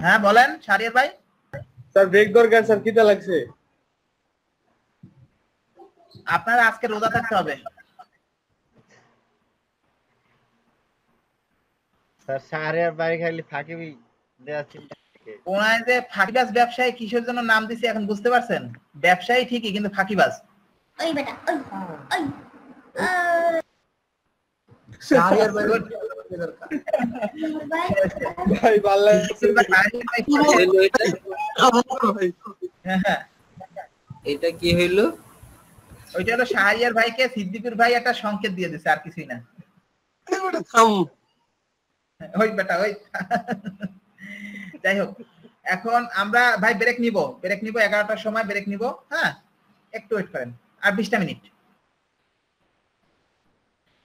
হ্যাঁ বলেন শাহরিয়ার ভাই। স্যার ব্রেক দরকার স্যার, কিটা লাগছে? আপনার আজকে রোজা থাকতে হবে। স্যার শাহরিয়ার বাড়ি খালি ফাঁকি দেওয়ার চিন্তা। ওনায় যে ফাঁকিবাজ ব্যবসায়ী কিসের জন্য নাম দিছে এখন বুঝতে পারছেন? ব্যবসায়ী ঠিকই কিন্তু ফাঁকিবাজ। ওই বেটা ওই ওই শাহরিয়ার ভাই ভাই ভালো এটা কি হইলো? ওইটা হলো শাহরিয়ার ভাইকে সিদ্দিকুর ভাই একটা সংকেত দিয়ে দিছে, আর কিছুই না। ওই বেটা ওই। যাই হোক, এখন আমরা ভাই ব্রেক নিব 11টার সময় ব্রেক নিব। হ্যাঁ একটু ওয়েট করেন, আর 20টা মিনিট।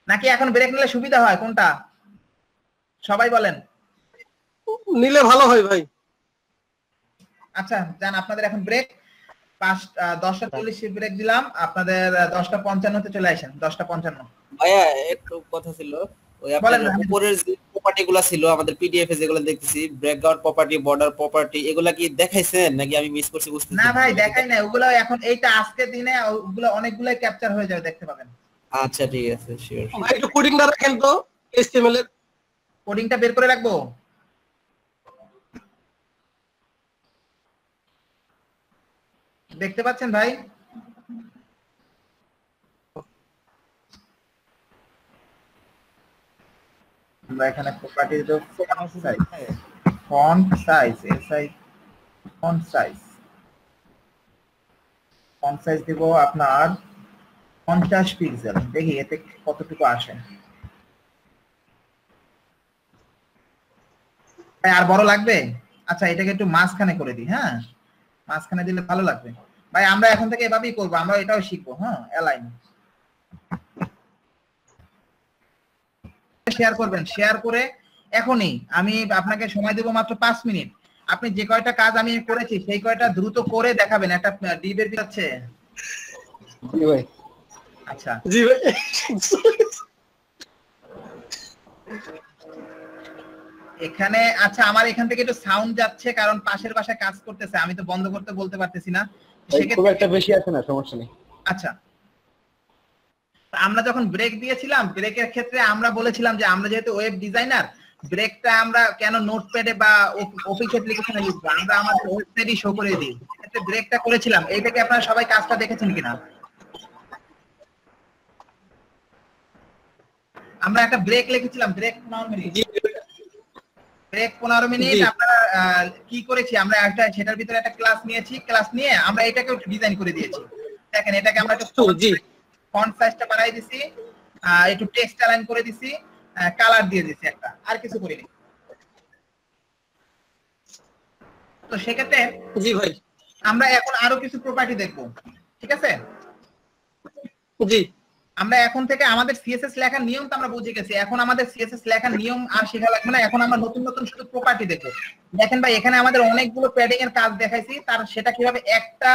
নাকি এখন ব্রেক নিলে সুবিধা হয় কোনটা সবাই বলেন? নিলে ভালো হয় ভাই। আচ্ছা জান, আপনাদের এখন ব্রেক 10:40 ব্রেক দিলাম, আপনাদের 10:55 চলে আসেন। 10:55 ভাইয়া একটু কথা ছিল, ওই আপনার উপরের যে প্রপার্টিগুলো ছিল আমাদের পিডিএফ এ যেগুলো দেখতেছি, ব্যাকগ্রাউন্ড প্রপার্টি, বর্ডার প্রপার্টি, এগুলা কি দেখাইছেন নাকি আমি মিস করছি বুঝতে? না ভাই দেখাই না, ওগুলো এখন এইটা আজকের দিনে ওগুলো অনেকগুলাই ক্যাপচার হয়ে যাবে, দেখতে পাবেন। আচ্ছা ঠিক আছে, শিওর। ভাই একটু কোডিংটা রাখেন তো, HTML এর কোডিংটা বের করে রাখবো। দেখতে পাচ্ছেন ভাই? আমরা এখানে প্রপার্টির যে ফন্ট সাইজ দিব আপনার 50 পিক্সেল। দেখি এতে কতটুকু আসে। আর বড় লাগবে? আচ্ছা এটাকে একটু মাঝখানে করে দিই। হ্যাঁ মাঝখানে দিলে ভালো লাগবে ভাই। আমরা এখন থেকে এভাবেই করবো, আমরা এটাও শিখবো। হ্যাঁ অ্যালাইন শেয়ার করবেন, শেয়ার করে এখনই আমি আপনাকে সময় দেব মাত্র 5 মিনিট। আপনি যে কয়টা কাজ আমি করেছি সেই কয়টা দ্রুত করে দেখাবেন। একটা ডিবের আছে। জি ভাই। আচ্ছা জি ভাই। এখানে আচ্ছা আমার এখান থেকে একটু সাউন্ড যাচ্ছে কারণ পাশের বাসায় কাজ করতেছে, আমি তো বন্ধ করতে বলতে পারতেছি না। খুব একটা বেশি আছে না, সমস্যা নেই। আচ্ছা আমরা যখন ব্রেক দিয়েছিলাম, ব্রেকের ক্ষেত্রে আমরা বলেছিলাম যে আমরা যেহেতু ওয়েব ডিজাইনার, ব্রেকটা আমরা কেন নোটপ্যাডে বা অফিস অ্যাপ্লিকেশনে ইউজ করি, আমরা আমাদের ওয়েবসাইটে শো করে দিই। এতে ব্রেকটা করেছিলাম। এইটাকে আপনারা সবাই কাজটা দেখেছেন কিনা? আমরা একটা ব্রেক লিখেছিলাম, ব্রেক 15 মিনিট। ব্রেক 15 মিনিট আপনারা কি করেছি, আমরা একটা সেটার ভিতরে একটা ক্লাস নিয়েছি। ক্লাস নিয়ে আমরা এটাকে ডিজাইন করে দিয়েছি। দেখেন এটাকে আমরা একটু ফন্ট সাইজটা বাড়াই দিছি, একটু টেক্সট অ্যালাইন করে দিছি, কালার দিয়ে দিছি একটা, আর কিছু করিনি। তো সেক্ষেত্রে জি ভাই আমরা এখন আরো কিছু প্রপার্টি দেখবো, ঠিক আছে? জি আমরা এখন থেকে আমাদের সিএসএস লেখার নিয়ম তো আমরা বুঝে গেছি। এখন আমাদের সিএসএস লেখার নিয়ম আর শেখা লাগবে না। এখন আমরা নতুন নতুন শুধু প্রপার্টি দেখবো। দেখেন ভাই এখানে আমাদের অনেকগুলো প্যাডিং এর কাজ দেখাইছি, তার সেটা কিভাবে একটা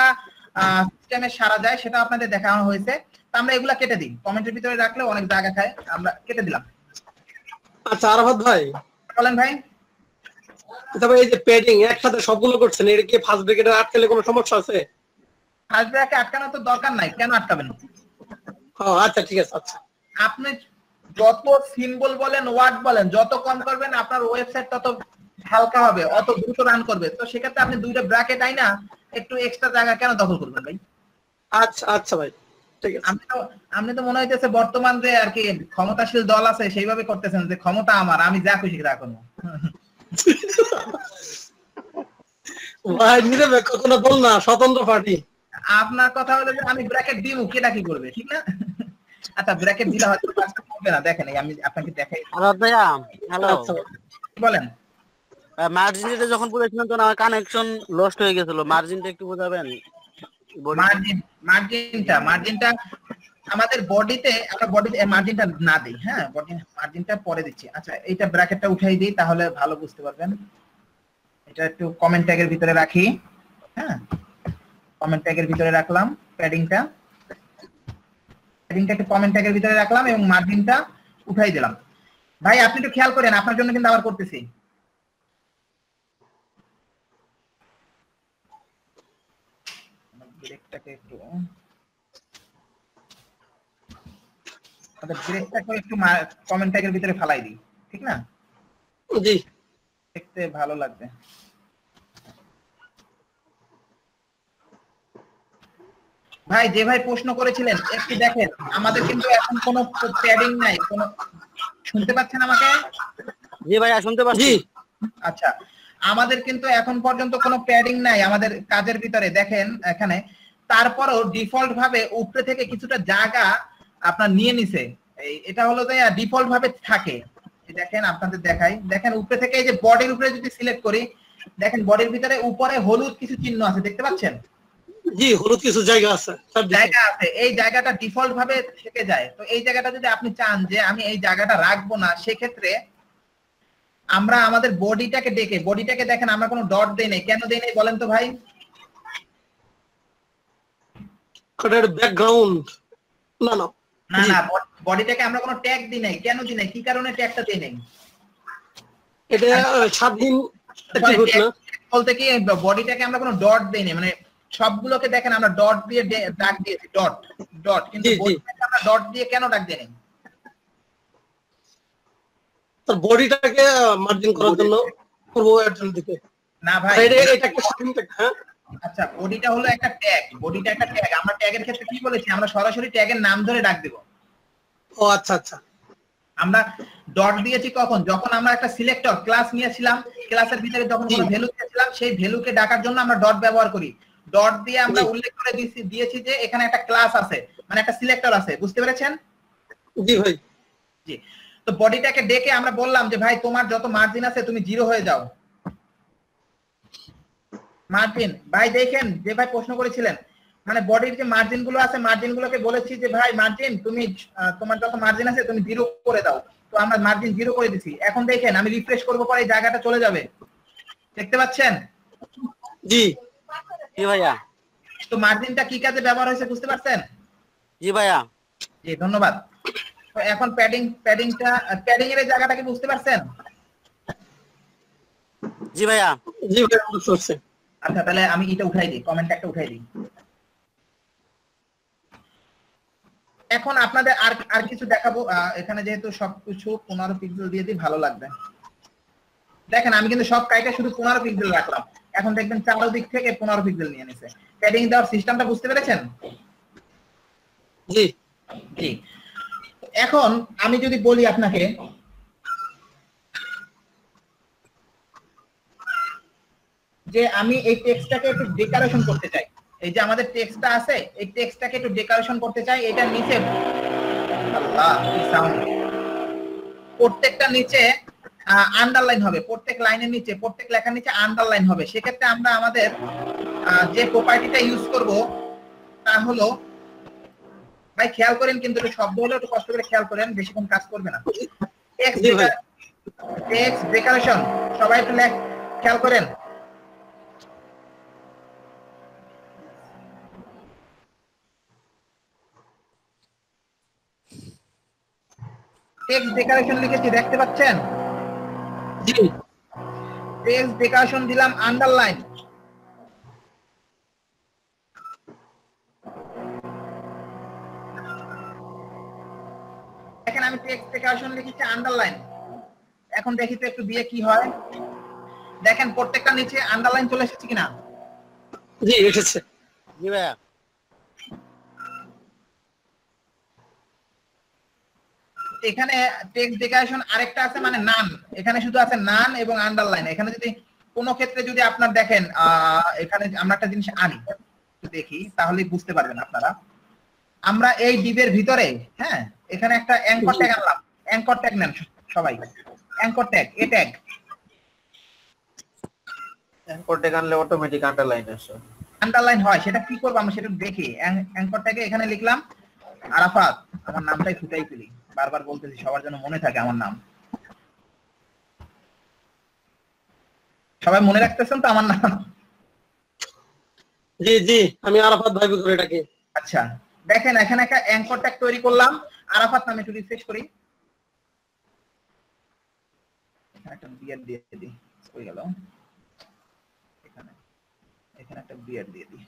সিস্টেমে সারা যায় সেটা আপনাদের দেখানো হয়েছে। তো আমরা এগুলা কেটে দিই, কমেন্টের ভিতরে রাখলে অনেক জায়গা খায়, আমরা কেটে দিলাম। আচ্ছা আরাফাত ভাই বলেন ভাই। তবে এই যে প্যাডিং একসাথে সবগুলো করছেন, এটা কি ফার্স্ট ব্র্যাকেটে আটকালে কোনো সমস্যা আছে? ফার্স্ট ব্র্যাকেট আটকানো তো দরকার নাই, কেন আটকাবেন? হ্যাঁ আচ্ছা ঠিক আছে। আচ্ছা আপনি যত সিম্বল বলেন, ওয়ার্ড বলেন, যত কম করবেন আপনার ওয়েবসাইট তত হালকা হবে, অত দ্রুত রান করবে। তো সেক্ষেত্রে আপনি দুইটা ব্র্যাকেট আইনা একটু এক্সট্রা জায়গা কেন দখল করবেন ভাই? আচ্ছা আচ্ছা ভাই ঠিক আছে। আপনি তো মনে হইতেছে বর্তমান যে আর কি ক্ষমতাশীল দল আছে সেইভাবে করতেছেন যে ক্ষমতা আমার, আমি যা খুশি তা করব। ভাই নিরপেক্ষ কোনো দল না, স্বতন্ত্র পার্টি। আপনার কথা হলো যে আমি ব্র্যাকেট দিমু, কেটা কি করবে, ঠিক না? আচ্ছা ব্র্যাকেট দিলে হয়তো কাজটা করবে না। দেখেন আমি আপনাকে দেখাই। হ্যালো বলেন। মার্জিনটা যখন বলেছিলাম তখন আমার কানেকশন লস্ট হয়ে গেছিল, মার্জিনটা একটু বোঝাবেন? মার্জিনটা আমাদের বডিতে, আমরা বডিতে মার্জিনটা না দেই। হ্যাঁ বডি মার্জিনটা পরে দিচ্ছি। আচ্ছা এইটা ব্র্যাকেটটা উঠাই দিই, তাহলে ভালো বুঝতে পারবেন। এটা একটু কমেন্ট ট্যাগের ভিতরে রাখি। হ্যাঁ কমেন্ট ট্যাগের ভিতরে রাখলাম প্যাডিংটা একটু কমেন্ট ট্যাগের ভিতরে রাখলাম এবং মার্জিনটা উঠাই দিলাম। ভাই আপনি একটু খেয়াল করেন, আপনার জন্য কিন্তু আবার করতেছি। ব্রেকটাকে একটু কমেন্ট ট্যাগের ভিতরে ফালাই দিই, ঠিক না? জি, দেখতে ভালো লাগবে। ভাই যে ভাই প্রশ্ন করেছিলেন একটু দেখেন, আমাদের কিন্তু এখন কোনো প্যাডিং নাই, কোনো শুনতে পাচ্ছেন আমাকে? জি ভাইয়া শুনতে পাচ্ছি। আচ্ছা, আমাদের কিন্তু এখন পর্যন্ত কোনো প্যাডিং নাই আমাদের কাজের ভিতরে, দেখেন এখানে। তারপরও ডিফল্ট ভাবে উপরে থেকে কিছুটা জায়গা আপনার নিয়ে নিছে, এটা হলো যে ডিফল্ট ভাবে থাকে। দেখেন আপনাদের দেখাই, দেখেন উপরে থেকে এই যে বডির উপরে যদি সিলেক্ট করি, দেখেন বডির ভিতরে উপরে হলুদ কিছু চিহ্ন আছে, দেখতে পাচ্ছেন? জি, হলুদ কিছু জায়গা আছে, সব জায়গা আছে, এই জায়গাটা ডিফল্ট ভাবে থেকে যায়। তো এই জায়গাটা যদি আপনি চান যে আমি এই জায়গাটা রাখবো না, সেক্ষেত্রে আমরা আমাদের বডিটাকে ডেকে, বডিটাকে দেখেন আমরা কোনো ডট দেই নাই, কেন দেই নাই বলেন তো ভাই? কোটার ব্যাকগ্রাউন্ড না না না না, বডিটাকে আমরা কোনো ট্যাগ দিই নাই, কেন দিই নাই, কি কারণে ট্যাগটা দেই নাই? এটা স্বাধীন বলতে কি বডিটাকে আমরা কোনো ডট দেই নাই, মানে সবগুলোকে দেখেন আমরা ডট দিয়ে ডাক দিয়েছি, ডট ডট, কিন্তু বডিটাকে আমরা ডট দিয়ে কেন ডাক দেই নাই? তার বডিটাকে মার্জিন করার জন্য করব এর জন্য দিকে। না ভাই, এটা একটা স্বাধীন ট্যাগ। হ্যাঁ আচ্ছা, বডিটা হলো একটা ট্যাগ, বডিটা একটা ট্যাগ। আমরা ট্যাগের ক্ষেত্রে কি বলেছি, আমরা সরাসরি ট্যাগের নাম ধরে ডাক দেব। ও আচ্ছা আচ্ছা, আমরা ডট দিয়েছি কখন, যখন আমরা একটা সিলেক্টর ক্লাস নিয়েছিলাম, ক্লাসের ভিতরে যখন কোনো ভ্যালু দিয়েছিলাম, সেই ভ্যালুকে ডাকার জন্য আমরা ডট ব্যবহার করি। ডট দিয়ে আমরা উল্লেখ করে দিয়েছি যে এখানে একটা ক্লাস আছে, মানে একটা সিলেক্টর আছে, বুঝতে পেরেছেন? জি ভাই। জি, তো বডিটাকে ডেকে আমরা বললাম যে ভাই তোমার যত মার্জিন আছে তুমি 0 হয়ে যাও। মার্জিন ভাই দেখেন, যে ভাই প্রশ্ন করেছিলেন, মানে বডির যে মার্জিন গুলো আছে, মার্জিন গুলোকে বলেছি যে ভাই মার্জিন তুমি তোমার যত মার্জিন আছে তুমি 0 করে দাও। তো আমরা মার্জিন 0 করে দিছি। এখন দেখেন আমি রিফ্রেশ করব, পরে এই জায়গাটা চলে যাবে, দেখতে পাচ্ছেন? জি জি ভাইয়া। তো মার্জিনটা কি কাজে ব্যবহার হয়েছে বুঝতে পারছেন? জি ভাইয়া। জি ধন্যবাদ। তো এখন প্যাডিং এর এই জায়গাটা কি বুঝতে পারছেন? জি ভাইয়া। জি ভাইয়া বুঝতে পারছি। আচ্ছা, তাহলে আমি এটা উঠাই দিই, কমেন্ট একটা উঠাই দিই। এখন আপনাদের আর কিছু দেখাবো, এখানে যেহেতু সবকিছু 15 পিক্সেল দিয়ে দিই, ভালো লাগবে। দেখেন আমি কিন্তু সব কাইটা শুধু 15 পিক্সেল রাখলাম, এখন দেখবেন চারদিক থেকে 15 পিক্সেল নিয়ে নিছে। প্যাডিং দেওয়ার সিস্টেমটা বুঝতে পেরেছেন? জি জি। এখন আমি যদি বলি আপনাকে যে আমি এই টেক্সটটাকে একটু ডেকোরেশন করতে চাই, এই যে আমাদের টেক্সটটা আছে, এই টেক্সটটাকে একটু ডেকোরেশন করতে চাই, এটা নিচে আল্লাহ কি সাউন্ড, প্রত্যেকটা নিচে আন্ডারলাইন হবে, প্রত্যেক লাইনের নিচে, প্রত্যেক লেখার নিচে আন্ডারলাইন হবে। সেক্ষেত্রে আমরা আমাদের যে প্রপার্টিটা ইউজ করব তা হলো, ভাই খেয়াল করেন কিন্তু একটু শব্দ হলে একটু কষ্ট করে খেয়াল করেন, বেশিক্ষণ কাজ করবে না। টেক্সট ডেকোরেশন, সবাই একটু খেয়াল করেন। টেক্সট ডেকোরেশন লিখেছি, দেখতে পাচ্ছেন? জি। টেক্সট ডেকোরেশন দিলাম আন্ডারলাইন। দেখেন আমি টেক্সট ডেকোরেশন লিখেছি আন্ডারলাইন। এখন দেখি তো একটু দিয়ে কি হয়। দেখেন প্রত্যেকটা নিচে আন্ডারলাইন চলে এসেছে কিনা? জি এসেছে। জি ভাইয়া। এখানে টেক্সট ডেকোরেশন আরেকটা আছে, মানে নান, এখানে শুধু আছে নান এবং আন্ডারলাইন। এখানে যদি কোনো ক্ষেত্রে যদি আপনার দেখেন, এখানে আমরা একটা জিনিস আনি দেখি, তাহলেই বুঝতে পারবেন আপনারা। আমরা এই ডিবের ভিতরে, হ্যাঁ, এখানে একটা অ্যাঙ্কর ট্যাগ আনলাম। অ্যাঙ্কর ট্যাগ নেন সবাই, অ্যাঙ্কর ট্যাগ, এ ট্যাগ। অ্যাঙ্কর ট্যাগ আনলে অটোমেটিক আন্ডারলাইন আসে, আন্ডারলাইন হয়। সেটা কি করব আমরা সেটা দেখি। অ্যাঙ্কর ট্যাগে এখানে লিখলাম আরাফাত, আমার নামটাই ফুটাই ফেলি, বারবার বলতেছি সবার জন্য মনে থাকে আমার নাম। সবাই মনে রাখতেছেন তো আমার নাম? জি জি, আমি আরাফাত ভাই করে ডাকি। আচ্ছা, দেখেন এখানে একটা অ্যাঙ্কর ট্যাগ তৈরি করলাম আরাফাত নামে, একটু রিফ্রেশ করি। একটা বিয়ার দিয়ে দিই, হয়ে গেল। এখানে এখানে একটা বিয়ার দিয়ে দিই।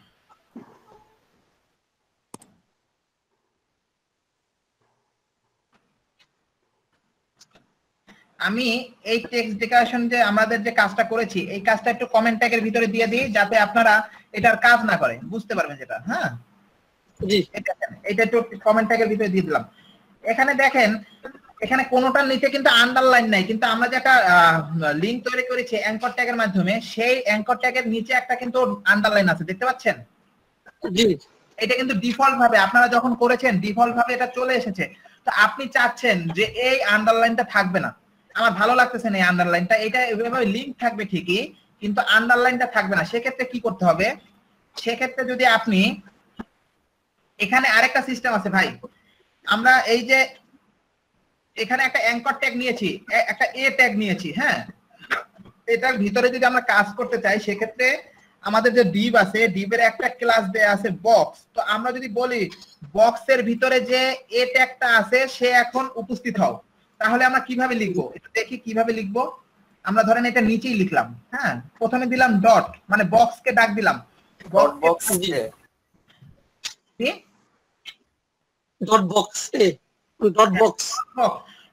আমি এই টেক্সট ডেকোরেশন যে আমাদের যে কাজটা করেছি এই কাজটা একটু কমেন্ট ট্যাগের ভিতরে দিয়ে দিই, যাতে আপনারা এটার কাজ না করে বুঝতে পারবেন যেটা। হ্যাঁ জি, এটা একটু কমেন্ট ট্যাগের ভিতরে দিয়ে দিলাম। এখানে দেখেন, এখানে কোনোটার নিচে কিন্তু আন্ডারলাইন নাই, কিন্তু আমরা যে একটা লিংক তৈরি করেছি অ্যাঙ্কর ট্যাগের মাধ্যমে, সেই অ্যাঙ্কর ট্যাগের নিচে একটা কিন্তু আন্ডারলাইন আছে, দেখতে পাচ্ছেন? জি, এটা কিন্তু ডিফল্ট ভাবে আপনারা যখন করেছেন ডিফল্ট ভাবে এটা চলে এসেছে। তো আপনি চাচ্ছেন যে এই আন্ডারলাইনটা থাকবে না, আমার ভালো লাগতেছে না এই আন্ডারলাইনটা, এটা এভাবে লিংক থাকবে ঠিকই কিন্তু আন্ডারলাইনটা থাকবে না। সেক্ষেত্রে কি করতে হবে? সেক্ষেত্রে যদি আপনি এখানে আরেকটা সিস্টেম আছে ভাই, আমরা এই যে এখানে একটা অ্যাঙ্কর ট্যাগ নিয়েছি, একটা এ ট্যাগ নিয়েছি, হ্যাঁ, এটার ভিতরে যদি আমরা কাজ করতে চাই সেক্ষেত্রে আমাদের যে ডিভ আছে, ডিভের একটা ক্লাস দেয়া আছে বক্স। তো আমরা যদি বলি বক্সের ভিতরে যে এ ট্যাগটা আছে সে এখন উপস্থিত হও, তাহলে আমরা কিভাবে লিখবো একটু দেখি কিভাবে লিখবো। আমরা ধরেন এটা নিচেই লিখলাম, হ্যাঁ, প্রথমে দিলাম ডট, মানে বক্সকে ডাক দিলাম, ডট বক্স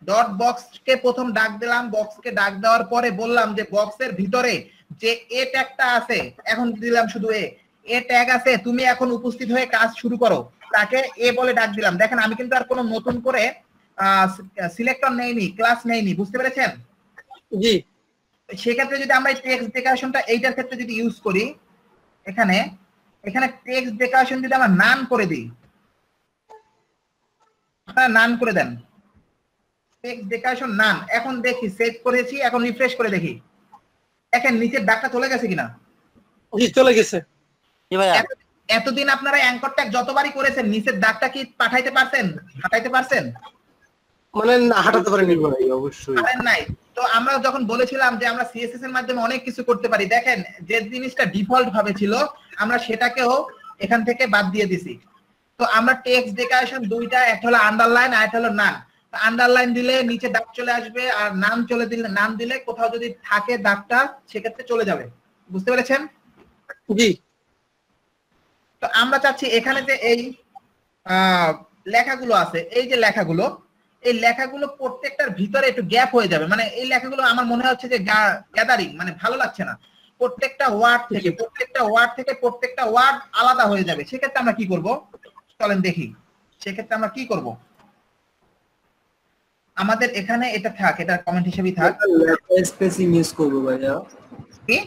ডট বক্সকে প্রথম ডাক দিলাম, বক্সকে ডাক দেওয়ার পরে বললাম যে বক্সের ভিতরে যে এ ট্যাগটা আছে, এখন দিলাম শুধু এ ট্যাগ আছে, তুমি এখন উপস্থিত হয়ে কাজ শুরু করো, তাকে এ বলে ডাক দিলাম। দেখেন আমি কিন্তু আর কোনো নতুন করে সিলেক্টর নেইনি, ক্লাস নেইনি, বুঝতে পেরেছেন? জি। সেক্ষেত্রে যদি আমরা এই টেক্সট ডেকোরেশনটা এইটার ক্ষেত্রে যদি ইউজ করি, এখানে এখানে টেক্সট ডেকোরেশন যদি আমরা নান করে দিই, আপনারা নান করে দেন, টেক্সট ডেকোরেশন নান। এখন দেখি সেভ করেছি, এখন রিফ্রেশ করে দেখি, দেখেন নিচের দাগটা চলে গেছে কিনা? জি চলে গেছে। এতদিন আপনারা অ্যাঙ্কর ট্যাগ যতবারই করেছেন নিচের দাগটা কি পাঠাইতে পারছেন, হাঁটাইতে পারছেন? মানে না হাঁটাতে পারেনি ভাই, অবশ্যই পারেন নাই। তো আমরা যখন বলেছিলাম যে আমরা সিএসএস এর মাধ্যমে অনেক কিছু করতে পারি, দেখেন যে জিনিসটা ডিফল্ট ভাবে ছিল আমরা সেটাকেও এখান থেকে বাদ দিয়ে দিছি। তো আমরা টেক্সট ডেকোরেশন দুইটা, একটা হলো আন্ডারলাইন আর একটা হলো নান। আন্ডারলাইন দিলে নিচে দাগ চলে আসবে, আর নাম চলে দিলে, নাম দিলে কোথাও যদি থাকে দাগটা সেক্ষেত্রে চলে যাবে, বুঝতে পেরেছেন? জি। তো আমরা চাচ্ছি এখানে যে এই লেখাগুলো আছে, এই যে লেখাগুলো, এই লেখাগুলো প্রত্যেকটার ভিতরে একটু গ্যাপ হয়ে যাবে, মানে এই লেখাগুলো আমার মনে হচ্ছে যে গ্যাদারিং, মানে ভালো লাগছে না, প্রত্যেকটা ওয়ার্ড থেকে প্রত্যেকটা ওয়ার্ড আলাদা হয়ে যাবে। সেক্ষেত্রে আমরা কি করব চলেন দেখি। সেক্ষেত্রে আমরা কি করব, আমাদের এখানে এটা থাক, এটা কমেন্ট হিসেবেই থাক, লেটার স্পেসিং ইউজ করব ভাইয়া। কি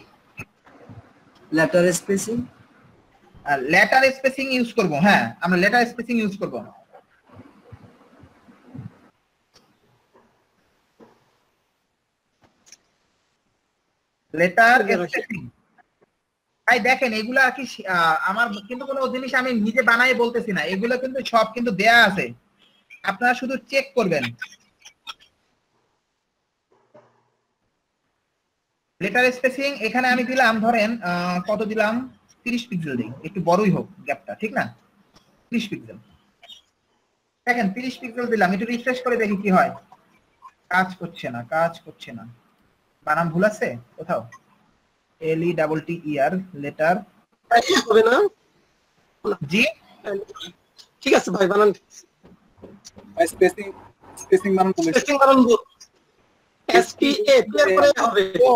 letter spacing? Letter spacing use করব, হ্যাঁ আমরা লেটার স্পেসিং ইউজ করব। লেটার স্পেসিং ভাই দেখেন এগুলা কি আমার কিন্তু কোনো জিনিস আমি নিজে বানাই বলতেছি না, এগুলো কিন্তু সব কিন্তু দেয়া আছে, আপনারা শুধু চেক করবেন। লেটার স্পেসিং এখানে আমি দিলাম ধরেন কত দিলাম, 30 পিক্সেল দিই, একটু বড়ই হোক গ্যাপটা, ঠিক না? 30 পিক্সেল, দেখেন 30 পিক্সেল দিলাম, একটু রিফ্রেশ করে দেখি কি হয়। কাজ করছে না, বানাম ভুল আছে কোথাও? LETTER লেটার হবে না? জি ঠিক আছে ভাই, বানান স্পেসিং বানান SPA পরে হবে। ও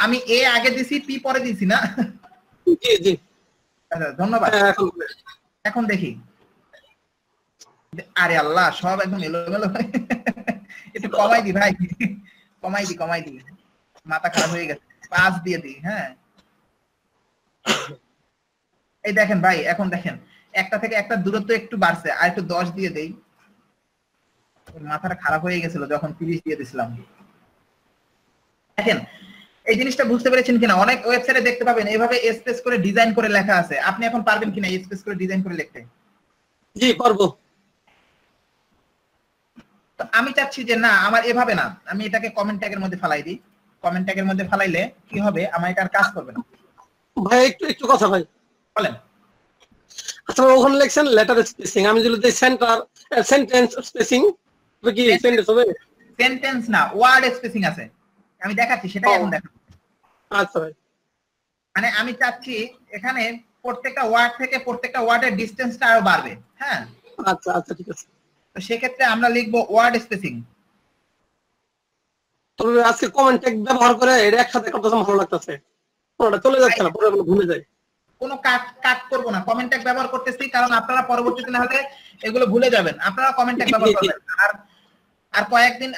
আমি এ আগে দিছি, পি পরে দিছি না? জি জি, আচ্ছা ধন্যবাদ। এখন দেখি, আরে আল্লাহ সব একদম এলোমেলো, একটু কমাই দি ভাই, কমাই দি, মাথা খারাপ হয়ে গেছে, 5 দিয়ে দিই। হ্যাঁ এই দেখেন ভাই, এখন দেখেন একটা থেকে একটা দূরত্ব একটু বাড়ছে, আর একটু 10 দিয়ে দেই, মাথাটা খারাপ হয়ে গেছিল যখন 30 দিয়ে দিছিলাম। দেখেন এই জিনিসটা বুঝতে পেরেছেন কিনা? অনেক ওয়েবসাইটে দেখতে পাবেন এভাবে স্পেস করে ডিজাইন করে লেখা আছে, আপনি এখন পারবেন কিনা স্পেস করে ডিজাইন করে লিখতে? জি পারবো। তো আমি চাচ্ছি যে না, আমার এভাবে না, আমি এটাকে কমেন্ট ট্যাগের মধ্যে ফালাই দিই। কমেন্ট ট্যাগের মধ্যে ফালাইলে কি হবে, আমার এটা আর কাজ করবে না। ভাই একটু কথা ভাই বলেন। আচ্ছা ওখানে লিখছেন লেটার স্পেসিং, আমি যদি দেই সেন্টেন্স স্পেসিং কি সেন্টেন্স হবে? সেন্টেন্স না, ওয়ার্ড স্পেসিং আছে। আমি দেখাচ্ছি, সেটাই এখন দেখাচ্ছি। আচ্ছা ভাই, মানে আমি চাচ্ছি এখানে প্রত্যেকটা ওয়ার্ড থেকে প্রত্যেকটা ওয়ার্ডের ডিসটেন্সটা আরো বাড়বে। হ্যাঁ, আচ্ছা আচ্ছা ঠিক আছে। তো সেক্ষেত্রে আমরা লিখবো ওয়ার্ড স্পেসিং। তবে আজকে কমেন্ট ট্যাগ ব্যবহার করে এটা একসাথে করতে ভালো লাগতেছে, ওটা চলে যাচ্ছে না, পরে ভুলে যায়। কোনো কাট করবো না, কমেন্ট ট্যাগ ব্যবহার করতেছি কারণ আপনারা পরবর্তীতে না হলে এগুলো ভুলে যাবেন। আপনারা কমেন্ট ট্যাগ ব্যবহার করবেন। আর কয়েকদিন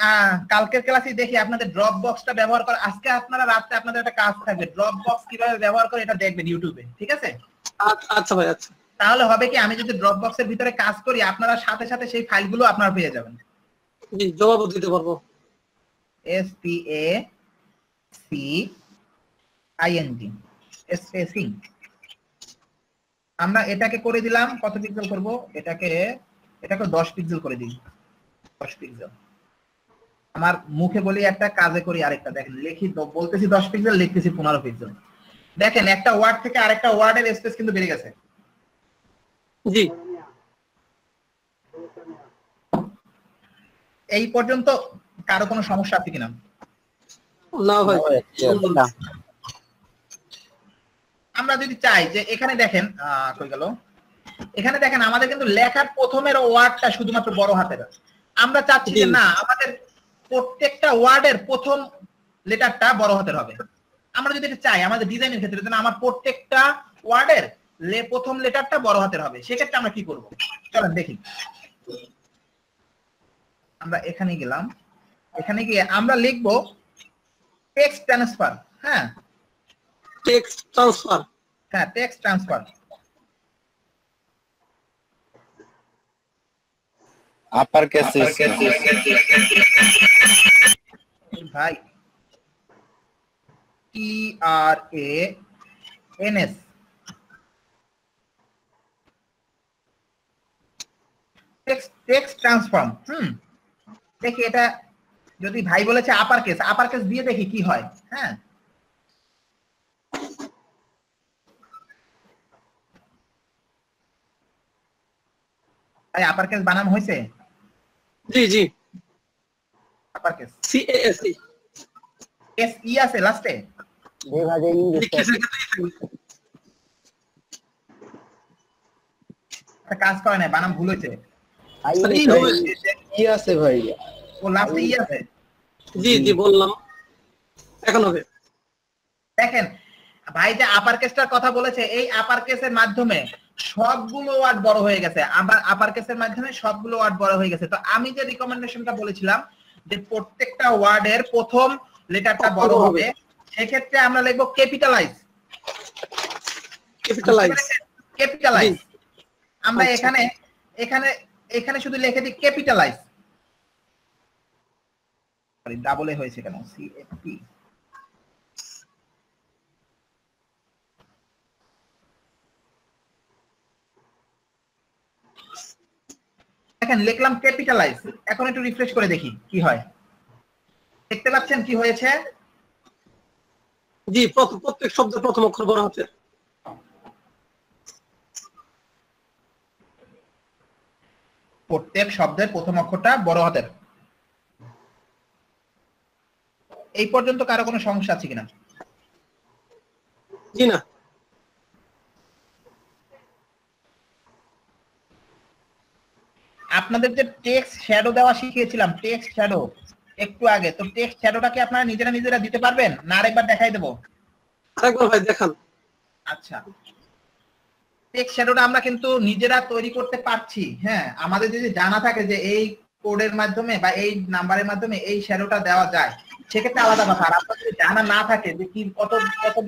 কালকের ক্লাসে দেখি আপনাদের ড্রপ বক্সটা ব্যবহার করে। আজকে আপনারা রাতে আপনাদের একটা কাজ থাকবে, ড্রপ বক্স কিভাবে ব্যবহার করে এটা দেখবেন ইউটিউবে, ঠিক আছে? আচ্ছা ভাই, আচ্ছা। তাহলে হবে কি, আমি যদি ড্রপ বক্সের ভিতরে কাজ করি আপনারা সাথে সাথে সেই ফাইলগুলো আপনারা পেয়ে যাবেন। জি, জবাব দিতে পারবো। SPACING spacing. আমরা এটাকে করে দিলাম, কত পিক্সেল করব? এটাকে 10 পিক্সেল করে দিই। 10 পিক্সেল। আমার মুখে বলি একটা, কাজে করি আরেকটা। দেখেন লিখি, বলতেছি 10 পিক্সেল, লিখতেছি 15 পিক্সেল। দেখেন একটা ওয়ার্ড থেকে আরেকটা ওয়ার্ডের স্পেস কিন্তু বেড়ে গেছে। জি, এই পর্যন্ত কারো কোনো সমস্যা আছে কিনা? না ভাই, আমরা যদি চাই যে এখানে দেখেন কই গেল, এখানে দেখেন আমাদের কিন্তু লেখার প্রথমের ওয়ার্ডটা শুধুমাত্র বড় হাতের। আমরা চাচ্ছি যে না, আমাদের প্রত্যেকটা ওয়ার্ডের প্রথম লেটারটা বড় হাতের হবে। আমরা যদি এটা চাই আমাদের ডিজাইনের ক্ষেত্রে, যেন আমার প্রত্যেকটা ওয়ার্ডের প্রথম লেটারটা বড় হাতের হবে, সেক্ষেত্রে আমরা কি করব? চলেন দেখি। আমরা এখানে গেলাম, এখানে গিয়ে আমরা লিখব টেক্সট ট্রান্সফার। হ্যাঁ, টেক্সট ট্রান্সফার। হ্যাঁ, টেক্সট ট্রান্সফার। আপার কেস ভাই, TRANS টেক্সট ট্রান্সফর্ম। দেখি এটা যদি ভাই বলেছে আপার কেস দিয়ে দেখি কি হয়। হ্যাঁ, ভাই আপার কেস বানানো হয়েছে? জি জি, আপার কেস CASE SE আছে লাস্টে। কাজ করে না, বানাম ভুল হয়েছে। কি আছে ভাই? ও লাস্টে ই আছে। জি জি বললাম, এখন হবে। দেখেন ভাই যে আপার কেসটার কথা বলেছে, এই আপার কেসের মাধ্যমে সবগুলো ওয়ার্ড বড় হয়ে গেছে। আবার আপার কেসের মাধ্যমে সবগুলো ওয়ার্ড বড় হয়ে গেছে। তো আমি যে রিকমেন্ডেশনটা বলেছিলাম যে প্রত্যেকটা ওয়ার্ডের প্রথম লেটারটা বড় হবে, সেক্ষেত্রে আমরা লিখব ক্যাপিটালাইজ। ক্যাপিটালাইজ। আমরা এখানে এখানে এখানে শুধু লিখে দিই ক্যাপিটালাইজ। ডাবল এ হয়েছে কেন? CAP। দেখেন লিখলাম ক্যাপিটালাইজ। এখন একটু রিফ্রেশ করে দেখি কি হয়। দেখতে পাচ্ছেন কি হয়েছে? জি, প্রত্যেক শব্দের প্রথম অক্ষর বড় হাতের। প্রত্যেক শব্দের প্রথম অক্ষরটা বড় হাতের। এই পর্যন্ত কারো কোনো সমস্যা আছে কিনা? জি না। আপনাদের যে টেক্সট শ্যাডো দেওয়া শিখিয়েছিলাম, টেক্সট শ্যাডো একটু আগে, তো টেক্সট শ্যাডোটা কি আপনারা নিজেরা দিতে পারবেন না আরেকবার দেখাই দেব? আরেকবার ভাই দেখান। আচ্ছা, টেক্সট শ্যাডোটা আমরা কিন্তু নিজেরা তৈরি করতে পারছি। হ্যাঁ, আমাদের যদি জানা থাকে যে এই কোডের মাধ্যমে বা এই নাম্বারের মাধ্যমে এই শ্যাডোটা দেওয়া যায়, সেক্ষেত্রে আলাদা কথা। আর আপনার যদি জানা না থাকে যে কি কত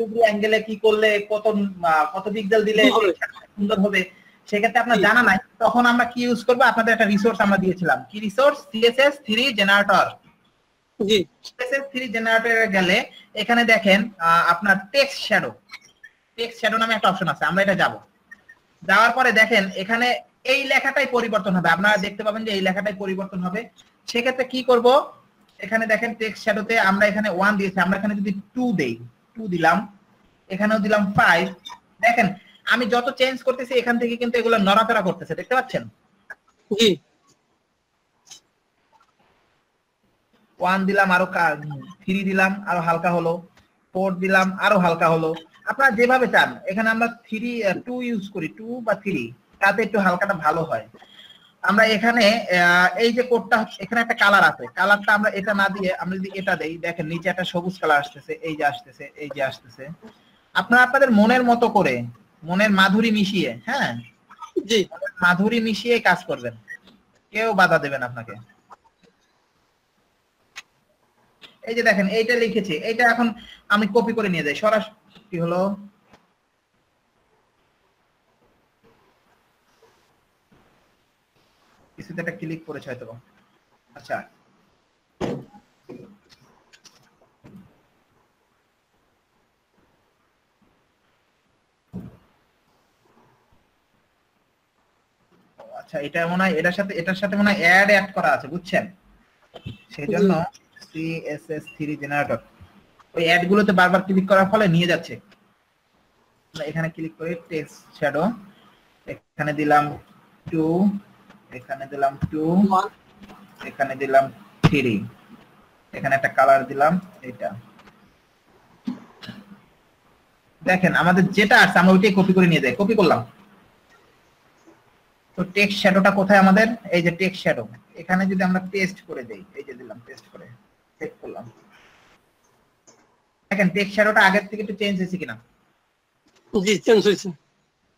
ডিগ্রি অ্যাঙ্গেলে কি করলে কত পিক্সেল দিলে সুন্দর হবে, সেক্ষেত্রে আপনার জানা নাই, তখন আমরা কি ইউজ করব? আপনাদের একটা রিসোর্স আমরা দিয়েছিলাম। কি রিসোর্স? CSS3 generator. জি, CSS3 জেনারেটরে গেলে এখানে দেখেন আপনার টেক্সট শ্যাডো নামে একটা অপশন আছে। আমরা এটা যাব, যাওয়ার পরে দেখেন এখানে এই লেখাটাই পরিবর্তন হবে। আপনারা দেখতে পাবেন যে এই লেখাটাই পরিবর্তন হবে। সেক্ষেত্রে কি করব? এখানে দেখেন টেক্সট শ্যাডোতে আমরা এখানে 1 দিয়েছি, আমরা এখানে যদি 2 দেই, 2 দিলাম, এখানেও দিলাম 5। দেখেন আমি যত চেঞ্জ করতেছি এখান থেকে কিন্তু এগুলো নড়াচড়া করতেছে, দেখতে পাচ্ছেন? জি। 1 দিলাম আরো 3 দিলাম আরো হালকা হলো, 4 দিলাম আরো হালকা হলো। আপনারা যেভাবে চান, এখানে আমরা 2 ইউজ করি, 2 বা 3, তাতে একটু হালকাটা ভালো হয়। আমরা এখানে এই যে কোডটা, এখানে একটা কালার আছে, কালারটা আমরা এটা না দিয়ে আমরা যদি এটা দেই, দেখেন নিচে একটা সবুজ কালার আসতেছে, এই যে আসতেছে, এই যে আসতেছে। আপনারা আপনাদের মনের মতো করে, মনের মাধুরী মিশিয়ে, হ্যাঁ জি, মাধুরী মিশিয়ে কাজ করবেন, কেউ বাধা দেবেন আপনাকে। এই যে দেখেন এইটা লিখেছি, এইটা এখন আমি কপি করে নিয়ে যাই সরাসরি। কি হলো, কিছুতে একটা ক্লিক করেছে হয়তো। আচ্ছা, আচ্ছা এটা মনে হয় এটার সাথে মনে হয় অ্যাড করা আছে, বুঝছেন? সেই জন্য CSS3 জেনারেটর ওই অ্যাড গুলোতে বারবার ক্লিক করার ফলে নিয়ে যাচ্ছে। এখানে ক্লিক করে টেক্সট শ্যাডো, এখানে দিলাম 2, এখানে দিলাম 2, এখানে দিলাম 3, এখানে একটা কালার দিলাম এটা। দেখেন আমাদের যেটা আছে আমরা ওইটাই কপি করে নিয়ে যাই, কপি করলাম। তো টেক্সট শ্যাডোটা কোথায় আমাদের? এই যে টেক্সট শ্যাডো, এখানে যদি আমরা পেস্ট করে দেই, এই যে দিলাম পেস্ট করে, সেভ করলাম। দেখেন টেক্সট শ্যাডোটা আগের থেকে একটু চেঞ্জ হয়েছে কিনা? জি চেঞ্জ হয়েছে।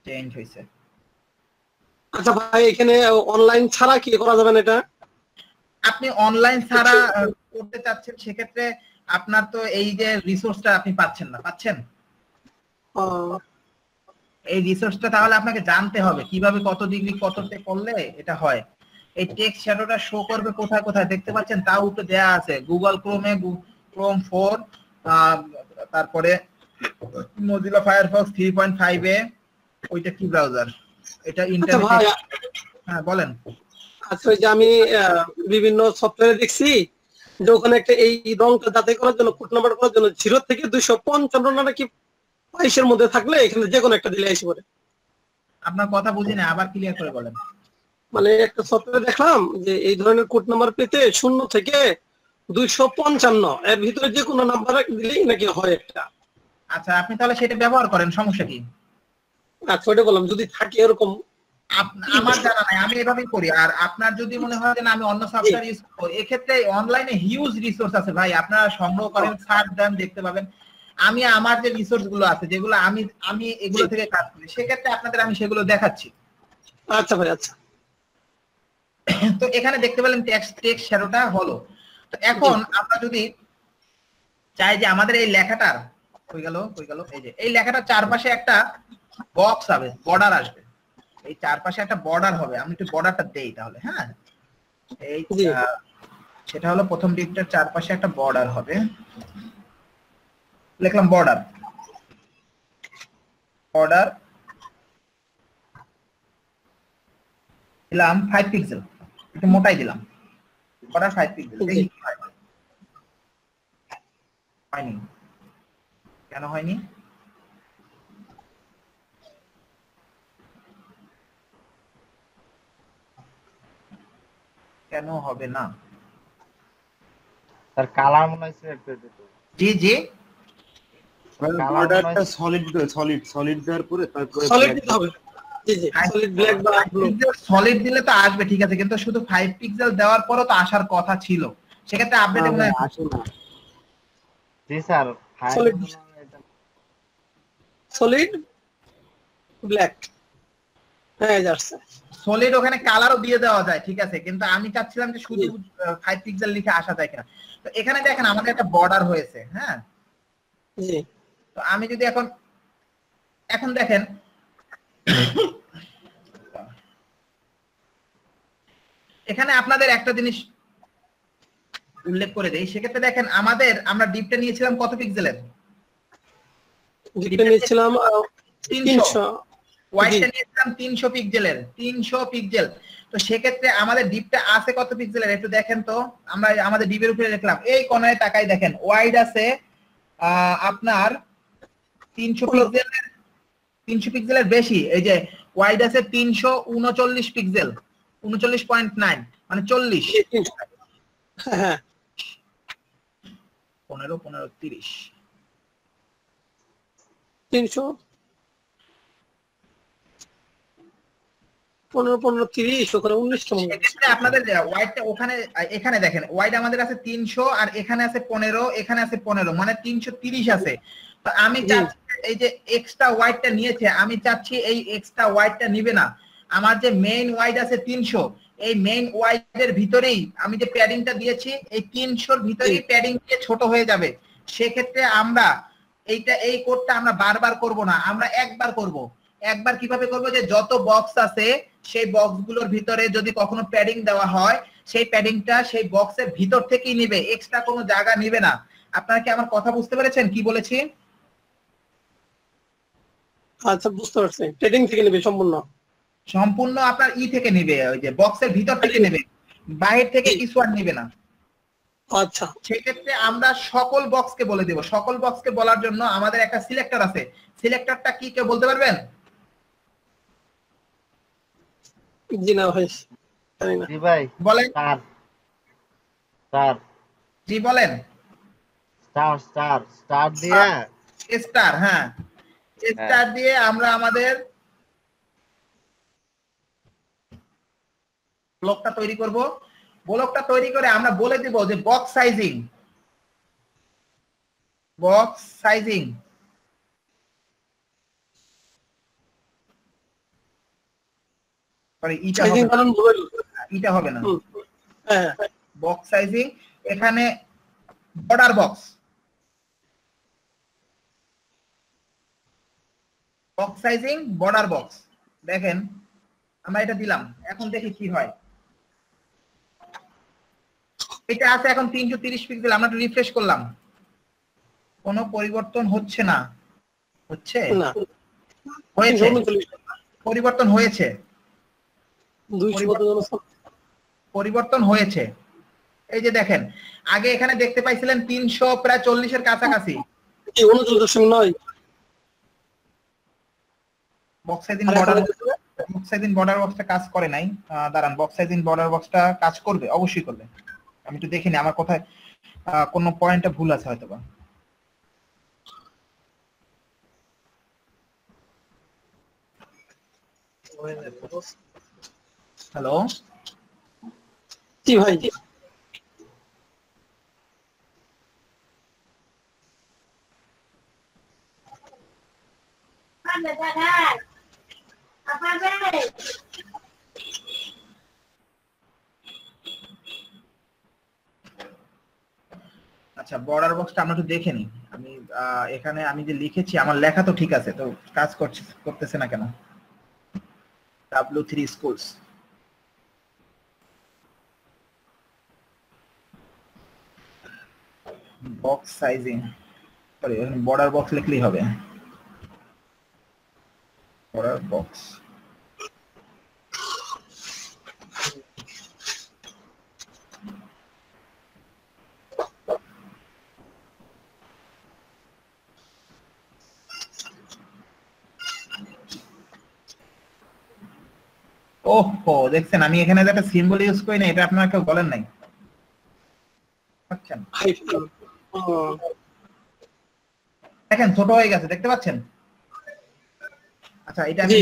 চেঞ্জ হয়েছে। আচ্ছা ভাই, এখানে অনলাইন ছাড়া কি করা যাবে না এটা? আপনি অনলাইন ছাড়া করতে চাচ্ছেন, সেক্ষেত্রে আপনার তো এই যে রিসোর্সটা আপনি পাচ্ছেন না, পাচ্ছেন? এই রিসোর্সটা তাহলে আপনাকে জানতে হবে কিভাবে কত ডিগ্রি কততে করলে এটা হয়। এই টেক্সট শ্যাডোটা শো করবে কোথায় কোথায় দেখতে পাচ্ছেন, তাও উপরে দেয়া আছে। গুগল ক্রোমে, ক্রোম 4, তারপরে মজিলা ফায়ারফক্স 3.5 এ। ওইটা কি ব্রাউজার? এটা ইন্টারনেট। হ্যাঁ বলেন। আচ্ছা, ওই যে আমি বিভিন্ন সফটওয়্যারে দেখছি যে ওখানে একটা এই রংটা যাচাই করার জন্য, কোড নাম্বার করার জন্য 0 থেকে 255 নাকি 22 মধ্যে থাকলে এখানে যে কোনো একটা দিলে এসে পড়ে। আপনার কথা বুঝি না, আবার ক্লিয়ার করে বলেন। মানে একটা সফটওয়্যারে দেখলাম যে এই ধরনের কোড নাম্বার পেতে 0 থেকে 255 এর ভিতরে যে কোনো নাম্বার দিলেই নাকি হয় একটা। আচ্ছা, আপনি তাহলে সেটা ব্যবহার করেন, সমস্যা কি? আচ্ছা, ওটা বললাম যদি থাকে এরকম। আমার জানা নাই, আমি এভাবেই করি। আর আপনার যদি মনে হয় যে না আমি অন্য সফটওয়্যার ইউজ করব, এক্ষেত্রে অনলাইনে হিউজ রিসোর্স আছে ভাই, আপনারা সংগ্রহ করেন, সার্চ দেন, দেখতে পাবেন। আমি আমার যে রিসোর্স গুলো আছে, যেগুলো আমি এগুলো থেকে কাজ করি, সেক্ষেত্রে আপনাদের আমি সেগুলো দেখাচ্ছি। আচ্ছা ভাই, আচ্ছা। তো এখানে দেখতে পেলেন টেক্সট শ্যাডোটা হলো। তো এখন আমরা যদি চাই যে আমাদের এই লেখাটার কই গেল, এই যে এই লেখাটার চারপাশে একটা বক্স হবে, বর্ডার আসবে, এই চারপাশে একটা বর্ডার হবে। আমি একটু বর্ডারটা দেই তাহলে। হ্যাঁ, এই সেটা হলো প্রথম দিকটার চারপাশে একটা বর্ডার হবে। লিখলাম বর্ডার দিলাম 5 পিক্সেল, একটু মোটাই দিলাম, বর্ডার 5 পিক্সেল। দেখি কি হয়। হয়নি, কেন হয়নি? কেন হবে না? তার কালার মনে হয় সিলেক্ট করে দিতে। জি জি, বর্ডারটা সলিড দেওয়ার পরে তারপরে সলিড দিতে হবে। জি জি, সলিড ব্ল্যাক বা ব্লু। সলিড দিলে তো আসবে, ঠিক আছে, কিন্তু শুধু 5 পিক্সেল দেওয়ার পরও তো আসার কথা ছিল, সেক্ষেত্রে আপডেটে মনে হয় আসে না। জি স্যার, সলিড ব্ল্যাক। হ্যাঁ যাচ্ছে। সলিড ওখানে কালারও দিয়ে দেওয়া যায়, ঠিক আছে, কিন্তু আমি চাচ্ছিলাম যে শুধু 5 পিক্সেল লিখে আসা যায় কিনা। তো এখানে দেখেন আমাদের একটা বর্ডার হয়েছে। হ্যাঁ জি, তো আমি যদি এখন দেখেন এখানে আপনাদের একটা জিনিস উল্লেখ করে দেই, সেক্ষেত্রে দেখেন আমরা ডিপটা নিয়েছিলাম কত পিক্সেলের? ডিপটা নিয়েছিলাম 300, ওয়াইডটা নিয়েছিলাম 300 পিক্সেলের, 300 পিক্সেল। তো সেক্ষেত্রে আমাদের ডিপটা আছে কত পিক্সেলের একটু দেখেন তো। আমরা আমাদের ডিপের উপরে দেখলাম, এই কোণায় তাকাই দেখেন, ওয়াইড আছে আপনার 300 পিক্সেলের বেশি। এই যে ওয়াইড আছে 339 পিক্সেল, 39.9 মানে 40। 15 15 30 300 15 15 30 ওখানে 19টা মনে হয়। সেক্ষেত্রে আপনাদের ওয়াইডটা ওখানে এখানে দেখেন ওয়াইড আমাদের আছে 300 আর এখানে আছে 15 এখানে আছে 15 মানে 330 আছে। তো আমি চাচ্ছি এই যে এক্সট্রা ওয়াইডটা নিয়েছে আমি চাচ্ছি এই এক্সট্রা ওয়াইডটা নিবে না। আমার যে মেইন ওয়াইড আছে 300 এই মেইন ওয়াইডের ভিতরেই আমি যে প্যাডিংটা দিয়েছি এই 300 এর ভিতরেই প্যাডিং দিয়ে ছোট হয়ে যাবে। সেক্ষেত্রে আমরা এই কোডটা আমরা বারবার করব না, আমরা একবার করব। একবার কিভাবে করব যে যত বক্স আছে সেই বক্সগুলোর ভিতরে যদি কখনো প্যাডিং দেওয়া হয় সেই প্যাডিংটা সেই বক্সের ভিতর থেকেই নেবে, এক্সট্রা কোনো জায়গা নেবে না। আপনারা কি আমার কথা বুঝতে পেরেছেন কি বলেছি? আচ্ছা বুঝতে পারছি, ট্রেডিং থেকে নেবে সম্পূর্ণ আপনার থেকে নেবে, ওই যে বক্সের ভিতর থেকে নেবে, বাইরে থেকে কিছু আর নেবে না। আচ্ছা সেক্ষেত্রে আমরা সকল বক্সকে বলে দেব। সকল বক্সকে বলার জন্য আমাদের একটা সিলেক্টর আছে, সিলেক্টরটা কি কেউ বলতে পারবেন? জি না ভাই জি ভাই বলেন। স্টার জি বলেন। স্টার দিয়ে স্টার, হ্যাঁ স্টার দিয়ে আমরা আমাদের ব্লকটা তৈরি করব। ব্লকটা তৈরি করে আমরা বলে দেব যে বক্স সাইজিং এটা হবে না, বক্স সাইজিং। এখানে border box sizing border box দেখেন আমরা এটা দিলাম। এখন দেখি কি হয়। এটা আছে এখন 330 পিক্সেল। আমরা একটু রিফ্রেশ করলাম, কোনো পরিবর্তন হচ্ছে না। হচ্ছে না, হয়েছে, পরিবর্তন হয়েছে, পরিবর্তন হয়েছে। এই যে দেখেন আগে এখানে দেখতে পাইছিলেন 300 প্রায় 40 এর কাছাকাছি। 39.9 বক্স সাইজিং বর্ডার বক্সটা কাজ করে নাই। দাঁড়ান, বক্স সাইজিং বর্ডার বক্সটা কাজ করবে, অবশ্যই করবে। আমি একটু দেখিনি আমার কথায় কোনো পয়েন্টটা ভুল আছে হয়তোবা। হ্যালো জি ভাই আচ্ছা বর্ডার বক্সটা আমরা একটু দেখে নিই। আমি এখানে আমি যে লিখেছি আমার লেখা তো ঠিক আছে, তো কাজ করতেছে না কেন? W3 schools box sizing, sorry border box লিখলেই হবে। বর্ডার বক্স ওহো দেখছেন আমি এখানে যে একটা সিম্বল ইউজ করি না, এটা আপনারা কেউ বলেন নাই। দেখেন ছোট হয়ে গেছে, দেখতে পাচ্ছেন? আচ্ছা এটা আমি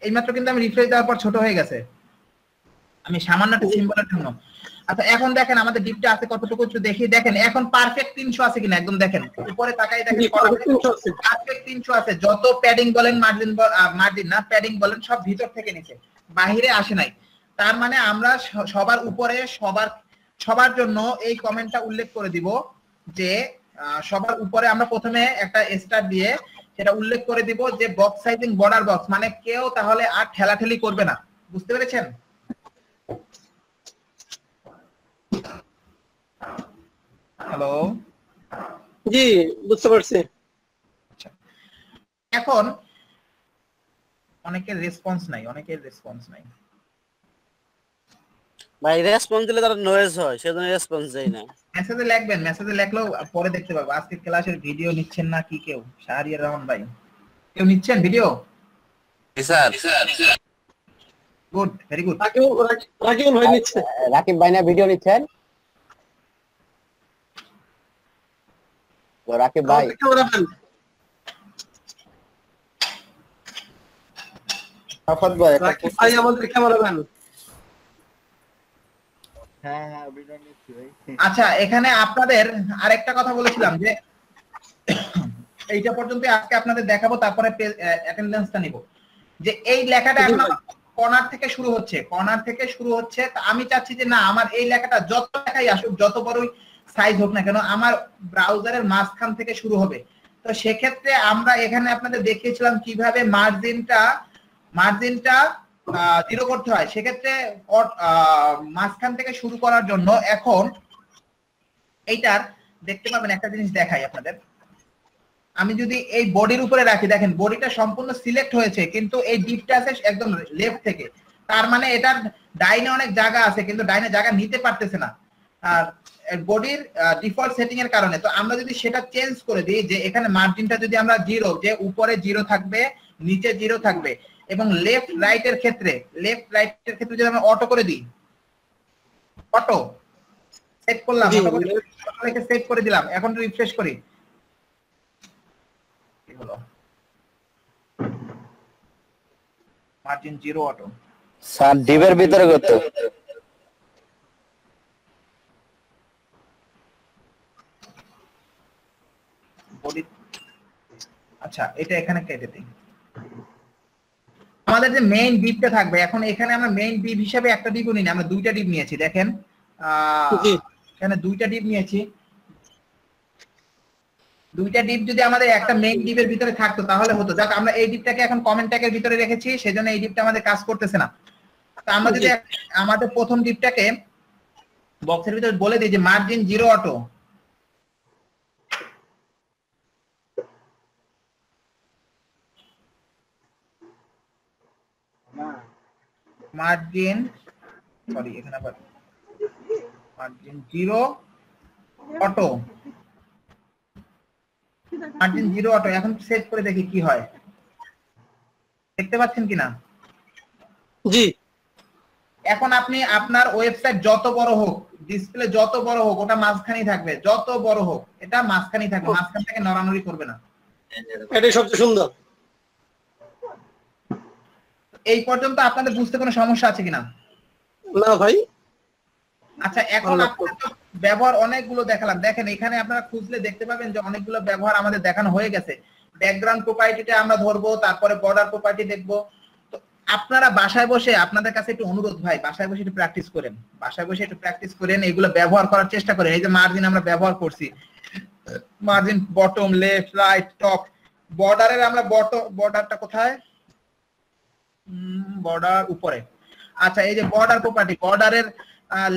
এইমাত্র কিন্তু আমি রিফ্রেশ দেওয়ার পর ছোট হয়ে গেছে, আমি সামান্য একটা সিম্বলের জন্য। আচ্ছা এখন দেখেন আমাদের ডিপটা আছে কতটুকু একটু দেখি। দেখেন এখন পারফেক্ট 300 আছে কিনা একদম দেখেন, উপরে তাকাই দেখেন পারফেক্ট 300 আছে। যত প্যাডিং বলেন মার্জিন না প্যাডিং বলেন সব ভিতর থেকে নিচে, বাহিরে আসে নাই। তার মানে আমরা সবার উপরে সবার জন্য এই কমেন্টটা উল্লেখ করে দিব যে সবার উপরে আমরা প্রথমে একটা স্টার দিয়ে সেটা উল্লেখ করে দিব যে বক্স সাইজিং বর্ডার বক্স, মানে কেউ তাহলে আর ঠেলাঠেলি করবে না। বুঝতে পেরেছেন? হ্যালো জি বুঝতে পারছি। এখন অনেকের রেসপন্স নাই, ভাই রেসপন্স দিলে তার নয়েজ হয়, সেজন্য রেসপন্স দেই না। মেসেজে লিখবেন, মেসেজে লিখলেও পরে দেখতে পাবো। আজকে ক্লাসের ভিডিও নিচ্ছেন না কি কেউ? শাহরিয়ার রহমান ভাই কেউ নিচ্ছেন video? Sir good, very good. Rakib ভাই নিচ্ছে, রাকিব ভাই না ভিডিও নিচ্ছেন? রাকিব ভাই আফাত ভাই রাকিব ভাই আমাদের ক্যামেরাম্যান। হ্যাঁ হ্যাঁ ভিডিও নিচ্ছি ভাই। আচ্ছা এখানে আপনাদের আরেকটা কথা বলেছিলাম যে এইটা পর্যন্ত আজকে আপনাদের দেখাবো, তারপরে অ্যাটেন্ডেন্সটা নিব। যে এই লেখাটা এখন কর্নার থেকে শুরু হচ্ছে, কর্নার থেকে শুরু হচ্ছে। তা আমি চাচ্ছি যে না, আমার এই লেখাটা যত লেখাই আসুক, যত বড়ই সাইজ হোক না কেন, আমার ব্রাউজারের মাঝখান থেকে শুরু হবে। তো সেক্ষেত্রে আমরা এখানে আপনাদের দেখিয়েছিলাম কিভাবে মার্জিনটা জিরো করতে হয়। সেক্ষেত্রে মাঝখান থেকে শুরু করার জন্য এখন এইটার দেখতে পাবেন একটা জিনিস দেখাই আপনাদের। আমি যদি এই বডির উপরে রাখি, দেখেন বডিটা সম্পূর্ণ সিলেক্ট হয়েছে, কিন্তু এই ডিপটা আছে একদম লেফট থেকে। তার মানে এটার ডাইনে অনেক জায়গা আছে, কিন্তু ডাইনে জায়গা নিতে পারতেছে না আর বডির ডিফল্ট সেটিং এর কারণে। তো আমরা যদি সেটা চেঞ্জ করে দিই, যে এখানে মার্জিনটা যদি আমরা জিরো, যে উপরে জিরো থাকবে, নিচে জিরো থাকবে, এবং লেফট রাইটের ক্ষেত্রে যদি আমরা অটো করে দিই, অটো সেট করলাম, অটো করে লিখে সেট করে দিলাম। এখন রিফ্রেশ করি, মার্জিন জিরো অটো। স্যার ডিবের ভিতরে করতে আচ্ছা এটা এখানে কেটে দিই। আমাদের যে মেইন ডিপটা থাকবে, এখন এখানে আমরা মেইন ডিপ হিসেবে একটা ডিপও নিই না, আমরা দুইটা ডিপ নিয়েছি। দেখেন এখানে দুইটা ডিপ নিয়েছি। দুইটা ডিপ যদি আমাদের একটা মেইন ডিপের ভিতরে থাকতো তাহলে হতো। যাক আমরা এই ডিপটাকে এখন কমেন্ট ট্যাগের ভিতরে রেখেছি, সেজন্য এই ডিপটা আমাদের কাজ করতেছে না। তো আমরা যদি আমাদের প্রথম ডিপটাকে বক্সের ভিতরে বলে দিই যে margin zero auto, margin sorry এখানে আবার margin zero auto, margin zero auto. এখন সেট করে দেখি কি হয়, দেখতে পাচ্ছেন কিনা? জি। এখন আপনি আপনার ওয়েবসাইট যত বড় হোক, ডিসপ্লে যত বড় হোক, ওটা মাঝখানেই থাকবে। যত বড় হোক এটা মাঝখানেই থাকবে, মাঝখান থেকে নড়ানড়ি করবে না। এটাই সবচেয়ে সুন্দর। এই পর্যন্ত আপনাদের বুঝতে কোনো সমস্যা আছে কিনা? না ভাই। আচ্ছা এখন আপনাদের তো ব্যবহার অনেকগুলো দেখালাম। দেখেন এখানে আপনারা খুঁজলে দেখতে পাবেন যে অনেকগুলো ব্যবহার আমাদের দেখানো হয়ে গেছে। ব্যাকগ্রাউন্ড প্রপার্টিটা আমরা ধরবো, তারপরে বর্ডার প্রপার্টি দেখবো। তো আপনারা বাসায় বসে, আপনাদের কাছে একটু অনুরোধ ভাই, বাসায় বসে একটু প্র্যাকটিস করেন, বাসায় বসে একটু প্র্যাকটিস করেন, এগুলো ব্যবহার করার চেষ্টা করেন। এই যে মার্জিন আমরা ব্যবহার করছি, margin bottom, left, right, top. বর্ডারের আমরা বর্ডারটা কোথায়? বর্ডার উপরে। আচ্ছা এই যে বর্ডার প্রপার্টি, বর্ডারের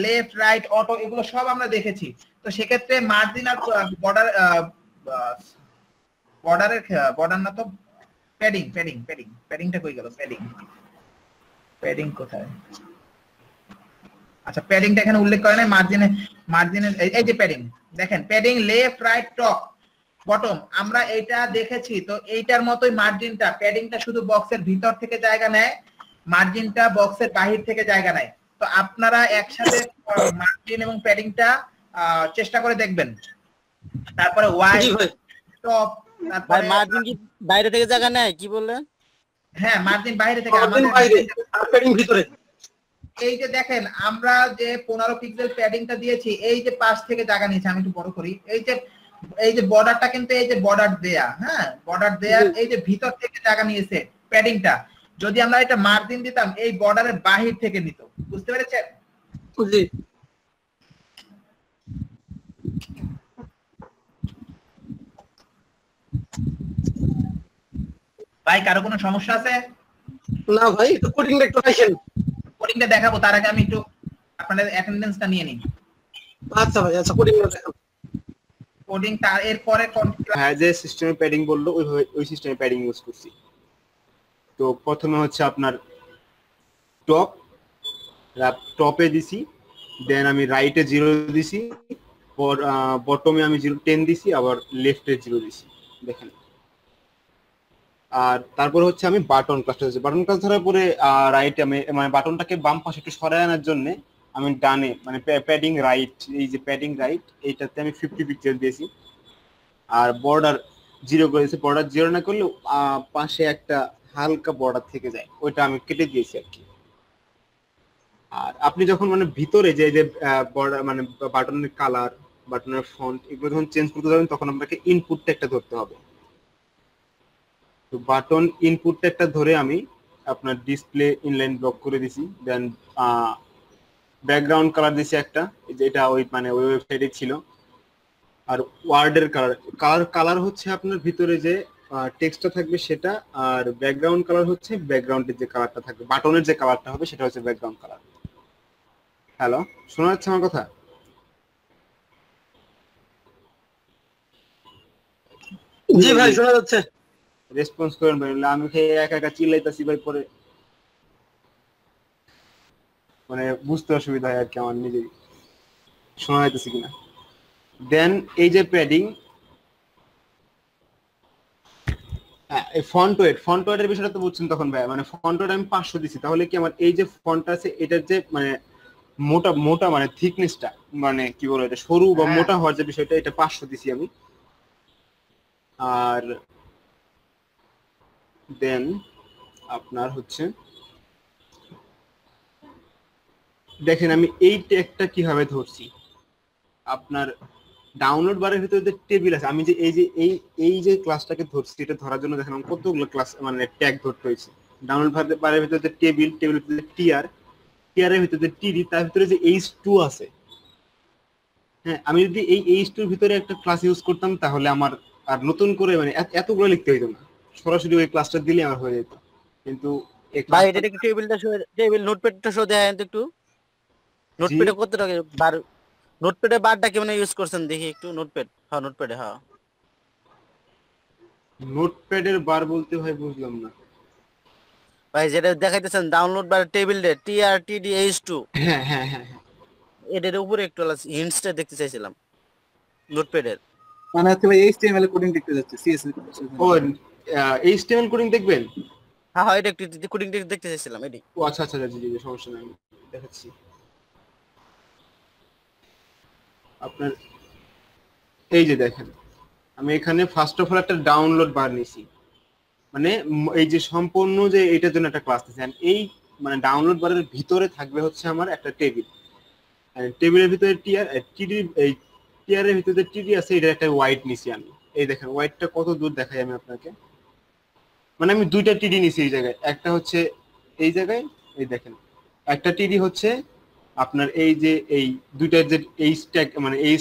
লেফট, রাইট, অটো, এগুলো সব আমরা দেখেছি। তো সেক্ষেত্রে মার্জিন আর বর্ডার না তো প্যাডিংটা কই গেল? প্যাডিং কোথায়? আচ্ছা প্যাডিংটা এখানে উল্লেখ করে নাই। মার্জিনের এই যে প্যাডিং, দেখেন padding left, right, top, bottom আমরা এইটা দেখেছি। তো এইটার মতোই মার্জিনটা, প্যাডিংটা শুধু বক্সের ভিতর থেকে জায়গা নেয়, মার্জিনটা বক্সের বাহির থেকে জায়গা নেয়। তো আপনারা একসাথে মার্জিন এবং প্যাডিংটা চেষ্টা করে দেখবেন। তারপরে ওয়াই টপ, তারপরে মার্জিন কি বাইরে থেকে জায়গা নেয় কি বললেন? হ্যাঁ মার্জিন বাইরে থেকে, আমাদের বাইরে আর প্যাডিং ভিতরে। এই যে দেখেন আমরা যে 15 পিক্সেল প্যাডিংটা দিয়েছি, এই যে পাশ থেকে জায়গা নিয়েছে। আমি একটু বড় করি। এই যে বর্ডারটা কিন্তু এই যে বর্ডার দেয়া, হ্যাঁ বর্ডার দেয়ার এই যে ভিতর থেকে জায়গা নিয়েছে প্যাডিংটা। যদি আমরা এটা মার্জিন দিতাম, এই বর্ডারের বাহির থেকে নিত। বুঝতে পেরেছেন? জি। ভাই কারো কোনো সমস্যা আছে? না ভাই, একটু কোডিংটা একটু রাখেন। কোডিংটা দেখাবো, তার আগে আমি একটু আপনাদের অ্যাটেন্ডেন্সটা নিয়ে নিই। আচ্ছা ভাই, আচ্ছা কোডিংটা দেখান। কোডিং তার এরপরে হ্যাঁ যে সিস্টেমে প্যাডিং বললো ওই সিস্টেমে প্যাডিং ইউজ করছি। তো প্রথমে হচ্ছে আপনার টপে দিছি, দেন আমি রাইটে 0 দিছি, বটমে আমি 10 দিছি, আবার লেফটে 0 দিছি। দেখেন আর তারপর হচ্ছে আমি বাটন ক্লাসটা দিছি। বাটন ক্লাস ধরার পরে রাইটে আমি মানে বাটনটাকে বাম পাশে একটু সরায় আনার জন্য আমি ডানে মানে প্যাডিং রাইট, এই যে প্যাডিং রাইট এইটাতে আমি 50 পিক্সেল দিয়েছি। আর বর্ডার 0 করে দিয়েছি। বর্ডার 0 না করলে পাশে একটা হালকা বর্ডার থেকে যায়, ওইটা আমি কেটে দিয়েছি আর কি। আর আপনি যখন মানে ভিতরে যে যে বর্ডার মানে বাটনের কালার, বাটনের ফন্ট এগুলো যখন চেঞ্জ করতে যাবেন তখন আপনাকে ইনপুটটা একটা ধরতে হবে। তো বাটন ইনপুটটা একটা ধরে আমি আপনার ডিসপ্লে ইনলাইন ব্লক করে দিছি। দেন ব্যাকগ্রাউন্ড কালার দিছি একটা, যেটা ওই মানে ওই ওয়েবসাইটে ছিল। আর ওয়ার্ডের কালার হচ্ছে আপনার ভিতরে যে টেক্সটটা থাকবে সেটা, আর ব্যাকগ্রাউন্ড কালার হচ্ছে ব্যাকগ্রাউন্ডের যে কালারটা থাকবে, বাটনের যে কালারটা হবে সেটা হচ্ছে ব্যাকগ্রাউন্ড কালার। হ্যালো, শোনা যাচ্ছে আমার কথা? জি ভাই শোনা যাচ্ছে। রেসপন্স করেন ভাই, আমি একা একা চিল্লাইতাছি ভাই, পরে মানে বুঝতে অসুবিধা হয় আর কি আমার নিজেই, শোনা যাইতেছে কিনা। দেন এই যে প্যাডিং, এই ফন্ট ওয়েটের বিষয়টা তো বুঝছেন তখন ভাই, মানে ফন্ট ওয়েট আমি 500 দিছি, তাহলে কি আমার এই যে ফন্টটা আছে এটার যে মানে মোটা মানে থিকনেসটা, মানে কি বলবো এটা সরু বা মোটা হওয়ার যে বিষয়টা, এটা 500 দিছি আমি। আর দেন আপনার হচ্ছে দেখেন আমি এই ট্যাগটা কিভাবে ধরছি। আপনার ডাউনলোড বারের ভিতরে যে টেবিল আছে, আমি যে এই যে ক্লাসটাকে ধরছি, এটা ধরার জন্য দেখেন আমার কতগুলো ক্লাস মানে ট্যাগ ধরতে হয়েছে। ডাউনলোড বারের ভিতরে যে টেবিলের ভিতরে টিআর এর ভিতরে টিডি, তার ভিতরে যে H2 আছে। হ্যাঁ, আমি যদি এই H2 এর ভিতরে একটা ক্লাস ইউজ করতাম তাহলে আমার আর নতুন করে মানে এতগুলো লিখতে হইতো না, সরাসরি ওই ক্লাসটা দিলে আমার হয়ে যেত। কিন্তু ভাই এটা একটু টেবিল নোটপ্যাডটা শো দেয় একটু, নোটপ্যাডে কত টাকা বার, নোটপ্যাডে বারটা কেমন ইউজ করছেন দেখি একটু। নোটপ্যাড, হ্যাঁ নোটপ্যাডে, হ্যাঁ নোটপ্যাডের বার বলতে ভাই বুঝলাম না ভাই, যেটা দেখাইতেছেন ডাউনলোড বার টেবিল ডে TRTDH2, হ্যাঁ, এটার উপরে একটু হিন্টসটা দেখতে চাইছিলাম নোটপ্যাডের। মানে হচ্ছে ভাই HTML কোডিং দেখতে যাচ্ছে, CSS। ও HTML কোডিং দেখবেন? হ্যাঁ এটা একটু কোডিং দেখতে চাইছিলাম এডি। ও আচ্ছা, জি সমস্যা নাই, আমি দেখাচ্ছি। আপনার এই যে দেখেন আমি এখানে ফার্স্ট অফ অল একটা ডাউনলোড বার নিছি, মানে এই যে সম্পূর্ণ যে এটার জন্য একটা ক্লাস নিছি। এই মানে ডাউনলোড বারের ভিতরে থাকবে হচ্ছে আমার একটা টেবিল, টেবিলের ভিতরে টিডি, এই টিআর এর ভিতরে টিডি আছে, এটা একটা হোয়াইট নিছি আমি। এই দেখেন হোয়াইটটা কত দূর দেখাই আমি আপনাকে, মানে আমি দুইটা টিডি নিছি এই জায়গায়, একটা হচ্ছে এই জায়গায়, এই দেখেন একটা টিডি হচ্ছে আপনার এই যে এই দুইটা যে এই ট্যাগ মানে এই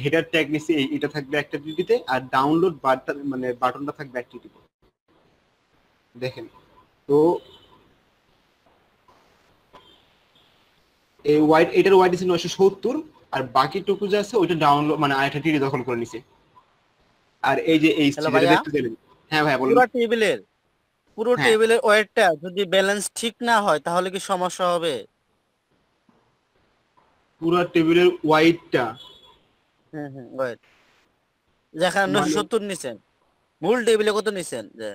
হেডার ট্যাগ নিছি, এটা থাকবে একটা টিডিতে, আর ডাউনলোড বারটা মানে বাটনটা থাকবে একটা টিডিতে। দেখেন তো এই এটার ওয়াইড আছে 970, আর বাকিটুকু যা আছে ওইটা ডাউনলোড মানে আরেকটা টিডি দখল করে নিছে। আর এই যে এই দেখতে দিলেন, হ্যাঁ ভাই বলুন। পুরো টেবিলের ওয়েটটা যদি ব্যালেন্স ঠিক না হয় তাহলে কি সমস্যা হবে? পুরো টেবিলের ওয়েটটা ওয়েট যেখানে 970 নিছেন, মূল টেবিলে কত নিছেন? যে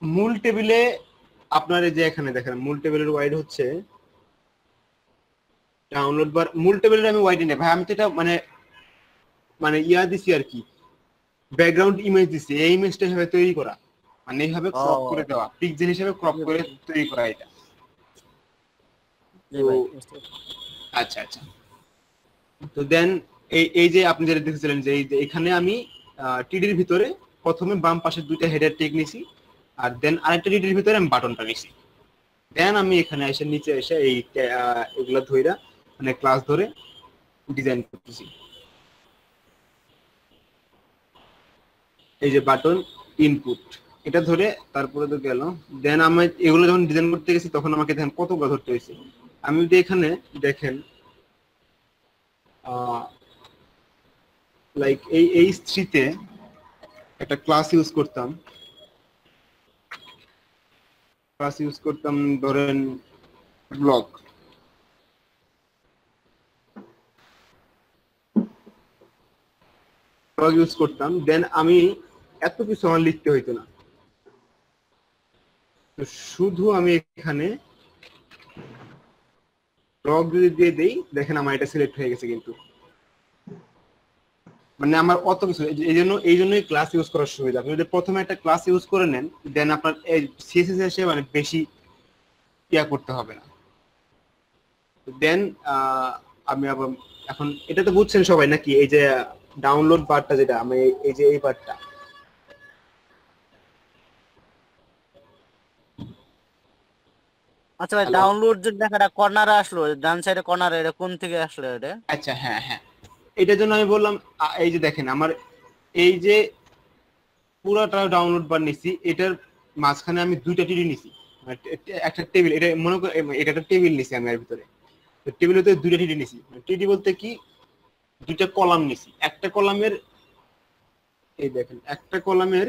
মূল টেবিলে আপনার এই যে এখানে দেখেন মূল টেবিলের ওয়াইড হচ্ছে ডাউনলোড বার, মূল টেবিলের আমি ওয়াইড নেই ভাই, আমি তো এটা মানে ইয়া দিছি আর কি, ব্যাকগ্রাউন্ড ইমেজ দিছি, এই ইমেজটা হিসেবে তৈরি করা, মানে এইভাবে ক্রপ করে দেওয়া, পিক্সেল হিসেবে ক্রপ করে তৈরি করা এটা। আচ্ছা তো দেন এই যে আপনি যেটা দেখেছিলেন যে এখানে আমি টিডির ভিতরে প্রথমে বাম পাশের দুইটা হেডার ট্যাগ নিছি, আর দেন আরেকটা টিডির ভিতরে আমি বাটনটা নিছি। দেন আমি এখানে এসে নিচে এসে এই এগুলা ধইরা মানে ক্লাস ধরে ডিজাইন করতেছি। এই যে বাটন ইনপুট এটা ধরে তারপরে তো গেল। দেন আমি এগুলো যখন ডিজাইন করতে গেছি তখন আমাকে দেখেন কতগুলো ধরতে হয়েছে। আমি যদি এখানে দেখেন লাইক এই স্ট্রিতে একটা ক্লাস ইউজ করতাম ধরেন ব্লগ, ইউজ করতাম, দেন আমি এত কিছু আমার লিখতে হইতো না, তো শুধু আমি এখানে ব্লগ যদি দিয়ে দেই দেখেন আমার এটা সিলেক্ট হয়ে গেছে। কিন্তু মানে আমার অত কিছু এই জন্যই ক্লাস ইউজ করার সুবিধা। আপনি যদি প্রথমে একটা ক্লাস ইউজ করে নেন দেন আপনার এই সিএসএস এসে মানে বেশি ইয়া করতে হবে না। দেন আমি আবার এখন এটা তো বুঝছেন সবাই নাকি, এই যে ডাউনলোড বারটা যেটা আমি এই যে এই বারটা, আচ্ছা ভাই ডাউনলোড যে লেখাটা কর্নারে আসলো, ডান সাইডে কর্নারে, এটা কোন থেকে আসলো এটা? আচ্ছা হ্যাঁ হ্যাঁ, এটার জন্য আমি বললাম এই যে দেখেন আমার এই যে পুরোটা ডাউনলোড বার নিছি, এটার মাঝখানে আমি দুইটা টিডি নিছি, একটা টেবিল, এটা মনে করে এটা একটা টেবিল নিছি আমি এর ভিতরে, টেবিলের ভিতরে দুইটা টিডি নিছি। টিডি বলতে কি, দুইটা কলাম নিছি। একটা কলামের এই দেখেন একটা কলামের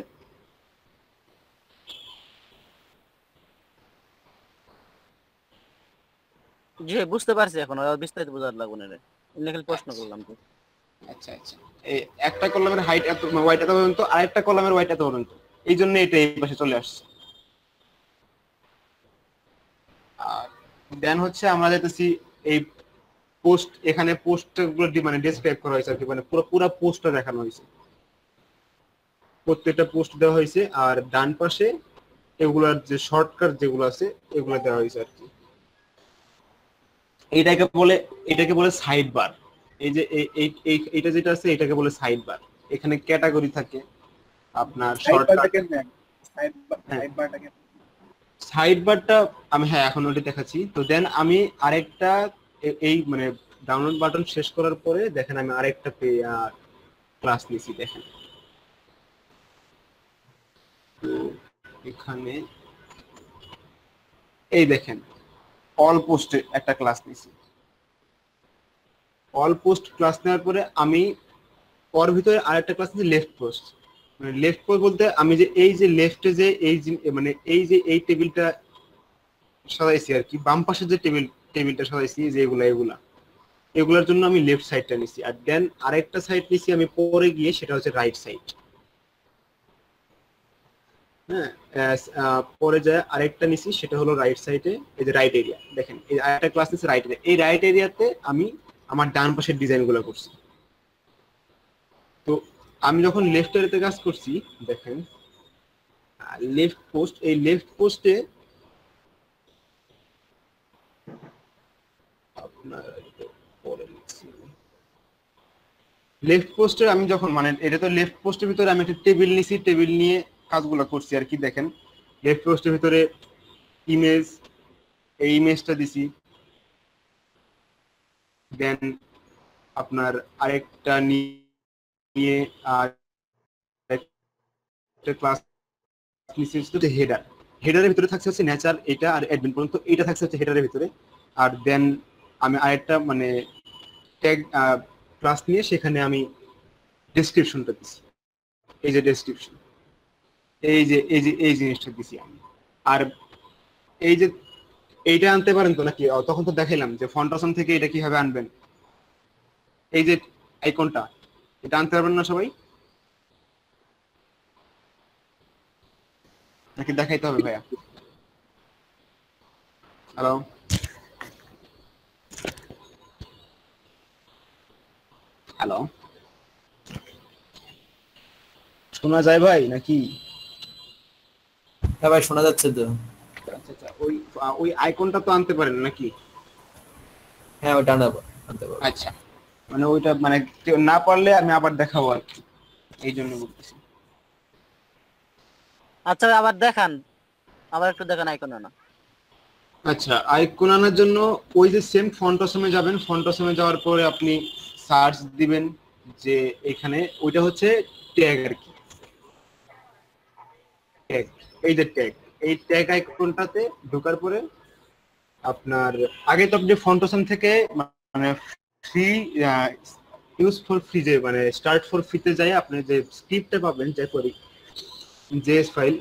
জি বুঝতে পারছি, এখন বিস্তারিত বোঝার লাগবে না, লেখার প্রশ্ন করলাম তো। আচ্ছা আচ্ছা, এই একটা কলামের হাইট এত ওয়াইট এত পর্যন্ত, আরেকটা কলামের ওয়াইট এত পর্যন্ত, এই জন্য এটা এই পাশে চলে আসছে। আর দেন হচ্ছে আমরা যেতেছি এই পোস্ট, এখানে পোস্টগুলো মানে ডেসক্রাইব করা হয়েছে আর কি, মানে পুরো পোস্টটা দেখানো হয়েছে, প্রত্যেকটা পোস্ট দেওয়া হয়েছে। আর ডান পাশে এগুলার যে শর্টকাট যেগুলো আছে এগুলো দেওয়া হয়েছে আর কি। এটাকে বলে সাইড বার। এই যে এইটা যেটা আছে এটাকে বলে সাইড বার। এখানে ক্যাটাগরি থাকে আপনার শর্টকাট। সাইড বারটা আমি হ্যাঁ এখন ওটা দেখাচ্ছি। তো দেন আমি আরেকটা এই মানে ডাউনলোড বাটন শেষ করার পরে দেখেন আমি আরেকটা ক্লাস নিছি। দেখেন এখানে এই দেখেন অল পোস্টে একটা ক্লাস নিছি। অল পোস্ট ক্লাস নেওয়ার পরে আমি ওর ভিতরে আরেকটা ক্লাস নিছি লেফট পোস্ট। মানে লেফট পোস্ট বলতে আমি যে এই যে লেফটে যে এই মানে এই যে এই টেবিলটা সাজাইছি আর কি, বাম পাশে যে টেবিলটা সাজাইছি যে এগুলার জন্য আমি লেফট সাইডটা নিছি। আর দেন আরেকটা সাইড নিছি আমি পরে গিয়ে, সেটা হচ্ছে রাইট সাইড। হ্যাঁ পরে যায় আরেকটা নিছি, সেটা হলো রাইট সাইডে এই যে রাইট এরিয়া। দেখেন এই আরেকটা ক্লাস নিছি রাইট এরিয়া। এই রাইট এরিয়াতে আমি আমার ডান পাশের ডিজাইনগুলো করছি। তো আমি যখন লেফট এরিয়াতে কাজ করছি দেখেন লেফট পোস্ট, এই লেফট পোস্টে আপনার লেফট পোস্টে আমি যখন মানে এটা তো লেফট পোস্টের ভিতরে আমি একটা টেবিল নিছি, টেবিল নিয়ে কাজগুলো করছি আর কি। দেখেন লেফট পোস্টের ভিতরে ইমেজ, এই ইমেজটা দিছি। দেন আপনার আরেকটা নিয়ে আর একটা ক্লাস নিছি হচ্ছে হেডার। হেডারের ভিতরে থাকছে হচ্ছে নেচার এটা আর অ্যাডমিন পর্যন্ত, এটা থাকছে হচ্ছে হেডারের ভিতরে। আর দেন আমি আরেকটা মানে ট্যাগ ক্লাস নিয়ে সেখানে আমি ডেসক্রিপশনটা দিছি। এই যে ডেসক্রিপশন, এই জিনিসটা দিছি আমি। আর এই যে এইটা আনতে পারেন তো নাকি? তখন তো দেখাইলাম যে ফন্টাসন থেকে এটা কিভাবে আনবেন। এই যে আইকনটা, এটা আনতে পারবেন না সবাই নাকি দেখাইতে হবে ভাইয়া? হ্যালো হ্যালো, শোনা যায় ভাই নাকি? হ্যাঁ ভাই শোনা যাচ্ছে তো। আচ্ছা আচ্ছা, ওই আইকনটা তো আনতে পারেন নাকি? হ্যাঁ ওটা আনতে পারবো। আচ্ছা, মানে ওইটা মানে কেউ না পারলে আমি আবার দেখাবো আর কি, এই জন্য বলতেছি। আচ্ছা আবার দেখান, আবার একটু দেখান আইকন আনা। আচ্ছা, আইকন আনার জন্য ওই যে সেম ফন্টসমে যাবেন, ফন্টসমে যাওয়ার পরে আপনি সার্চ দিবেন যে এখানে ওইটা হচ্ছে ট্যাগ আর কি, ট্যাগ। এই যে ট্যাগ, এই ট্যাগ আইকনটাতে ঢোকার পরে আপনার আগে তো আপনি ফন্টসম থেকে মানে ফ্রি ইউজ ফর ফ্রি যে মানে স্টার্ট ফর ফ্রিতে যাই আপনি যে স্ক্রিপ্টটা পাবেন যে করি JS file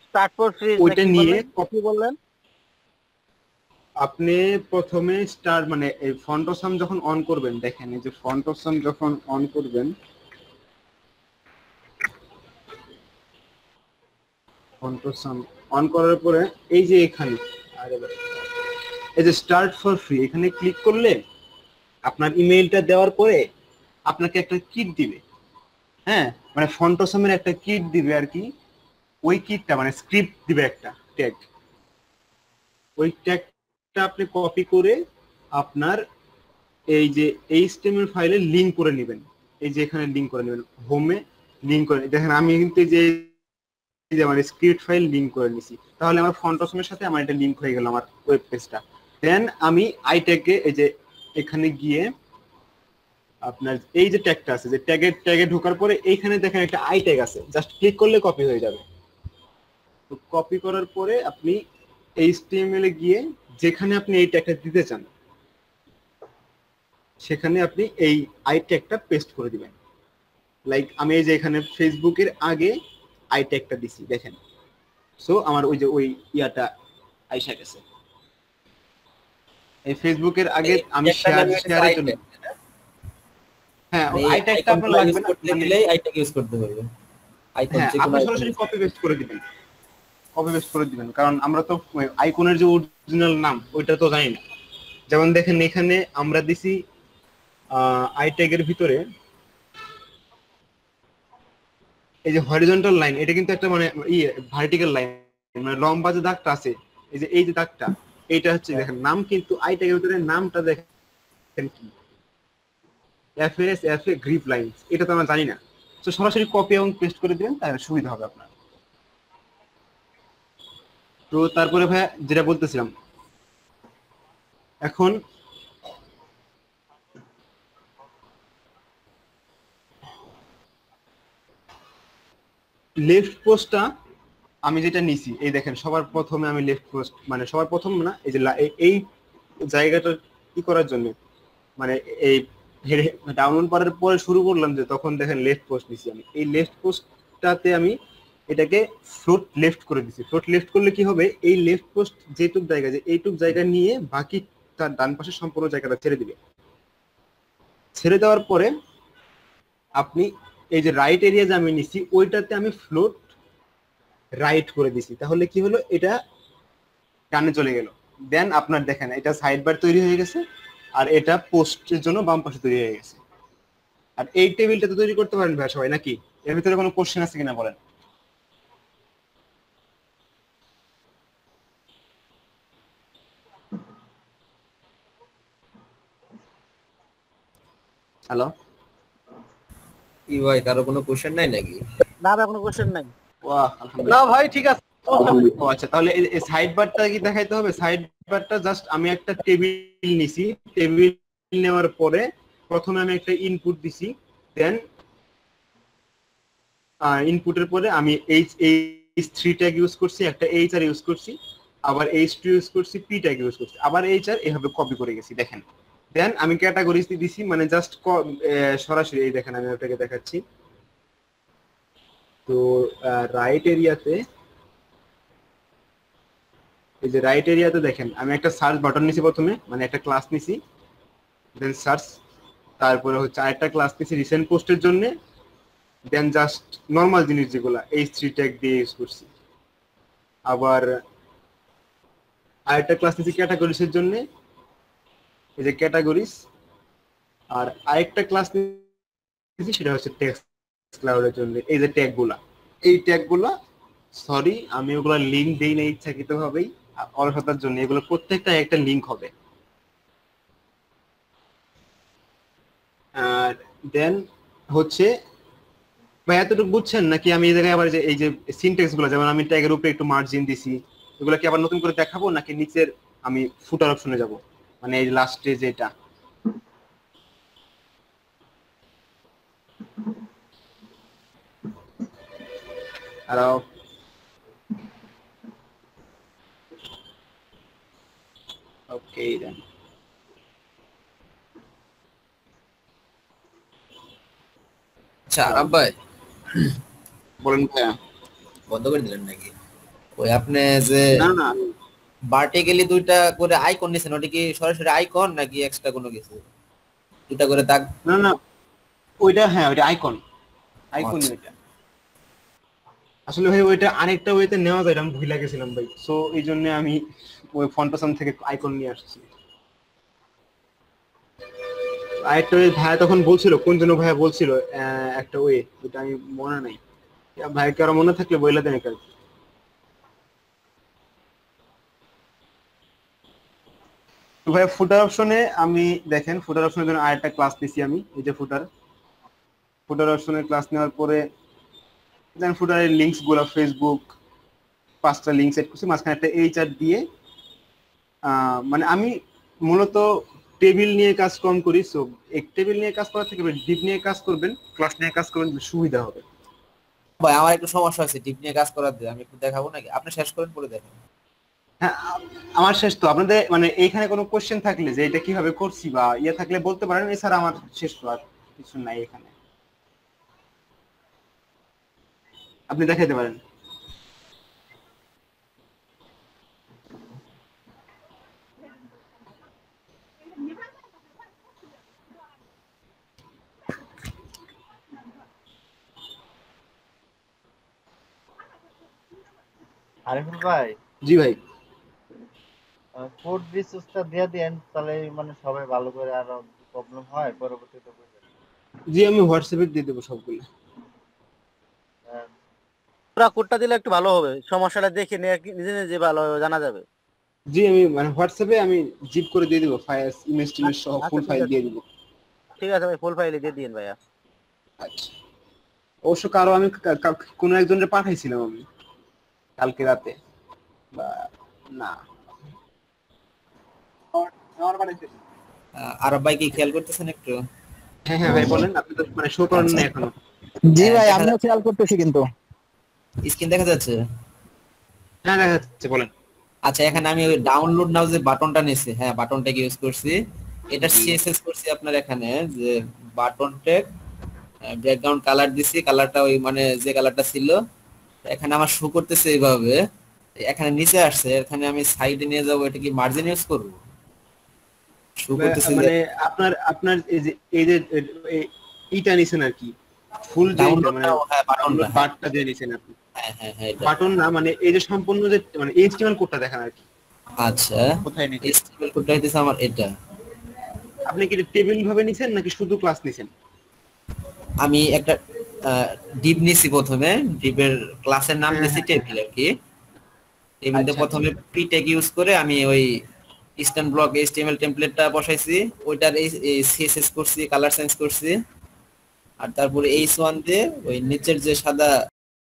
start for free, ওইটা নিয়ে কপি বললেন আপনি প্রথমে স্টার্ট মানে এই ফন্টসম যখন অন করবেন, দেখেন এই যে ফন্টসম যখন অন করবেন, ফন্টসম অন করার পরে এই যে এখানে এই যে স্টার্ট ফর ফ্রি এখানে ক্লিক করলে আপনার ইমেইলটা দেওয়ার পরে আপনাকে একটা কিট দিবে। হ্যাঁ, মানে ফন্টসমের একটা কিট দিবে আর কি, ওই কিটটা মানে স্ক্রিপ্ট দিবে একটা ট্যাগ, ওই ট্যাগটা আপনি কপি করে আপনার এই যে HTML ফাইলে লিংক করে নেবেন, এই যে এখানে লিংক করে নেবেন, হোমে লিংক করে। দেখেন আমি কিন্তু যে আমার স্ক্রিপ্ট ফাইল লিংক করে নিছি, তাহলে আমার ফন্টসমের সাথে আমার এটা লিংক হয়ে গেল আমার ওয়েব পেজটা। দেন আমি আই ট্যাগে এই যে এখানে গিয়ে আপনার এই যে ট্যাগটা আছে, যে ট্যাগে ঢোকার পরে এইখানে দেখেন একটা আই ট্যাগ আছে, জাস্ট ক্লিক করলে কপি হয়ে যাবে। তো কপি করার পরে আপনি HTML এ গিয়ে যেখানে আপনি এই ট্যাগটা দিতে চান সেখানে আপনি এই আই ট্যাগটা পেস্ট করে দিবেন। লাইক আমি এই যে এখানে ফেসবুকের আগে আই ট্যাগটা দিছি দেখেন, সো আমার ওই যে ওই ইয়াটা আইসা গেছে। এই ফেসবুকের আগে আমি শেয়ারের জন্য, হ্যাঁ আই ট্যাগটা আপনার লাগবে না, দিলেই আই ট্যাগ ইউজ করতে পারবে। আইকন হ্যাঁ, আপনি সরাসরি কপি পেস্ট করে দিবেন, কপি পেস্ট করে দিবেন, কারণ আমরা তো আইকনের যে অরিজিনাল নাম ওইটা তো জানি না। যেমন দেখেন এখানে আমরা দিছি আই ট্যাগের ভিতরে এই যে হরিজন্টাল লাইন, এটা কিন্তু একটা মানে ভার্টিক্যাল লাইন, মানে লম্বা যে দাগটা আছে, এই যে দাগটা, এইটা হচ্ছে দেখেন নাম, কিন্তু আই ট্যাগের ভিতরে নামটা দেখেন কি FA গ্রিপ লাইনস, এটা তো আমরা জানি না। তো সরাসরি কপি এবং পেস্ট করে দিবেন, তাহলে সুবিধা হবে আপনার। তো তারপরে ভাই যেটা বলতেছিলাম, এখন লেফট পোস্টটা আমি যেটা নিছি, এই দেখেন সবার প্রথমে আমি লেফট পোস্ট, মানে সবার প্রথম না, এই যে এই জায়গাটা কি করার জন্য মানে এই ডাউনলোড করার পরে শুরু করলাম যে, তখন দেখেন লেফট পোস্ট নিছি আমি। এই লেফট পোস্টটাতে আমি এটাকে ফ্লোট লেফট করে দিছি। ফ্লোট লেফট করলে কি হবে, এই লেফট পোস্ট যেটুক জায়গা, যে এইটুক জায়গা নিয়ে বাকি তার ডান পাশে সম্পূর্ণ জায়গাটা ছেড়ে দিবে। ছেড়ে দেওয়ার পরে আপনি এই যে রাইট এরিয়া যে আমি নিছি, ওইটাতে আমি ফ্লোট রাইট করে দিছি, তাহলে কি হলো, এটা ডানে চলে গেল। দেন আপনার দেখেন এটা সাইড বার তৈরি হয়ে গেছে, আর এটা পোস্টের জন্য বাম পাশে তৈরি হয়ে গেছে। আর এই টেবিলটা তো তৈরি করতে পারেন ভাই সবাই নাকি? এর ভিতরে কোনো কোশ্চেন আছে কিনা বলেন। হ্যালো, ভাই কারো কোনো কোশ্চেন নাই নাকি? না ভাই কোনো কোশ্চেন নাই। বাহ, আলহামদুলিল্লাহ। না ভাই ঠিক আছে। ও আচ্ছা, তাহলে এই সাইড বারটা কি দেখাইতে হবে? সাইড বারটা জাস্ট আমি একটা টেবিল নিছি, টেবিল নেওয়ার পরে প্রথমে আমি একটা ইনপুট দিছি, দেন ইনপুটের পরে আমি H3 ট্যাগ ইউজ করছি, একটা HR ইউজ করছি, আবার H2 ইউজ করছি, P ট্যাগ ইউজ করছি, আবার HR, এভাবে কপি করে গেছি দেখেন। দেন আমি ক্যাটাগরিজ দিছি, মানে জাস্ট সরাসরি এই দেখেন আমি আপনাকে দেখাচ্ছি। তো রাইট এরিয়াতে, এই যে রাইট এরিয়াতে দেখেন আমি একটা সার্চ বাটন নিছি প্রথমে, মানে একটা ক্লাস নিছি, দেন সার্চ, তারপরে হচ্ছে আরেকটা ক্লাস নিছি রিসেন্ট পোস্টের জন্য, দেন জাস্ট নরমাল জিনিস যেগুলা H3 ট্যাগ দিয়ে ইউজ করছি। আবার আরেকটা ক্লাস নিছি ক্যাটাগরিজের জন্য, এই যে ক্যাটাগরিজ, আর আরেকটা ক্লাস নিছি সেটা হচ্ছে টেক্সট ক্লাউডের জন্য, এই যে ট্যাগগুলা, এই ট্যাগগুলা সরি আমি ওগুলা লিংক দেই না ইচ্ছাকৃতভাবেই, অলসতার জন্য। এগুলো প্রত্যেকটা একটা লিংক হবে। আর দেন হচ্ছে ভাই এতটুকু বুঝছেন নাকি? আমি এই জায়গায় আবার যে এই যে সিনট্যাক্স গুলো, যেমন আমি ট্যাগের উপরে একটু মার্জিন দিছি, এগুলো কি আবার নতুন করে দেখাবো নাকি নিচের আমি ফুটার অপশনে যাব, মানে এই লাস্টে যেটা? হ্যালো, ওকে দেন আচ্ছা আরাম ভাই বলেন ভাইয়া। বন্ধ করে দিলেন নাকি? ওই আপনি যে না না ভার্টিক্যালি দুইটা করে আইকন নিছেন, ওটা কি সরাসরি আইকন নাকি এক্সট্রা কোনো কিছু? দুইটা করে দাগ? না না ওইটা, হ্যাঁ ওইটা আইকন, আইকন ওইটা আসলে ভাই ওইটা আরেকটা ওয়েতে নেওয়া যায়, আমি ভুলে গেছিলাম ভাই, সো এই জন্য আমি ওই ফন্টসম থেকে আইকন নিয়ে আসছি। আরেকটা ওই ভাইয়া তখন বলছিল, কোন জন্য ভাইয়া বলছিল একটা ওয়ে, ওটা আমি মনে নাই। ভাই কারো মনে থাকলে বইলা দেন একটা। তো ভাই ফুটার অপশনে আমি দেখেন, ফুটার অপশনের জন্য আরেকটা ক্লাস নিছি আমি। এই যে ফুটার অপশনের ক্লাস নেওয়ার পরে দেন ফুটারের লিঙ্কস গুলো, ফেসবুক 5টা লিঙ্ক সেট করছি, মাঝখানে একটা এইচআর দিয়ে মানে আমি মূলত টেবিল নিয়ে কাজ কম করি। সো এক টেবিল নিয়ে কাজ করার থেকে ডিপ নিয়ে কাজ করবেন, ক্লাস নিয়ে কাজ করবেন, সুবিধা হবে। ভাই আমার একটু সমস্যা আছে ডিপ নিয়ে কাজ করার দিয়ে, আমি একটু দেখাবো নাকি? আপনি শেষ করেন পরে দেখেন। হ্যাঁ আমার শেষ। তো আপনাদের মানে এইখানে কোনো কোশ্চেন থাকলে যে এটা কিভাবে করছি বা ইয়ে থাকলে বলতে পারেন, এছাড়া আমার শেষ। তো আর কিছু নাই এখানে, আপনি দেখাইতে পারেন। আরিফুল ভাই। জি ভাই। কোড রিসোর্সটা দিয়ে দেন, তাহলে মানে সবাই ভালো করে, আর প্রবলেম হয় পরবর্তীতে বুঝে। জি আমি হোয়াটসঅ্যাপে দিয়ে দেবো সবগুলো। পুরো কোডটা দিলে একটু ভালো হবে, সমস্যাটা দেখে নিয়ে নিজে নিজে ভালো জানা যাবে। জি আমি মানে হোয়াটসঅ্যাপে আমি জিপ করে দিয়ে দেবো, ফাইল ইমেজ টিমেজ সহ ফুল ফাইল দিয়ে দেবো। ঠিক আছে ভাই, ফুল ফাইলে দিয়ে দিন ভাইয়া। আচ্ছা অবশ্য কারো আমি কোনো একজনের পাঠাইছিলাম আমি কালকে রাতে, বা না আরব ভাই কি খেয়াল করতেছেন একটু? হ্যাঁ হ্যাঁ ভাই বলেন, আপনি তো মানে শো করেন না এখনো। জি ভাই আমিও খেয়াল করতেছি, কিন্তু স্ক্রিন দেখা যাচ্ছে? হ্যাঁ দেখা যাচ্ছে, বলেন। আচ্ছা এখানে আমি ওই ডাউনলোড নাও যে বাটনটা নিছি, হ্যাঁ বাটনটাকে ইউজ করছি। এটা সিএসএস করছি আপনার এখানে যে বাটন ট্যাগ, ব্যাকগ্রাউন্ড কালার দিছি, কালারটা ওই মানে যে কালারটা ছিল এখানে আমার শো করতেছে এইভাবে। এখানে নিচে আসছে, এখানে আমি সাইডে নিয়ে যাব, এটা কি মার্জিন ইউজ করব? শো করতেছে মানে আপনার এই যে এইটা নিছেন আর কি, ফুল যে মানে বাটনটা দিয়ে নিছেন আপনি। হ্যাঁ হ্যাঁ হ্যাঁ বাটন না, মানে এই যে সম্পূর্ণ যে মানে এইচটিএমএল কোডটা দেখেন আর কি। আচ্ছা কোথায় নিছেন এইচটিএমএল কোডটা হইতেছে আমার এটা। আপনি কি টেবিল ভাবে নিছেন নাকি শুধু ক্লাস নিছেন? আমি একটা ডিপ নিছি প্রথমে, ডিপের ক্লাসের নাম দিছি টেবিল আর কি। টেবিলে প্রথমে প্রি ট্যাগ ইউজ করে আমি ওই স্ট্যান্ড ব্লক এইচটিএমএল টেমপ্লেটটা বসাইছি, ওইটার এই সিএসএস করছি, কালার চেঞ্জ করছি, আর তারপরে H1 দিয়ে ওই নিচের যে সাদা